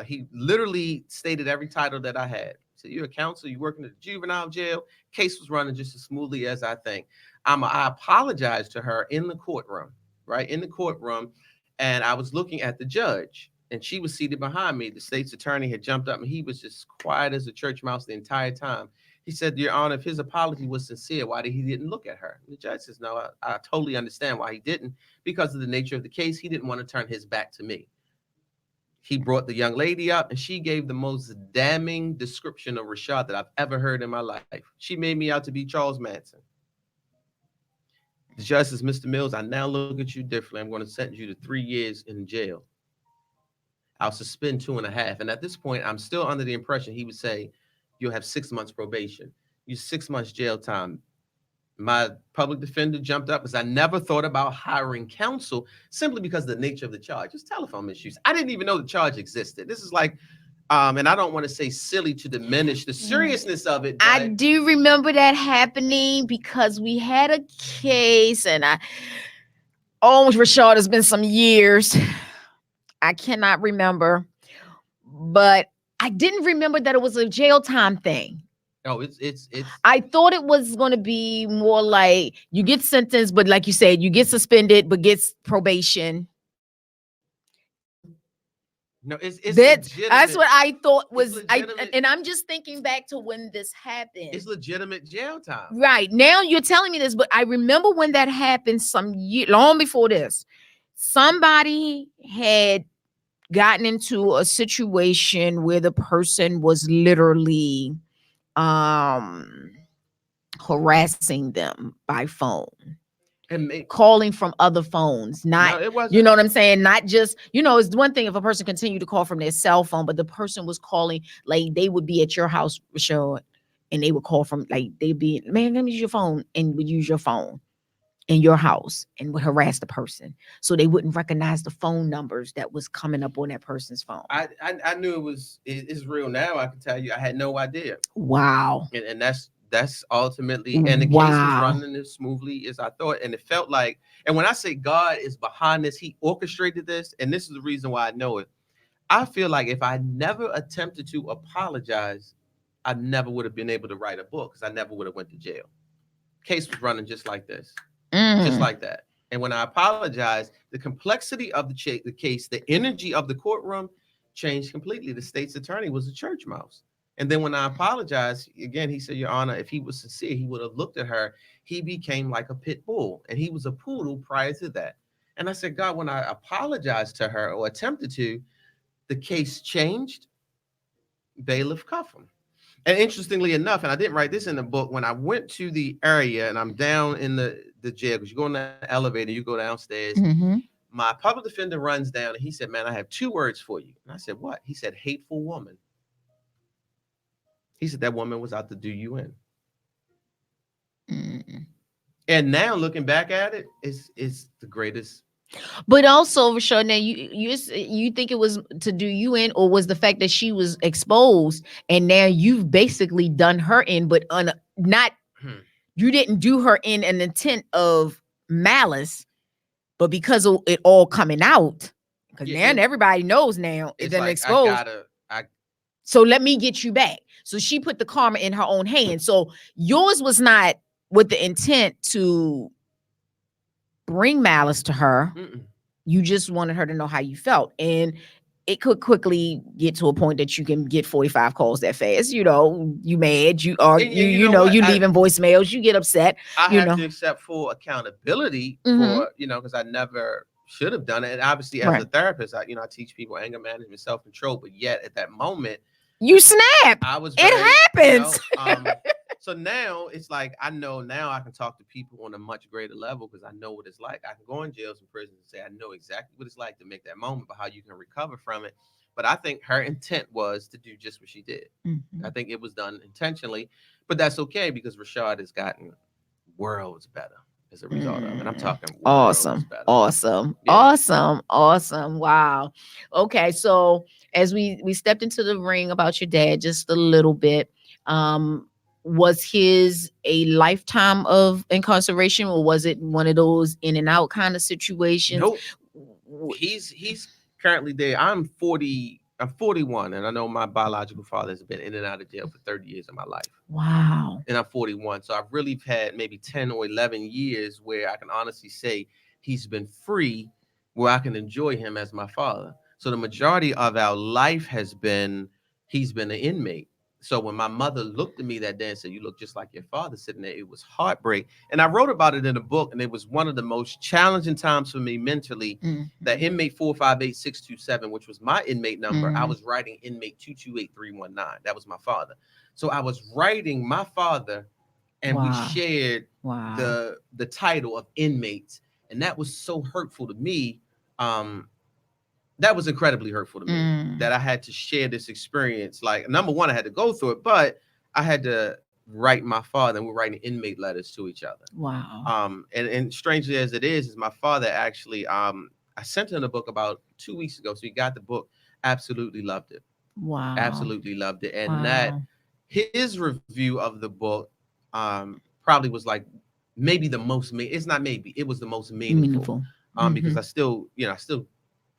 he literally stated every title that I had. So you're a counselor, you're working at the juvenile jail. Case was running just as smoothly as I think. I apologized to her in the courtroom, right? In the courtroom. And I was looking at the judge, and she was seated behind me. The state's attorney had jumped up, and he was just quiet as a church mouse the entire time. He said, Your Honor, if his apology was sincere, why did he didn't look at her? And the judge says, no, I totally understand why he didn't. Because of the nature of the case, he didn't want to turn his back to me. He brought the young lady up, and she gave the most damning description of Rashad that I've ever heard in my life. She made me out to be Charles Manson. The judge says, Mr. Mills, I now look at you differently. I'm going to sentence you to 3 years in jail. I'll suspend 2.5. And at this point, I'm still under the impression he would say, you'll have 6 months probation. You 6 months jail time. My public defender jumped up because I never thought about hiring counsel simply because of the nature of the charge. It's telephone misuse. I didn't even know the charge existed. This is like, and I don't want to say silly to diminish the seriousness of it. I do remember that happening because we had a case, and Rashad, has been some years. I cannot remember, but I didn't remember that it was a jail time thing. Oh, it's. I thought it was going to be more like you get sentenced, but like you said, you get suspended, but gets probation. No, it's that's what I thought was. And I'm just thinking back to when this happened. It's legitimate jail time. Right now, you're telling me this, but I remember when that happened some year long before this. Somebody had gotten into a situation where the person was literally harassing them by phone and calling from other phones. Not, you know what I'm saying? Not just, it's one thing if a person continued to call from their cell phone, but the person was calling, like they would be at your house, Rashad, and they would call from, like, they'd be, man, let me use your phone, and would use your phone in your house and would harass the person, so they wouldn't recognize the phone numbers that was coming up on that person's phone. I knew it's real now. I can tell you, I had no idea. Wow. And that's ultimately, and the case was running as smoothly as I thought, and it felt like. And when I say God is behind this, He orchestrated this, and this is the reason why I know it. I feel like if I never attempted to apologize, I never would have been able to write a book, because I never would have went to jail. Case was running just like this. Just like that. And when I apologized, the complexity of the case, the energy of the courtroom changed completely. The state's attorney was a church mouse. And then when I apologized, again, he said, Your Honor, if he was sincere, he would have looked at her. He became like a pit bull, and he was a poodle prior to that. And I said, God, when I apologized to her or attempted to, the case changed. Bailiff cuff him. And interestingly enough, and I didn't write this in the book, when I went to the area and I'm down in the jail, because you go in the elevator, you go downstairs, my public defender runs down and he said, man, I have 2 words for you. And I said, what? He said, hateful woman. He said, that woman was out to do you in. And now looking back at it, it's the greatest. But also, Rashad, now you think it was to do you in, or was the fact that she was exposed and now you've basically done her in, but you didn't do her in an intent of malice, but because of it all coming out, because now everybody knows now it's like, exposed. So let me get you back. So she put the karma in her own hands. So yours was not with the intent to bring malice to her. You just wanted her to know how you felt, and it could quickly get to a point that you can get 45 calls that fast. You mad, you leaving voicemails, you get upset. I have to accept full accountability for, because I never should have done it. And obviously, as a therapist, I teach people anger management, self-control, but yet at that moment, you snap. I was it happens. So now it's like I know now I can talk to people on a much greater level because I know what it's like. I can go in jails and prisons and say I know exactly what it's like to make that moment, but how you can recover from it. But I think her intent was to do just what she did. Mhm. I think it was done intentionally, but that's okay because Rashad has gotten worlds better as a result of it. I'm talking worlds Awesome. better. Awesome. Yeah. Awesome. Awesome. Wow. Okay. So as we stepped into the ring about your dad just a little bit, was his a lifetime of incarceration or was it one of those in and out kind of situations? Nope. He's currently there. I'm 41, and I know my biological father has been in and out of jail for 30 years of my life. Wow. And I'm 41. So I've really had maybe 10 or 11 years where I can honestly say he's been free, where I can enjoy him as my father. So the majority of our life has been he's been an inmate. So when my mother looked at me that day and said, "You look just like your father," sitting there, it was heartbreak. And I wrote about it in a book, and it was one of the most challenging times for me mentally. That inmate 458-627, which was my inmate number, I was writing inmate 228319. That was my father. So I was writing my father, and we shared the title of inmates, and that was so hurtful to me. That was incredibly hurtful to me that I had to share this experience. Like, number one, I had to go through it, but I had to write my father, and we're writing inmate letters to each other. Wow. And strangely as it is my father actually, I sent him a book about 2 weeks ago. So he got the book, absolutely loved it. Wow. Absolutely loved it. And Wow. that his review of the book probably was like maybe the most, it's not maybe, it was the most meaningful. Because I still, I still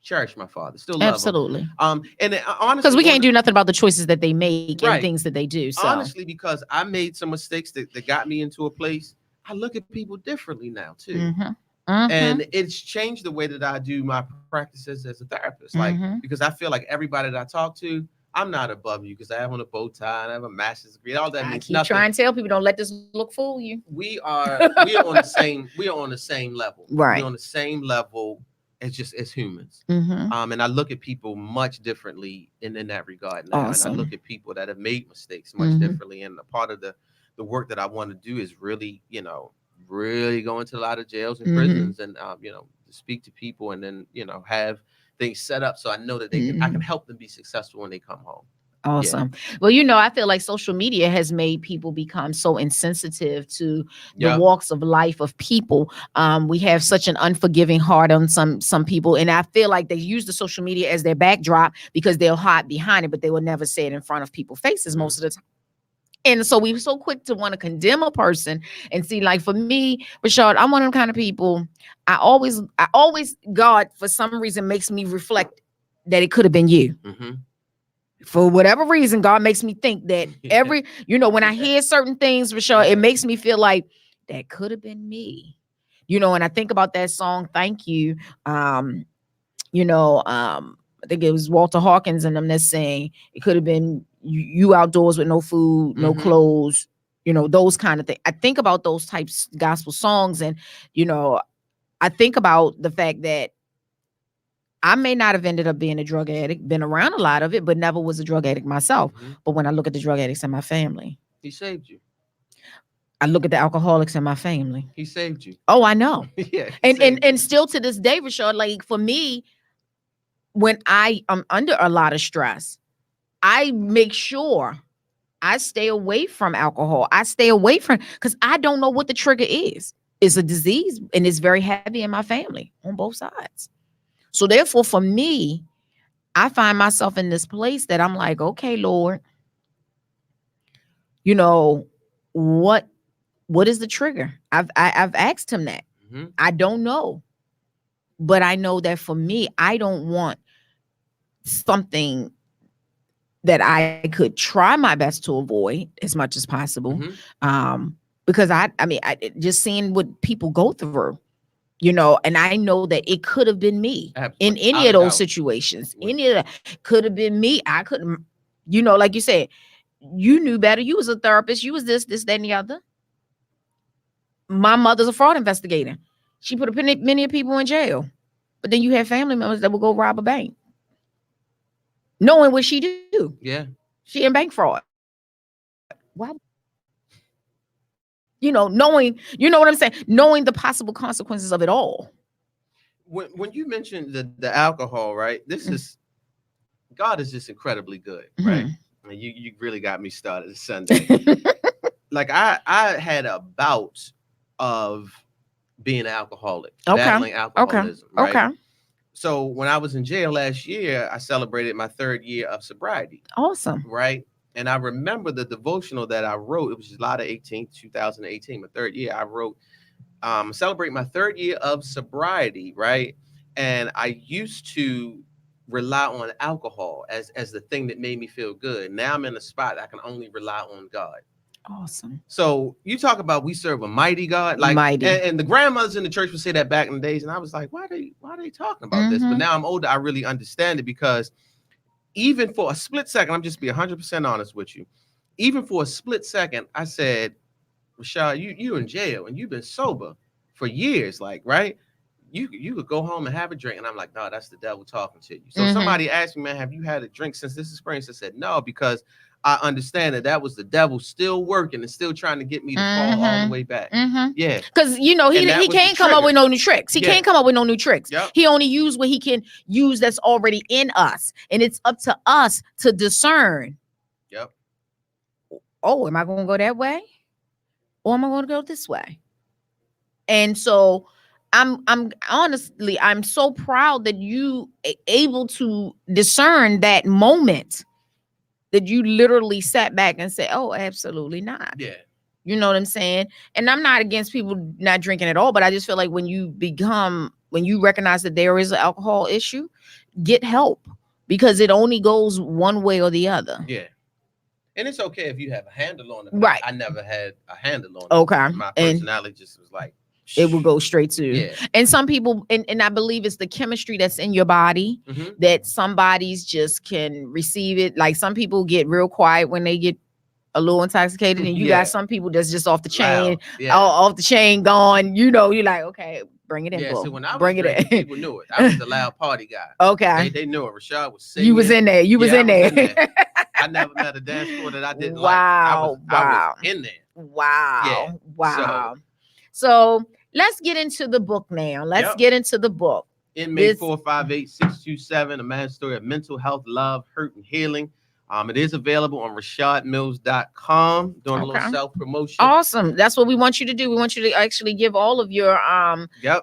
cherish my father, still love Absolutely. him. And honestly, Because we can't do nothing about the choices that they make and things that they do. So honestly, because I made some mistakes that got me into a place, I look at people differently now too. And it's changed the way that I do my practices as a therapist. Like, because I feel like everybody that I talk to, I'm not above you because I have on a bow tie and I have a master's degree. All that means nothing. Try and tell people, don't let this look fool you. We are on the same level. Right. We're on the same level as humans. And I look at people much differently in that regard now. Awesome. And I look at people that have made mistakes much differently. And a part of the work that I want to do is really, really go into a lot of jails and prisons and to speak to people and then have things set up so I know that I can help them be successful when they come home. Awesome. Yeah. Well, I feel like social media has made people become so insensitive to the walks of life of people. We have such an unforgiving heart on some people, and I feel like they use the social media as their backdrop because they'll hide behind it, but they will never say it in front of people's faces most of the time. And so we were so quick to want to condemn a person and see, like for me, Rashad, I'm one of them kind of people. I always, God, for some reason, makes me reflect that it could have been you. For whatever reason, God makes me think that when I hear certain things, Rashad, it makes me feel like that could have been me. And I think about that song, Thank You. I think it was Walter Hawkins and them that's saying it could have been you outdoors with no food, no clothes, those kind of things. I think about those types of gospel songs, and I think about the fact that I may not have ended up being a drug addict, been around a lot of it, but never was a drug addict myself. But when I look at the drug addicts in my family, he saved you. I look at the alcoholics in my family. He saved you. Oh, I know. Yeah. And still to this day, Rashad, like for me, when I am under a lot of stress, I make sure I stay away from alcohol. I stay away from, because I don't know what the trigger is. It's a disease and it's very heavy in my family on both sides. So therefore, for me, I find myself in this place that I'm like, okay, Lord, what is the trigger? I've asked him that. I don't know. But I know that for me, I don't want something that I could try my best to avoid as much as possible. Because I just seeing what people go through, and I know that it could have been me in any of those situations. Any of that could have been me. I couldn't, like you said, you knew better. You was a therapist. You was this, that, and the other. My mother's a fraud investigator. She put many people in jail. But then you have family members that will go rob a bank, knowing what she do. Yeah. She in bank fraud. Why? knowing, you know what I'm saying? Knowing the possible consequences of it all. When you mentioned the alcohol, right? This is God is just incredibly good, right? And you really got me started this Sunday. Like I had a bout of being an alcoholic, battling alcoholism, right? Okay. So when I was in jail last year, I celebrated my 3rd year of sobriety. Awesome. Right. And I remember the devotional that I wrote. It was July 18th, 2018, my 3rd year. I wrote, celebrate my 3rd year of sobriety, right? And I used to rely on alcohol as the thing that made me feel good. Now I'm in a spot I can only rely on God. Awesome. So you talk about we serve a mighty God, like mighty. And the grandmothers in the church would say that back in the days, and I was like, why are they talking about this? But now I'm older, I really understand it, because even for a split second, I'm just be 100% honest with you. Even for a split second, I said, Rashad, you in jail and you've been sober for years, like, right? You could go home and have a drink. And I'm like, no, that's the devil talking to you. So somebody asked me, man, have you had a drink since this experience? I said, no, because I understand that was the devil still working and still trying to get me to fall all the way back. Yeah. Because, he can't come up with no new tricks. He can't come up with no new tricks. Yep. He only used what he can use that's already in us. And it's up to us to discern. Yep. Oh, am I going to go that way? Or am I going to go this way? And so I'm honestly, I'm so proud that you able to discern that moment, that you literally sat back and said, oh, absolutely not. Yeah. You know what I'm saying? And I'm not against people not drinking at all, but I just feel like when you recognize that there is an alcohol issue, get help, because it only goes one way or the other. Yeah. And it's okay if you have a handle on it. Right. I never had a handle on it. Okay. My personality just was like, it will go straight to. Yeah. And some people, and I believe it's the chemistry that's in your body that some bodies just can receive it. Like some people get real quiet when they get a little intoxicated, and you got some people that's just off the chain, off the chain, gone. You're like, okay, bring it in. Yeah, bro. so when I was bring drinking, it in. people knew it. I was the loud party guy. Okay. They knew it. Rashad was singing. You was in there. You was in there. I never met a dance floor that I didn't wow. like. I was in there. Wow. Yeah. Wow. So let's get into the book now. Let's get into the book. Inmate 458627, a man's story of mental health, love, hurt, and healing. It is available on RashadMills.com. Doing a little self-promotion. Awesome. That's what we want you to do. We want you to actually give all of your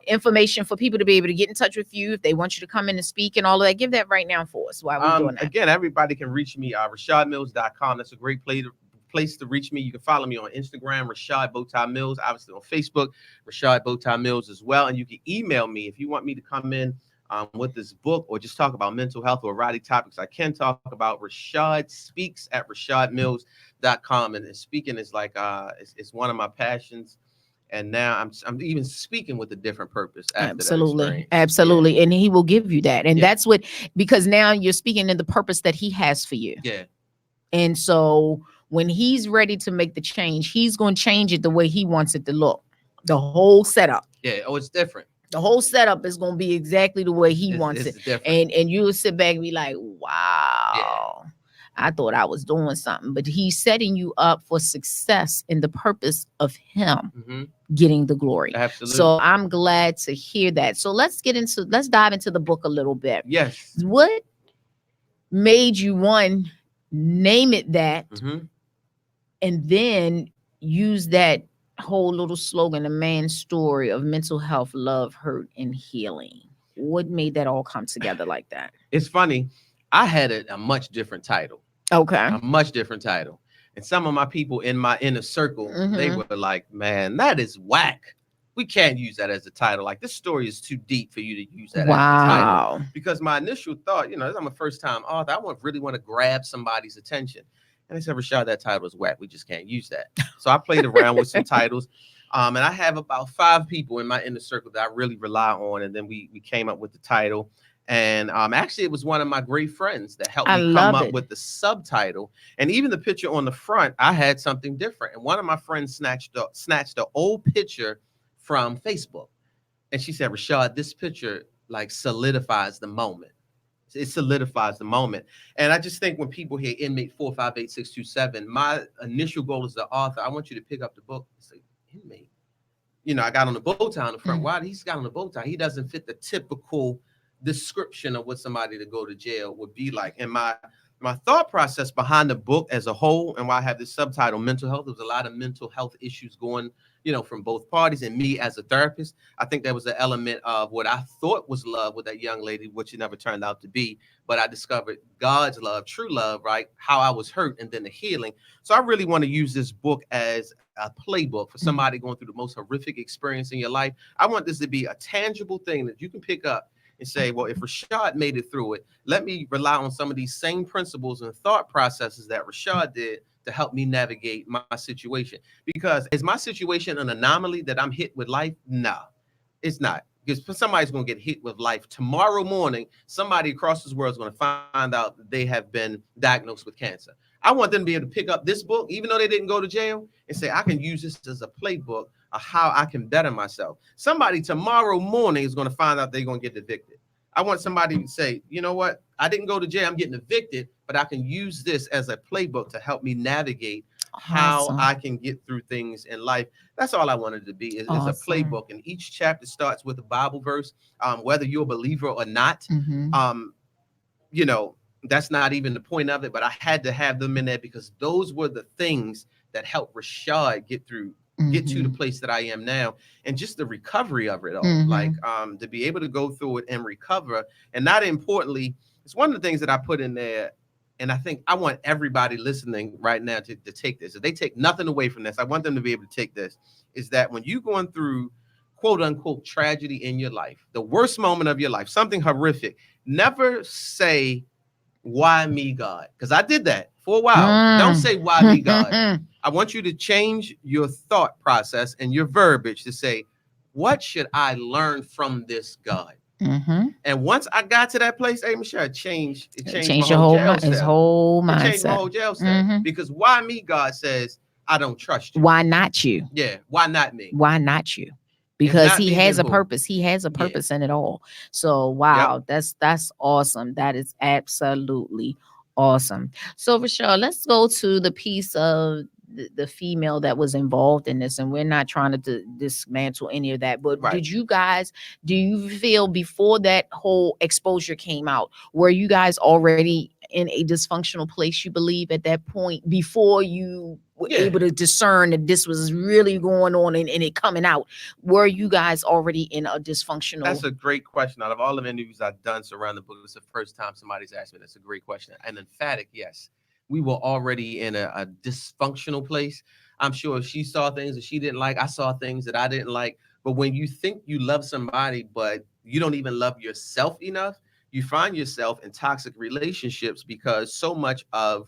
information for people to be able to get in touch with you if they want you to come in and speak and all of that. Give that right now for us while we're doing that. Again, everybody can reach me RashadMills.com. That's a great place to reach me. You can follow me on Instagram, Rashad Bowtie Mills, obviously on Facebook, Rashad Bowtie Mills as well. And you can email me if you want me to come in with this book or just talk about mental health or variety topics. I can talk about. Rashad speaks at RashadMills.com. And speaking is like it's one of my passions. And now I'm even speaking with a different purpose. Absolutely. And he will give you that. And that's because now you're speaking in the purpose that he has for you. Yeah. And so when he's ready to make the change, he's going to change it the way he wants it to look. The whole setup. Yeah. Oh, it's different. The whole setup is going to be exactly the way he wants it. Different. And you'll sit back and be like, wow, I thought I was doing something. But he's setting you up for success in the purpose of him getting the glory. Absolutely. So I'm glad to hear that. So let's dive into the book a little bit. Yes. What made you name it that, and then use that whole little slogan, a man's story of mental health, love, hurt, and healing? What made that all come together like that? It's funny. I had a much different title. Okay. A much different title. And some of my people in my inner circle, they were like, man, that is whack. We can't use that as a title. Like, this story is too deep for you to use that as a title. Because my initial thought, I'm a first-time author. I really want to grab somebody's attention. And they said, Rashad, that title is whack. We just can't use that. So I played around with some titles. And I have about 5 people in my inner circle that I really rely on. And then we came up with the title. And actually, it was one of my great friends that helped me come up with the subtitle. And even the picture on the front, I had something different. And one of my friends snatched an old picture from Facebook. And she said, Rashad, this picture like solidifies the moment. It solidifies the moment. And I just think when people hear inmate 458627, my initial goal as the author, I want you to pick up the book and say, inmate. You know, I got on the bow tie on the front. Why he's got on the bow tie? He doesn't fit the typical description of what somebody to go to jail would be like. And my thought process behind the book as a whole, and why I have this subtitle, mental health, there was a lot of mental health issues going, you know, from both parties. And me as a therapist, I think there was an element of what I thought was love with that young lady, which it never turned out to be. But I discovered God's love, true love, right? How I was hurt and then the healing. So I really want to use this book as a playbook for somebody going through the most horrific experience in your life. I want this to be a tangible thing that you can pick up and say, well, if Rashad made it through it, let me rely on some of these same principles and thought processes that Rashad did to help me navigate my situation. Because is my situation an anomaly that I'm hit with life? No, it's not. Because somebody's going to get hit with life tomorrow morning. Somebody across this world is going to find out that they have been diagnosed with cancer. I want them to be able to pick up this book, even though they didn't go to jail, and say, I can use this as a playbook of how I can better myself. Somebody tomorrow morning is going to find out they're going to get evicted. I want somebody to say, you know what? I didn't go to jail. I'm getting evicted, but I can use this as a playbook to help me navigate how I can get through things in life. That's all I wanted to be is a playbook. And each chapter starts with a Bible verse, whether you're a believer or not. You know, that's not even the point of it, but I had to have them in there because those were the things that helped Rashad get to the place that I am now, and just the recovery of it all. Like to be able to go through it and recover. And not importantly, it's one of the things that I put in there. And I think I want everybody listening right now to take this. If they take nothing away from this, I want them to be able to take this, is that when you're going through quote unquote tragedy in your life, the worst moment of your life, something horrific, never say, why me, God? Because I did that for a while. Don't say, why me, God? I want you to change your thought process and your verbiage to say, what should I learn from this, God? And once I got to that place, hey, Michelle, it changed my whole mindset. It changed my whole jail cell. Because why me, God says, I don't trust you. Why not you? Yeah, why not me? Why not you? Because he has a purpose. He has a purpose in it all. So wow, that's awesome. That is absolutely awesome. So Rochelle, let's go to the piece of the female that was involved in this, and we're not trying to dismantle any of that, but do you feel before that whole exposure came out, were you guys already in a dysfunctional place, you believe, at that point, before you were able to discern that this was really going on and it coming out? Were you guys already in a dysfunctional? That's a great question. Out of all the interviews I've done surrounding the book, it's the first time somebody's asked me. That's a great question. An emphatic yes. We were already in a dysfunctional place. I'm sure she saw things that she didn't like. I saw things that I didn't like. But when you think you love somebody, but you don't even love yourself enough, you find yourself in toxic relationships because so much of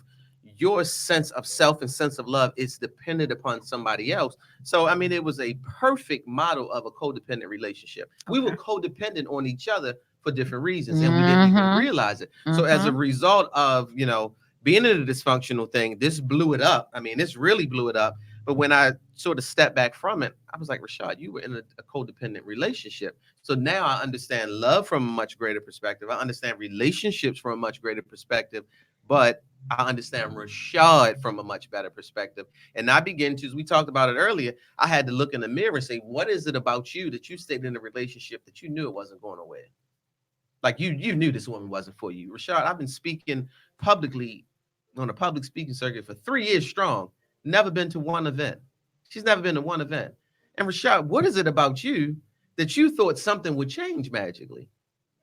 your sense of self and sense of love is dependent upon somebody else. So, I mean, it was a perfect model of a codependent relationship. We were codependent on each other for different reasons, and we didn't even realize it. So as a result of, you know, being in a dysfunctional thing, this blew it up. I mean, this really blew it up. But when I sort of stepped back from it, I was like, Rashad, you were in a codependent relationship. So now I understand love from a much greater perspective. I understand relationships from a much greater perspective, but I understand Rashad from a much better perspective. And I began to, as we talked about it earlier, I had to look in the mirror and say, what is it about you that you stayed in a relationship that you knew it wasn't going nowhere? Like you knew this woman wasn't for you. Rashad, I've been speaking publicly on a public speaking circuit for 3 years strong, never been to one event. She's never been to one event. And Rashad, what is it about you that you thought something would change magically?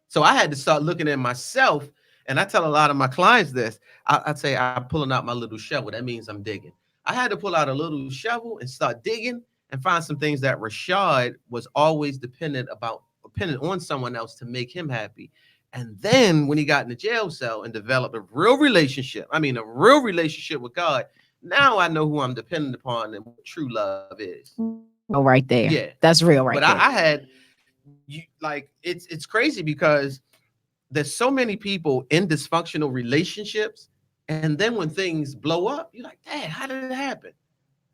So I had to start looking at myself. And I tell a lot of my clients this. I'd say I'm pulling out my little shovel. That means I'm digging. I had to pull out a little shovel and start digging and find some things that Rashad was always dependent on someone else to make him happy. And then when he got in the jail cell and developed a real relationship, with God, now I know who I'm dependent upon and what true love is. Oh, right there. Yeah. That's real right there. But I had, it's crazy because there's so many people in dysfunctional relationships. And then when things blow up, you're like, dang, how did it happen?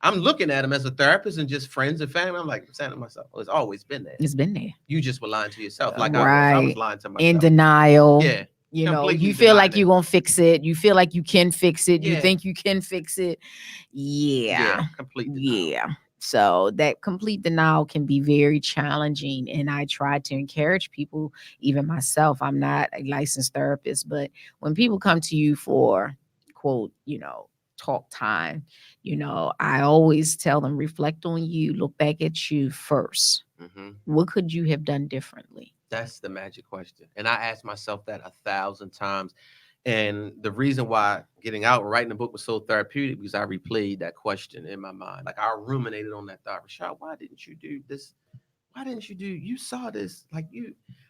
I'm looking at them as a therapist and just friends and family. I'm like saying to myself, well, it's always been there. It's been there. You just were lying to yourself. Like I was lying to myself. In denial. Yeah. You know, you feel like you're going to fix it. You feel like you can fix it. You think you can fix it. Yeah. Completely. Yeah. So that complete denial can be very challenging. And I try to encourage people, even myself. I'm not a licensed therapist, but when people come to you for, quote, talk time, I always tell them, reflect on you, look back at you first. Hmm. What could you have done differently? That's the magic question. And I asked myself that 1,000 times. And the reason why getting out and writing the book was so therapeutic because I replayed that question in my mind. Like I ruminated on that thought. Rashad, why didn't you do this? Why didn't you do? You saw this.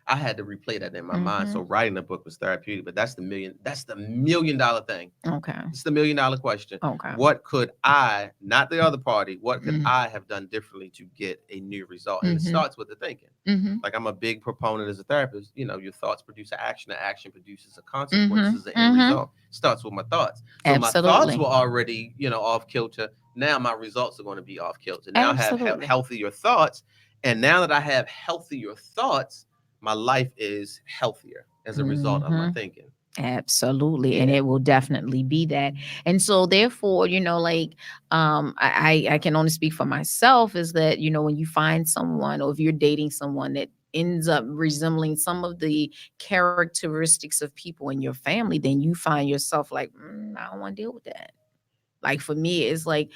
I had to replay that in my mind. So writing the book was therapeutic. But that's the $1 million thing. Okay. It's the $1 million question. Okay. What could I, not the other party, what could I have done differently to get a new result? And it starts with the thinking. Like I'm a big proponent as a therapist. Your thoughts produce an action produces a consequence, an end result. Starts with my thoughts. So my thoughts were already, off kilter. Now my results are going to be off kilter. Now I have healthier thoughts. And now that I have healthier thoughts, my life is healthier as a result of my thinking. Absolutely. And it will definitely be that. And so therefore, I can only speak for myself is that, when you find someone or if you're dating someone that ends up resembling some of the characteristics of people in your family, then you find yourself like, I don't want to deal with that. Like for me, it's like,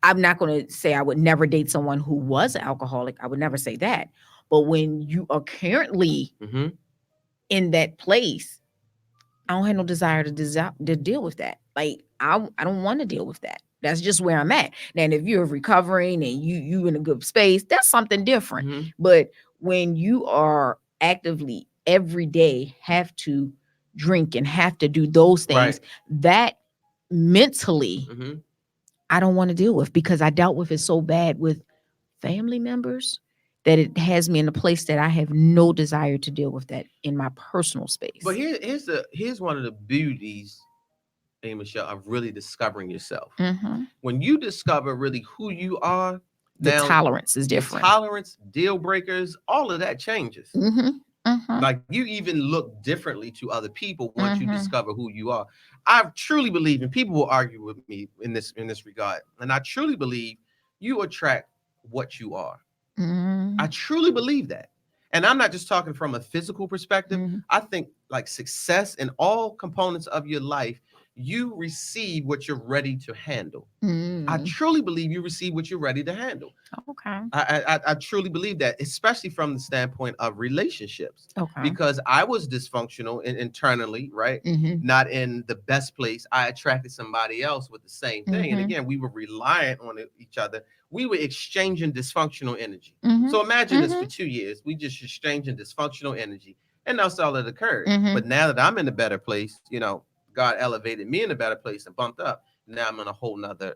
I'm not going to say I would never date someone who was an alcoholic. I would never say that. But when you are currently in that place, I don't have no desire to deal with that. Like I don't want to deal with that. That's just where I'm at. And if you're recovering and you in a good space, that's something different. But when you are actively every day have to drink and have to do those things, that mentally I don't want to deal with, because I dealt with it so bad with family members that it has me in a place that I have no desire to deal with that in my personal space. But here's one of the beauties, Michelle, of really discovering yourself. When you discover really who you are, the tolerance is different. Tolerance, deal breakers, all of that changes. Like you even look differently to other people once you discover who you are. I truly believe, and people will argue with me in this regard, and I truly believe you attract what you are. I truly believe that. And I'm not just talking from a physical perspective. I think like success in all components of your life, you receive what you're ready to handle. I truly believe you receive what you're ready to handle. Okay. I truly believe that, especially from the standpoint of relationships. Okay. Because I was dysfunctional internally, right? Not in the best place. I attracted somebody else with the same thing. And again, we were reliant on each other. We were exchanging dysfunctional energy. So imagine this for 2 years. We just exchanging dysfunctional energy. And that's all that occurred. But now that I'm in a better place, God elevated me in a better place and bumped up. Now I'm on a whole nother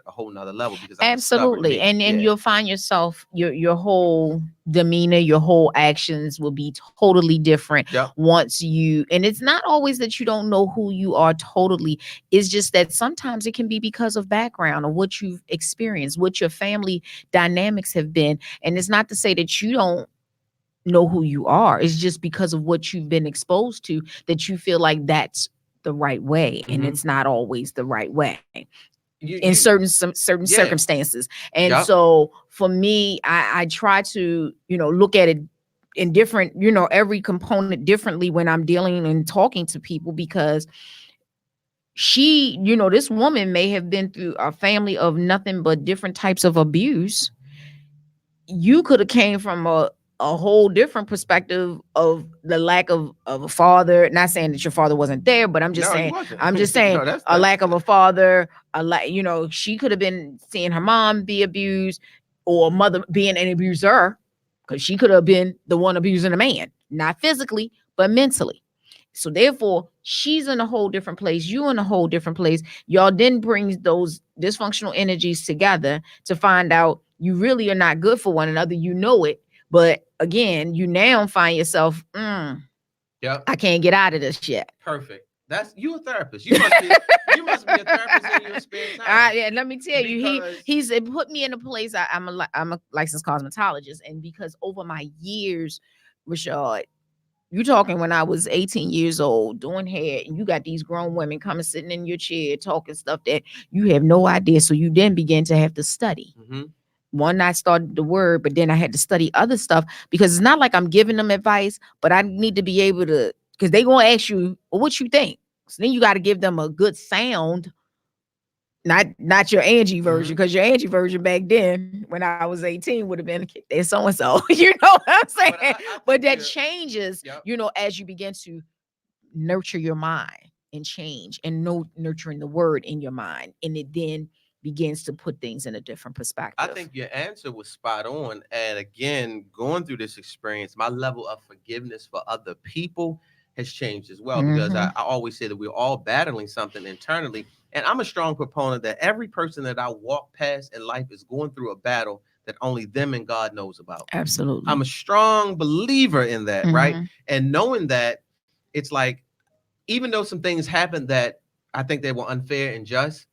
level because I absolutely. And you'll find yourself, your whole demeanor, your whole actions will be totally different once you, and it's not always that you don't know who you are totally. It's just that sometimes it can be because of background or what you've experienced, what your family dynamics have been. And it's not to say that you don't know who you are. It's just because of what you've been exposed to that you feel like that's the right way, and it's not always the right way in certain circumstances. And so for me, I try to look at it in different every component differently when I'm dealing and talking to people, because she this woman may have been through a family of nothing but different types of abuse. You could have came from a whole different perspective of the lack of a father. Not saying that your father wasn't there, but I'm just saying a lack of a father. She could have been seeing her mom be abused, or mother being an abuser, because she could have been the one abusing a man, not physically but mentally. So therefore, she's in a whole different place. You in a whole different place. Y'all then brings those dysfunctional energies together to find out you really are not good for one another. You know it. But again, you now find yourself, I can't get out of this yet. Perfect. That's you a therapist. You must be a therapist in your spare time. Yeah, let me tell you, he's put me in a place. I'm a licensed cosmetologist, and because over my years, Rashad, You talking when I was 18 years old doing hair, and you got these grown women coming sitting in your chair talking stuff that you have no idea. So you then begin to have to study. Mm-hmm. One, I started the word, but then I had to study other stuff because it's not like I'm giving them advice, but I need to be able to, because they gonna ask you, well, what you think. So then you got to give them a good sound, not your Angie version, because your Angie version back then when I was 18 would have been there's so and so. You know what I'm saying? But that changes, you know, as you begin to nurture your mind and change and nurturing the word in your mind, and it then begins to put things in a different perspective. I think your answer was spot on. And again, going through this experience, my level of forgiveness for other people has changed as well, because I always say that we're all battling something internally. And I'm a strong proponent that every person that I walk past in life is going through a battle that only them and God knows about. Absolutely. I'm a strong believer in that, right? And knowing that, it's like, even though some things happened that I think they were unfair and just,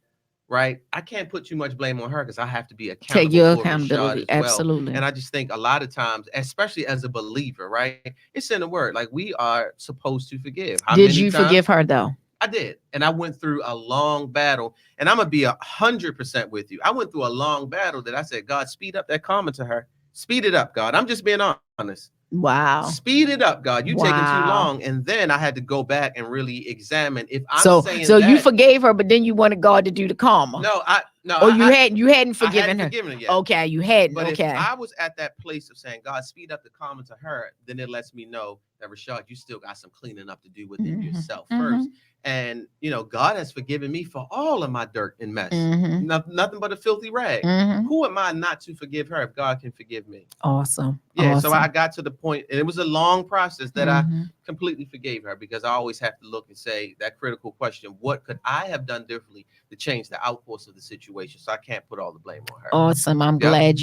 right? I can't put too much blame on her because I have to be accountable. Take your for accountability. Rashad as well. Absolutely. And I just think a lot of times, especially as a believer, right? It's in the word. Like, we are supposed to forgive. How Did many you times? forgive her though? I did. And I went through a long battle. And I'm going to be 100% with you. I went through a long battle that I said, God, speed up that comment to her. Speed it up, God. I'm just being honest. Wow. Speed it up, God. You taking too long. And then I had to go back and really examine if I'm saying so that, you forgave her, but then you wanted God to do the karma. Or you hadn't forgiven her. Forgiven her yet. Okay, you hadn't. But okay. if I was at that place of saying, God, speed up the karma to her, then it lets me know that, Rashad, you still got some cleaning up to do within yourself first. And, you know, God has forgiven me for all of my dirt and mess. Nothing but a filthy rag. Who am I not to forgive her if God can forgive me? Awesome. Yeah, awesome. so I got to the point, and it was a long process that I completely forgave her, because I always have to look and say that critical question, what could I have done differently to change the outcourse of the situation? So I can't put all the blame on her. Awesome. I'm glad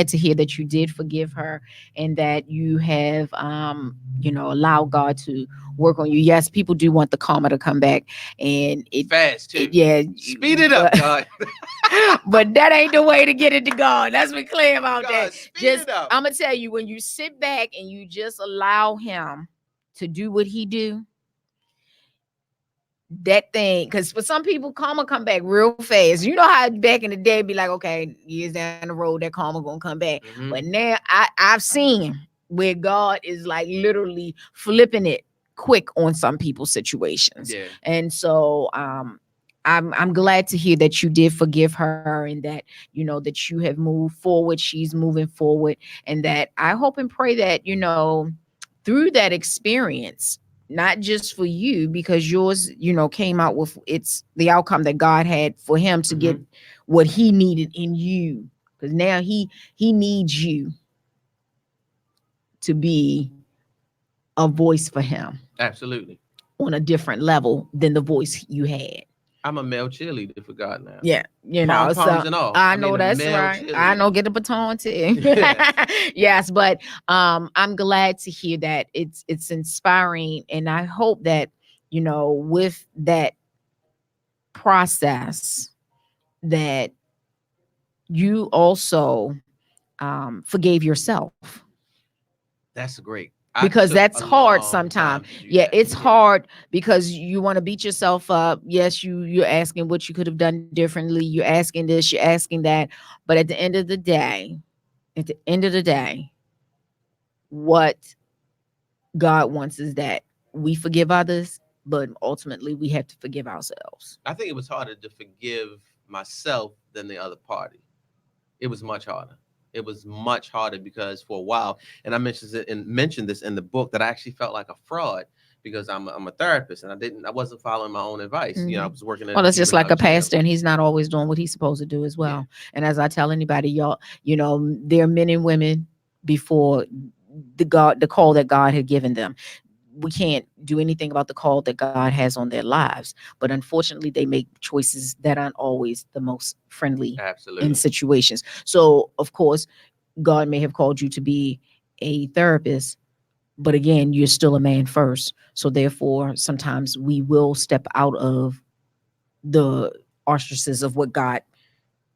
to hear that you did forgive her, and that you have you know, allow God to work on you. Yes, people do want the karma to come back, and it fast too. Speed it up, God. But that ain't the way to get it to God. Let's be clear about that. It up. I'm gonna tell you, when you sit back and you just allow him to do what he do, that thing, because for some people, karma come back real fast. You know how back in the day be like, okay, years down the road, that karma gonna come back. But now I've seen where God is like literally flipping it quick on some people's situations. Yeah. And so I'm glad to hear that you did forgive her, and that, you know, that you have moved forward. She's moving forward, and that I hope and pray that, you know, through that experience, not just for you, because yours, you know, came out with it's the outcome that God had for him to get what he needed in you, because now he needs you to be a voice for him. Absolutely. On a different level than the voice you had. I'm a male cheerleader for God now. Yeah, you know, Pom-poms and all. I know that's right. Cheerleader. I know, get the baton too. Yes, but I'm glad to hear that it's inspiring, and I hope that, you know, with that process, that you also forgave yourself. That's great. Because that's hard sometimes. Yeah, it's hard because you want to beat yourself up. Yes, you're asking what you could have done differently. You're asking this, you're asking that. But at the end of the day, what God wants is that we forgive others, but ultimately we have to forgive ourselves. I think it was harder to forgive myself than the other party. It was much harder. It was much harder because for a while, and I mentioned this in the book, that I actually felt like a fraud, because I'm a therapist, and I wasn't following my own advice. You know, I was working. Well, it's just like a pastor, and he's not always doing what he's supposed to do as well. Yeah. And as I tell anybody, y'all, you know, there are men and women before the call that God had given them. We can't do anything about the call that God has on their lives, but unfortunately they make choices that aren't always the most friendly in situations. So of course, God may have called you to be a therapist, but again, you're still a man first. So therefore, sometimes we will step out of the auspices of what God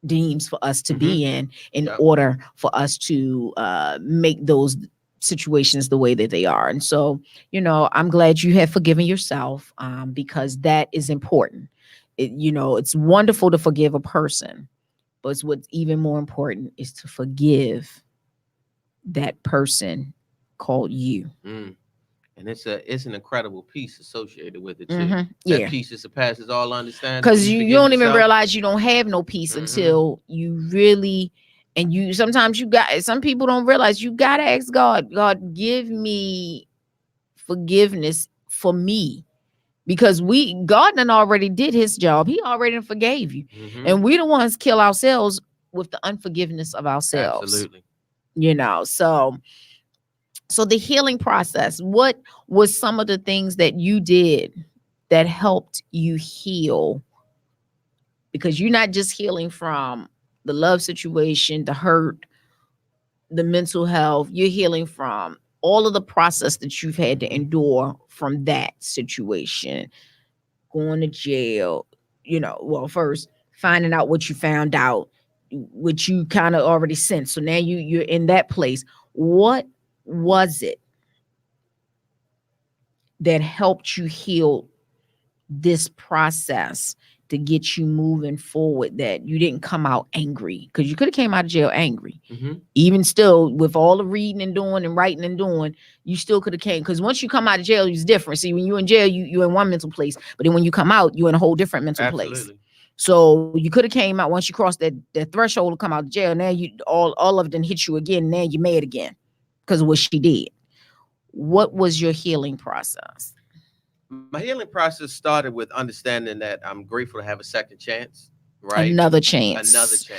deems for us to be in order for us to make those situations the way that they are. And so, I'm glad you have forgiven yourself, because that is important. It's wonderful to forgive a person, but what's even more important is to forgive that person called you. Mm. And it's an incredible peace associated with it too. Mhm. That Yeah. peace that surpasses all understanding. Because when you forgive don't even yourself. realize you don't have no peace until you really, and sometimes some people don't realize you gotta ask God, give me forgiveness for me. Because God done already did his job. He already done forgave you. And we the ones kill ourselves with the unforgiveness of ourselves. Absolutely. So the healing process, what was some of the things that you did that helped you heal? Because you're not just healing from the love situation, the hurt, the mental health, you're healing from all of the process that you've had to endure from that situation, going to jail, first finding out what you found out, which you kind of already sensed. So now you're in that place. What was it that helped you heal this process to get you moving forward, that you didn't come out angry? Because you could have came out of jail angry. Even still, with all the reading and doing and writing and doing, you still could have came. Because once you come out of jail, it's different. See, when you're in jail, you're in one mental place, but then when you come out, you're in a whole different mental place. So you could have came out once you crossed that threshold to come out of jail. Now you all of it done hit you again. Now you're mad again because of what she did. What was your healing process? My healing process started with understanding that I'm grateful to have a second chance. Right. Another chance.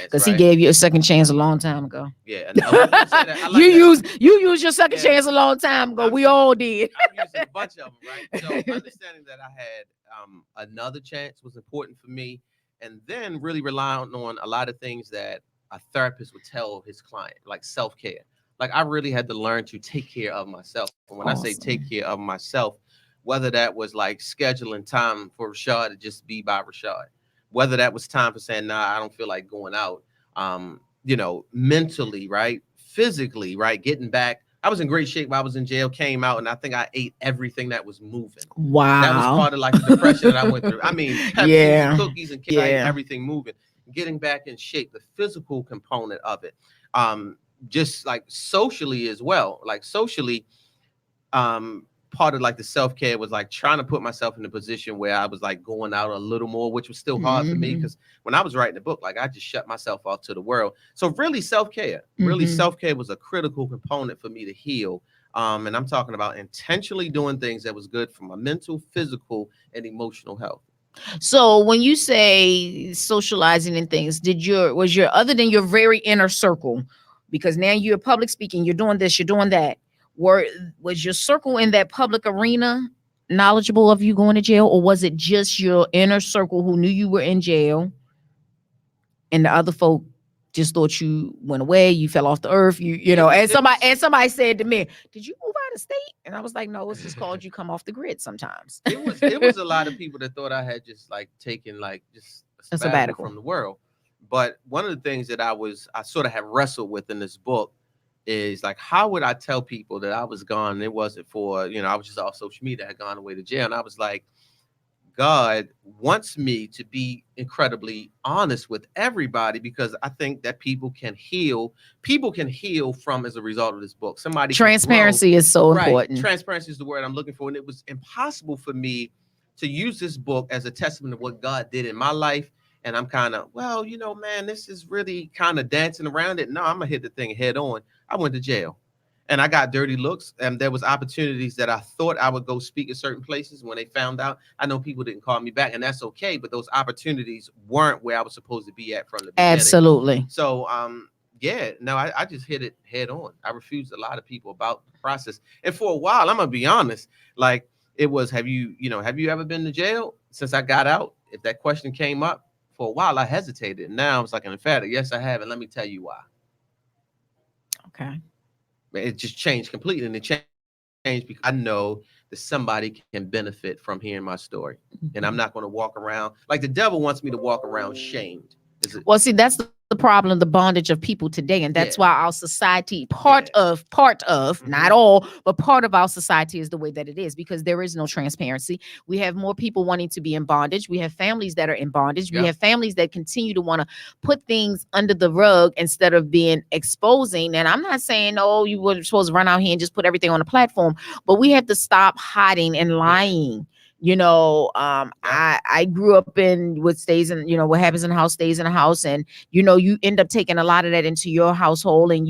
Because he gave you a second chance a long time ago. Yeah. I like you used your second chance a long time ago. We all did. I'm using a bunch of them, right? So understanding that I had another chance was important for me. And then really relying on a lot of things that a therapist would tell his client, like self-care. Like I really had to learn to take care of myself. And when I say take care of myself, whether that was like scheduling time for Rashad to just be by Rashad, whether that was time for saying, nah, I don't feel like going out, mentally, right? Physically, right? Getting back. I was in great shape while I was in jail, came out, and I think I ate everything that was moving. Wow. That was part of like the depression that I went through. I mean, Pepsi and cookies and cake, everything moving, getting back in shape, the physical component of it. Just like socially as well. Like socially, part of like the self-care was like trying to put myself in a position where I was like going out a little more, which was still hard for me because when I was writing the book, like I just shut myself off to the world. So really self-care was a critical component for me to heal. And I'm talking about intentionally doing things that was good for my mental, physical, and emotional health. So when you say socializing and things, was your other than your very inner circle, because now you're public speaking, you're doing this, you're doing that. Was your circle in that public arena knowledgeable of you going to jail, or was it just your inner circle who knew you were in jail and the other folk just thought you went away, you fell off the earth, and somebody said to me, did you move out of state? And I was like, no, it's just called you come off the grid sometimes. It was a lot of people that thought I had just like taken like just a sabbatical from the world. But one of the things that I sort of have wrestled with in this book is like, how would I tell people that I was gone and it wasn't for, I was just off social media, I had gone away to jail. And I was like, God wants me to be incredibly honest with everybody, because I think that people can heal from as a result of this book. Transparency is so important. Transparency is the word I'm looking for. And it was impossible for me to use this book as a testament of what God did in my life. And I'm kind of, man, this is really kind of dancing around it. No, I'm gonna hit the thing head on. I went to jail and I got dirty looks, and there was opportunities that I thought I would go speak at certain places. When they found out, I know people didn't call me back, and that's okay. But those opportunities weren't where I was supposed to be at from the beginning. Absolutely. So, I just hit it head on. I refused a lot of people about the process. And for a while, I'm gonna be honest, like it was, have you ever been to jail since I got out? If that question came up, for a while I hesitated. Now I was like an emphatic, yes, I have, and let me tell you why. Okay. It just changed completely, and it changed because I know that somebody can benefit from hearing my story, and I'm not going to walk around like the devil wants me to walk around shamed. Well, see, that's the the problem, the bondage of people today. And that's Yeah. why our society, part of, not all, but part of our society is the way that it is, because there is no transparency. We have more people wanting to be in bondage. We have families that are in bondage. We Yep. have families that continue to want to put things under the rug instead of being exposing. And I'm not saying, oh, you were supposed to run out here and just put everything on the platform, but we have to stop hiding and lying. You know, I grew up in what stays in, you know, what happens in the house stays in the house. And, you know, you end up taking a lot of that into your household, and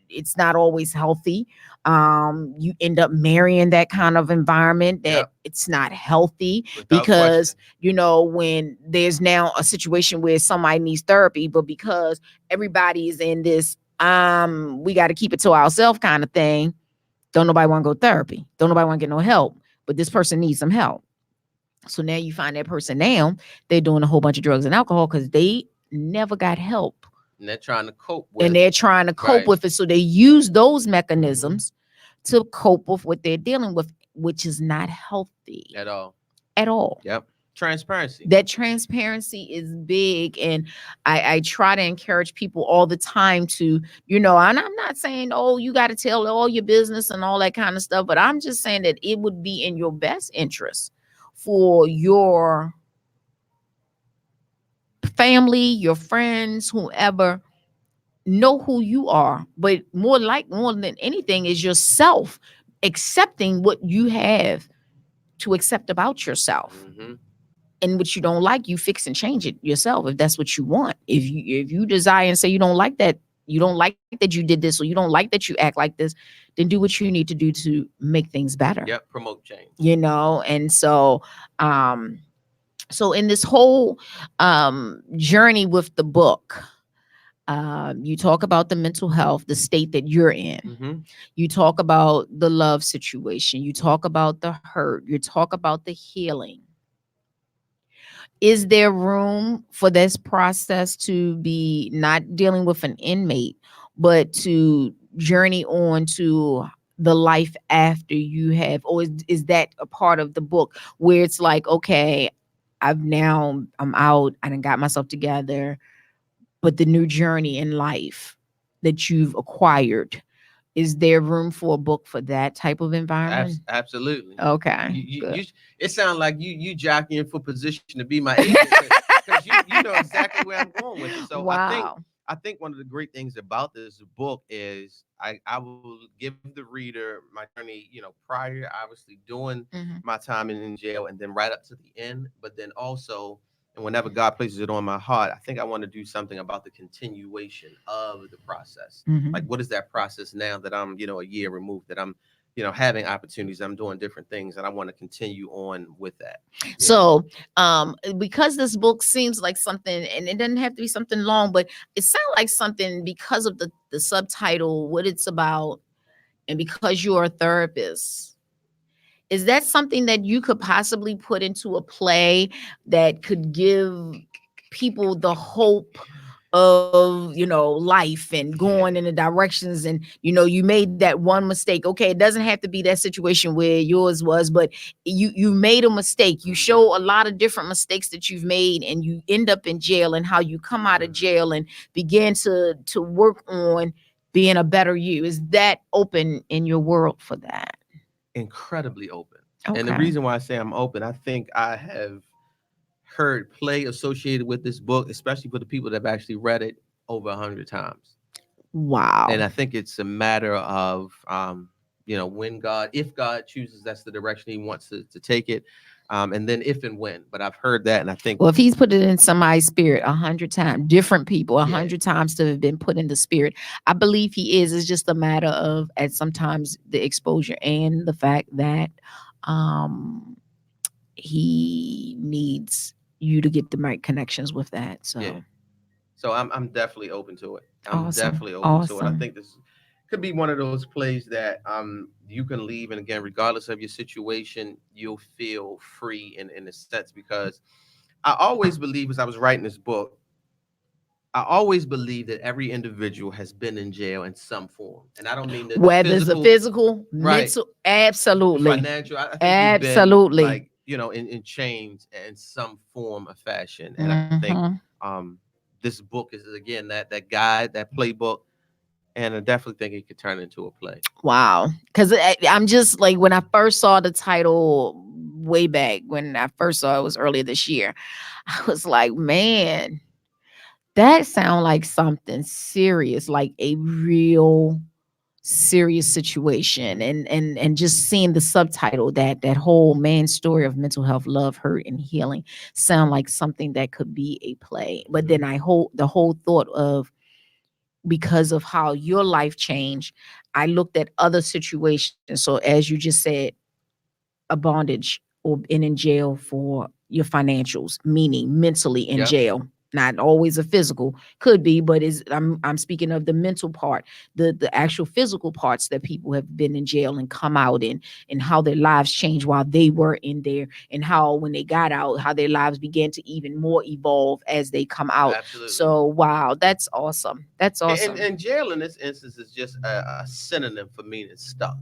it's not always healthy. You end up marrying that kind of environment that it's not healthy. Without because question. you know, when there's now a situation where somebody needs therapy, but because everybody is in this we got to keep it to ourselves kind of thing, don't nobody want to go therapy, don't nobody want to get no help, but this person needs some help. So now you find that person now, they're doing a whole bunch of drugs and alcohol because they never got help. And they're trying to cope with And they're trying to cope with it. So they use those mechanisms to cope with what they're dealing with, which is not healthy at all. At all. Yep. Transparency. That transparency is big. And I try to encourage people all the time to, you know, and I'm not saying, oh, you got to tell all your business and all that kind of stuff, but I'm just saying that it would be in your best interest for your family, your friends, whoever, know who you are. But more than anything is yourself accepting what you have to accept about yourself. And what you don't like, you fix and change it yourself if that's what you want. If you desire and say you don't like that you did this, or you don't like that you act like this, then do what you need to do to make things better. Yep, promote change. You know, and so so in this whole journey with the book, you talk about the mental health, the state that you're in. You talk about the love situation. You talk about the hurt. You talk about the healing. Is there room for this process to be not dealing with an inmate, but to journey on to the life after you have, or is that a part of the book where it's like, okay, I'm out, I done got myself together, but the new journey in life that you've acquired, is there room for a book for that type of environment? Absolutely. Okay. It sounds like you jockeying for position to be my agent, because you know exactly where I'm going with it. So wow. I think one of the great things about this book is I will give the reader my journey, you know, prior, obviously doing my time in jail, and then right up to the end. But then also, and whenever God places it on my heart, I think I want to do something about the continuation of the process. Like, what is that process now that I'm, you know, a year removed, that I'm, you know, having opportunities, I'm doing different things, and I want to continue on with that. Yeah. So because this book seems like something, and it doesn't have to be something long, but it sounds like something because of the subtitle, what it's about, and because you're a therapist. Is that something that you could possibly put into a play that could give people the hope of, you know, life and going in the directions, and, you know, you made that one mistake. Okay, it doesn't have to be that situation where yours was, but you made a mistake. You show a lot of different mistakes that you've made, and you end up in jail, and how you come out of jail and begin to work on being a better you. Is that open in your world for that? Incredibly open. Okay. And the reason why I say I'm open, I think I have heard play associated with this book, especially for the people that have actually read it over 100 times. Wow. And I think it's a matter of, you know, if God chooses that's the direction he wants to take it, and then if and when. But I've heard that, and I think, well, if he's put it in somebody's spirit 100 times, different people 100 times to have been put in the spirit, I believe he is. It's just a matter of, at sometimes, the exposure and the fact that he needs you to get the right connections with that. So so I'm definitely open to it. I'm Awesome. definitely open to it. I Awesome. think this could be one of those plays that you can leave, and again, regardless of your situation, you'll feel free in a sense, because I always believe, as I was writing this book, I always believe that every individual has been in jail in some form, and I don't mean that whether it's a physical, right, mental, absolutely, financial. I think absolutely, we've been, like, you know, in chains in some form or fashion, and I think this book is again that guide, that playbook, and I definitely think it could turn into a play. Wow. Because I'm just like, when I first saw the title way back, when I first saw it was earlier this year, I was like, man, that sounds like something serious, like a real serious situation. And just seeing the subtitle, that whole main story of mental health, love, hurt, and healing, sound like something that could be a play. But then I hold the whole thought of, because of how your life changed, I looked at other situations. So as you just said, a bondage or been in jail for your financials, meaning mentally in Yep. jail. Not always a physical, could be, but I'm speaking of the mental part, the actual physical parts that people have been in jail and come out in, and how their lives changed while they were in there, and how when they got out, how their lives began to even more evolve as they come out. Absolutely. So wow, that's awesome. That's awesome. And jail in this instance is just a synonym for meaning stuck.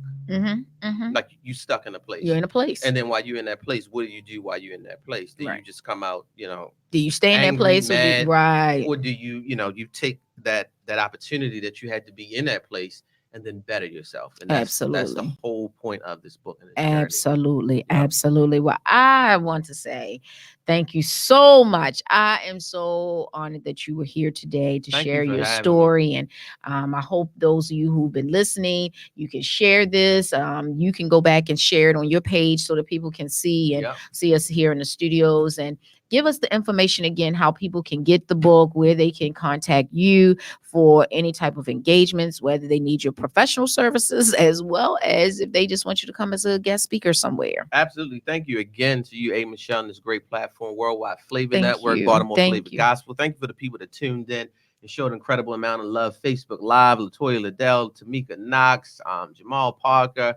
Like you stuck in a place. You're in a place. And then while you're in that place, what do you do while you're in that place? Do you Right. just come out, Do you stay in that angry, place mad, right? or do you, you take that opportunity that you had to be in that place and then better yourself? And that's the Absolutely. whole point of this book and this journey. Absolutely. Absolutely. Well, I want to say thank you so much. I am so honored that you were here today to Thank you share for your having me. story. And I hope those of you who've been listening, you can share this. You can go back and share it on your page so that people can see and Yep. see us here in the studios, and give us the information again, how people can get the book, where they can contact you for any type of engagements, whether they need your professional services, as well as if they just want you to come as a guest speaker somewhere. Absolutely. Thank you again to you, A. Michelle, and this great platform, Worldwide Flavor Thank Network, you. Baltimore Thank Flavor you. Gospel. Thank you for the people that tuned in and showed an incredible amount of love. Facebook Live, Latoya Liddell, Tamika Knox, Jamal Parker,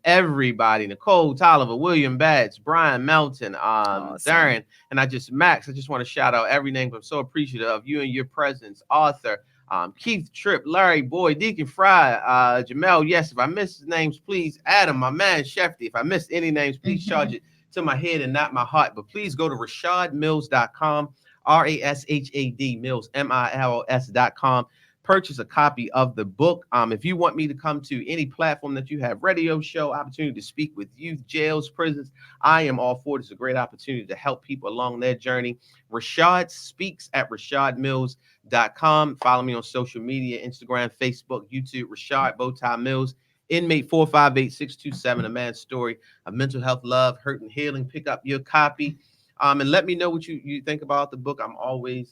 everybody, Nicole Tolliver, William Batts, Brian Melton, Awesome. Darren, and I just want to shout out every name. I'm so appreciative of you and your presence, Arthur, Keith Tripp, Larry Boyd, Deacon Fry, Jamel. Yes, if I missed names, please. Adam, my man, Shefty. If I missed any names, please charge it to my head and not my heart. But please go to RashadMills.com, RASHAD Mills, MILS.com. Purchase a copy of the book. If you want me to come to any platform that you have, radio show, opportunity to speak with youth, jails, prisons, I am all for it. It's a great opportunity to help people along their journey. Rashad speaks at RashadMills.com. Follow me on social media, Instagram, Facebook, YouTube, Rashad Bowtie Mills. Inmate 458627, a man's story of mental health, love, hurt, and healing. Pick up your copy. And let me know what you think about the book. I'm always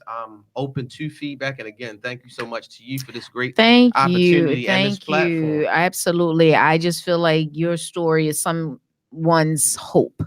open to feedback. And again, thank you so much to you for this great opportunity and this platform. You. Absolutely. I just feel like your story is someone's hope.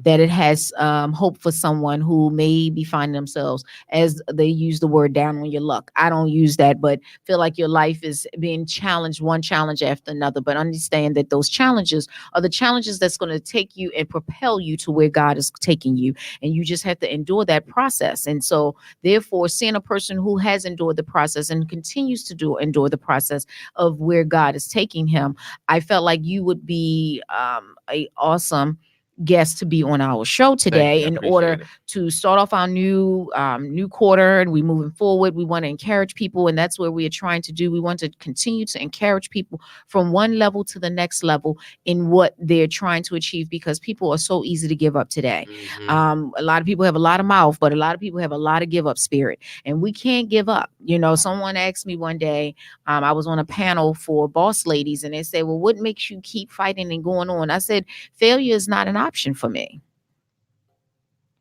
That it has hope for someone who may be finding themselves, as they use the word, down on your luck. I don't use that, but feel like your life is being challenged, one challenge after another. But understand that those challenges are the challenges that's going to take you and propel you to where God is taking you. And you just have to endure that process. And so therefore, seeing a person who has endured the process and continues to endure the process of where God is taking him, I felt like you would be a awesome guest to be on our show today, in order to start off our new quarter, and we moving forward. We want to encourage people, and that's where we are trying to do. We want to continue to encourage people from one level to the next level in what they're trying to achieve, because people are so easy to give up today. A lot of people have a lot of mouth, but a lot of people have a lot of give up spirit, and we can't give up. Someone asked me one day, I was on a panel for boss ladies, and they said, well, what makes you keep fighting and going on? I said, failure is not an option for me.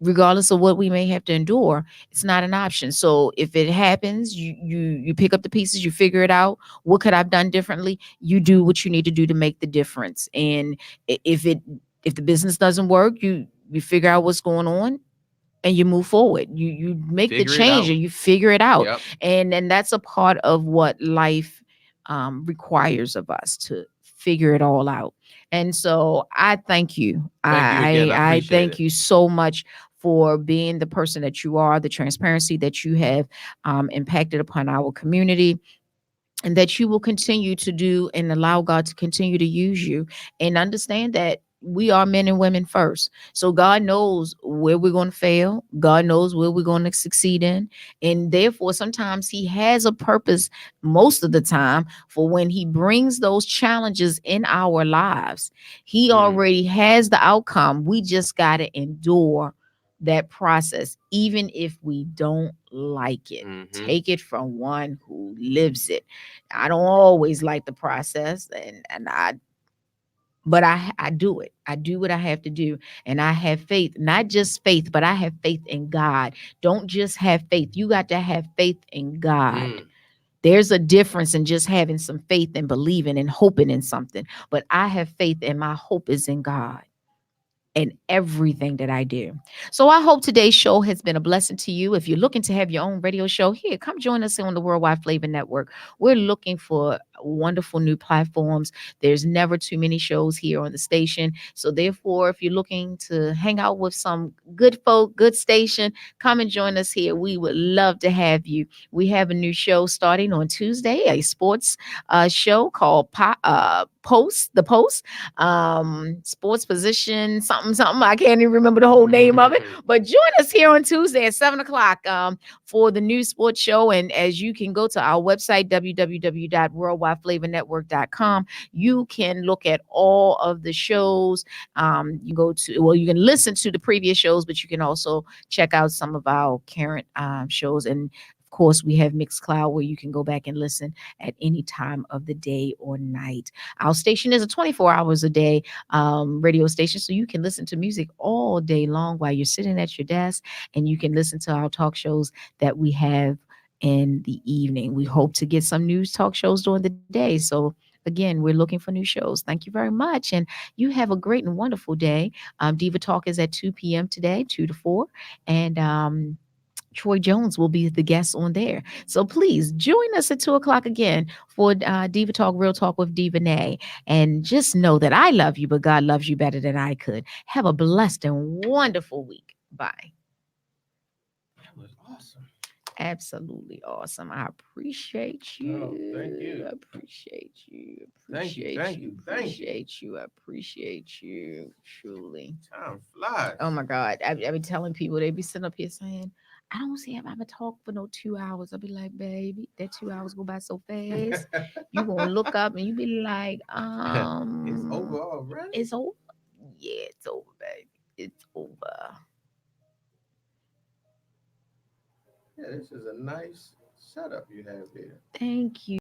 Regardless of what we may have to endure, it's not an option. So if it happens, you pick up the pieces, you figure it out. What could I have done differently? You do what you need to do to make the difference. And if the business doesn't work, you figure out what's going on, and you move forward. You make the change, and you figure it out. Yep. And that's a part of what life requires of us, to figure it all out. And so I thank you. Thank you again. I I appreciate thank it. you so much for being the person that you are, the transparency that you have impacted upon our community, and that you will continue to do, and allow God to continue to use you. And understand that we are men and women first. So God knows where we're going to fail. God knows where we're going to succeed in. And therefore, sometimes He has a purpose most of the time for when He brings those challenges in our lives. He already has the outcome. We just got to endure that process, even if we don't like it. Take it from one who lives it. I don't always like the process, but I do it. I do what I have to do. And I have faith, not just faith, but I have faith in God. Don't just have faith. You got to have faith in God. There's a difference in just having some faith and believing and hoping in something. But I have faith and my hope is in God in everything that I do. So I hope today's show has been a blessing to you. If you're looking to have your own radio show, here, come join us on the Worldwide Flavor Network. We're looking for wonderful new platforms. There's never too many shows here on the station. So therefore, if you're looking to hang out with some good folk, good station, come and join us here. We would love to have you. We have a new show starting on Tuesday, a sports show called Post, The Post, sports position, something. I can't even remember the whole name of it. But join us here on Tuesday at 7 o'clock for the new sports show. And as you can go to our website, www.worldwideflavornetwork.com, you can look at all of the shows. You can listen to the previous shows, but you can also check out some of our current shows. And of course, we have Mixcloud where you can go back and listen at any time of the day or night. Our station is a 24 hours a day radio station, so you can listen to music all day long while you're sitting at your desk, and you can listen to our talk shows that we have in the evening. We hope to get some news talk shows during the day. So again, we're looking for new shows. Thank you very much, and you have a great and wonderful day. Diva Talk is at 2 p.m. today, 2 to 4, and Troy Jones will be the guest on there. So please join us at 2 o'clock again for Diva Talk, Real Talk with Diva Nay. And just know that I love you, but God loves you better than I could. Have a blessed and wonderful week. Bye. That was awesome. Absolutely awesome. I appreciate you. Oh, thank you. I appreciate you. Thank you, Appreciate you. I appreciate you. Truly. Time flies. Oh my God. I be telling people, they be sitting up here saying, I don't see if I'm gonna talk for no 2 hours. I'll be like, baby, that 2 hours go by so fast. You gonna look up and you be like, It's over already. It's over. Yeah, it's over, baby. It's over. Yeah, this is a nice setup you have here. Thank you.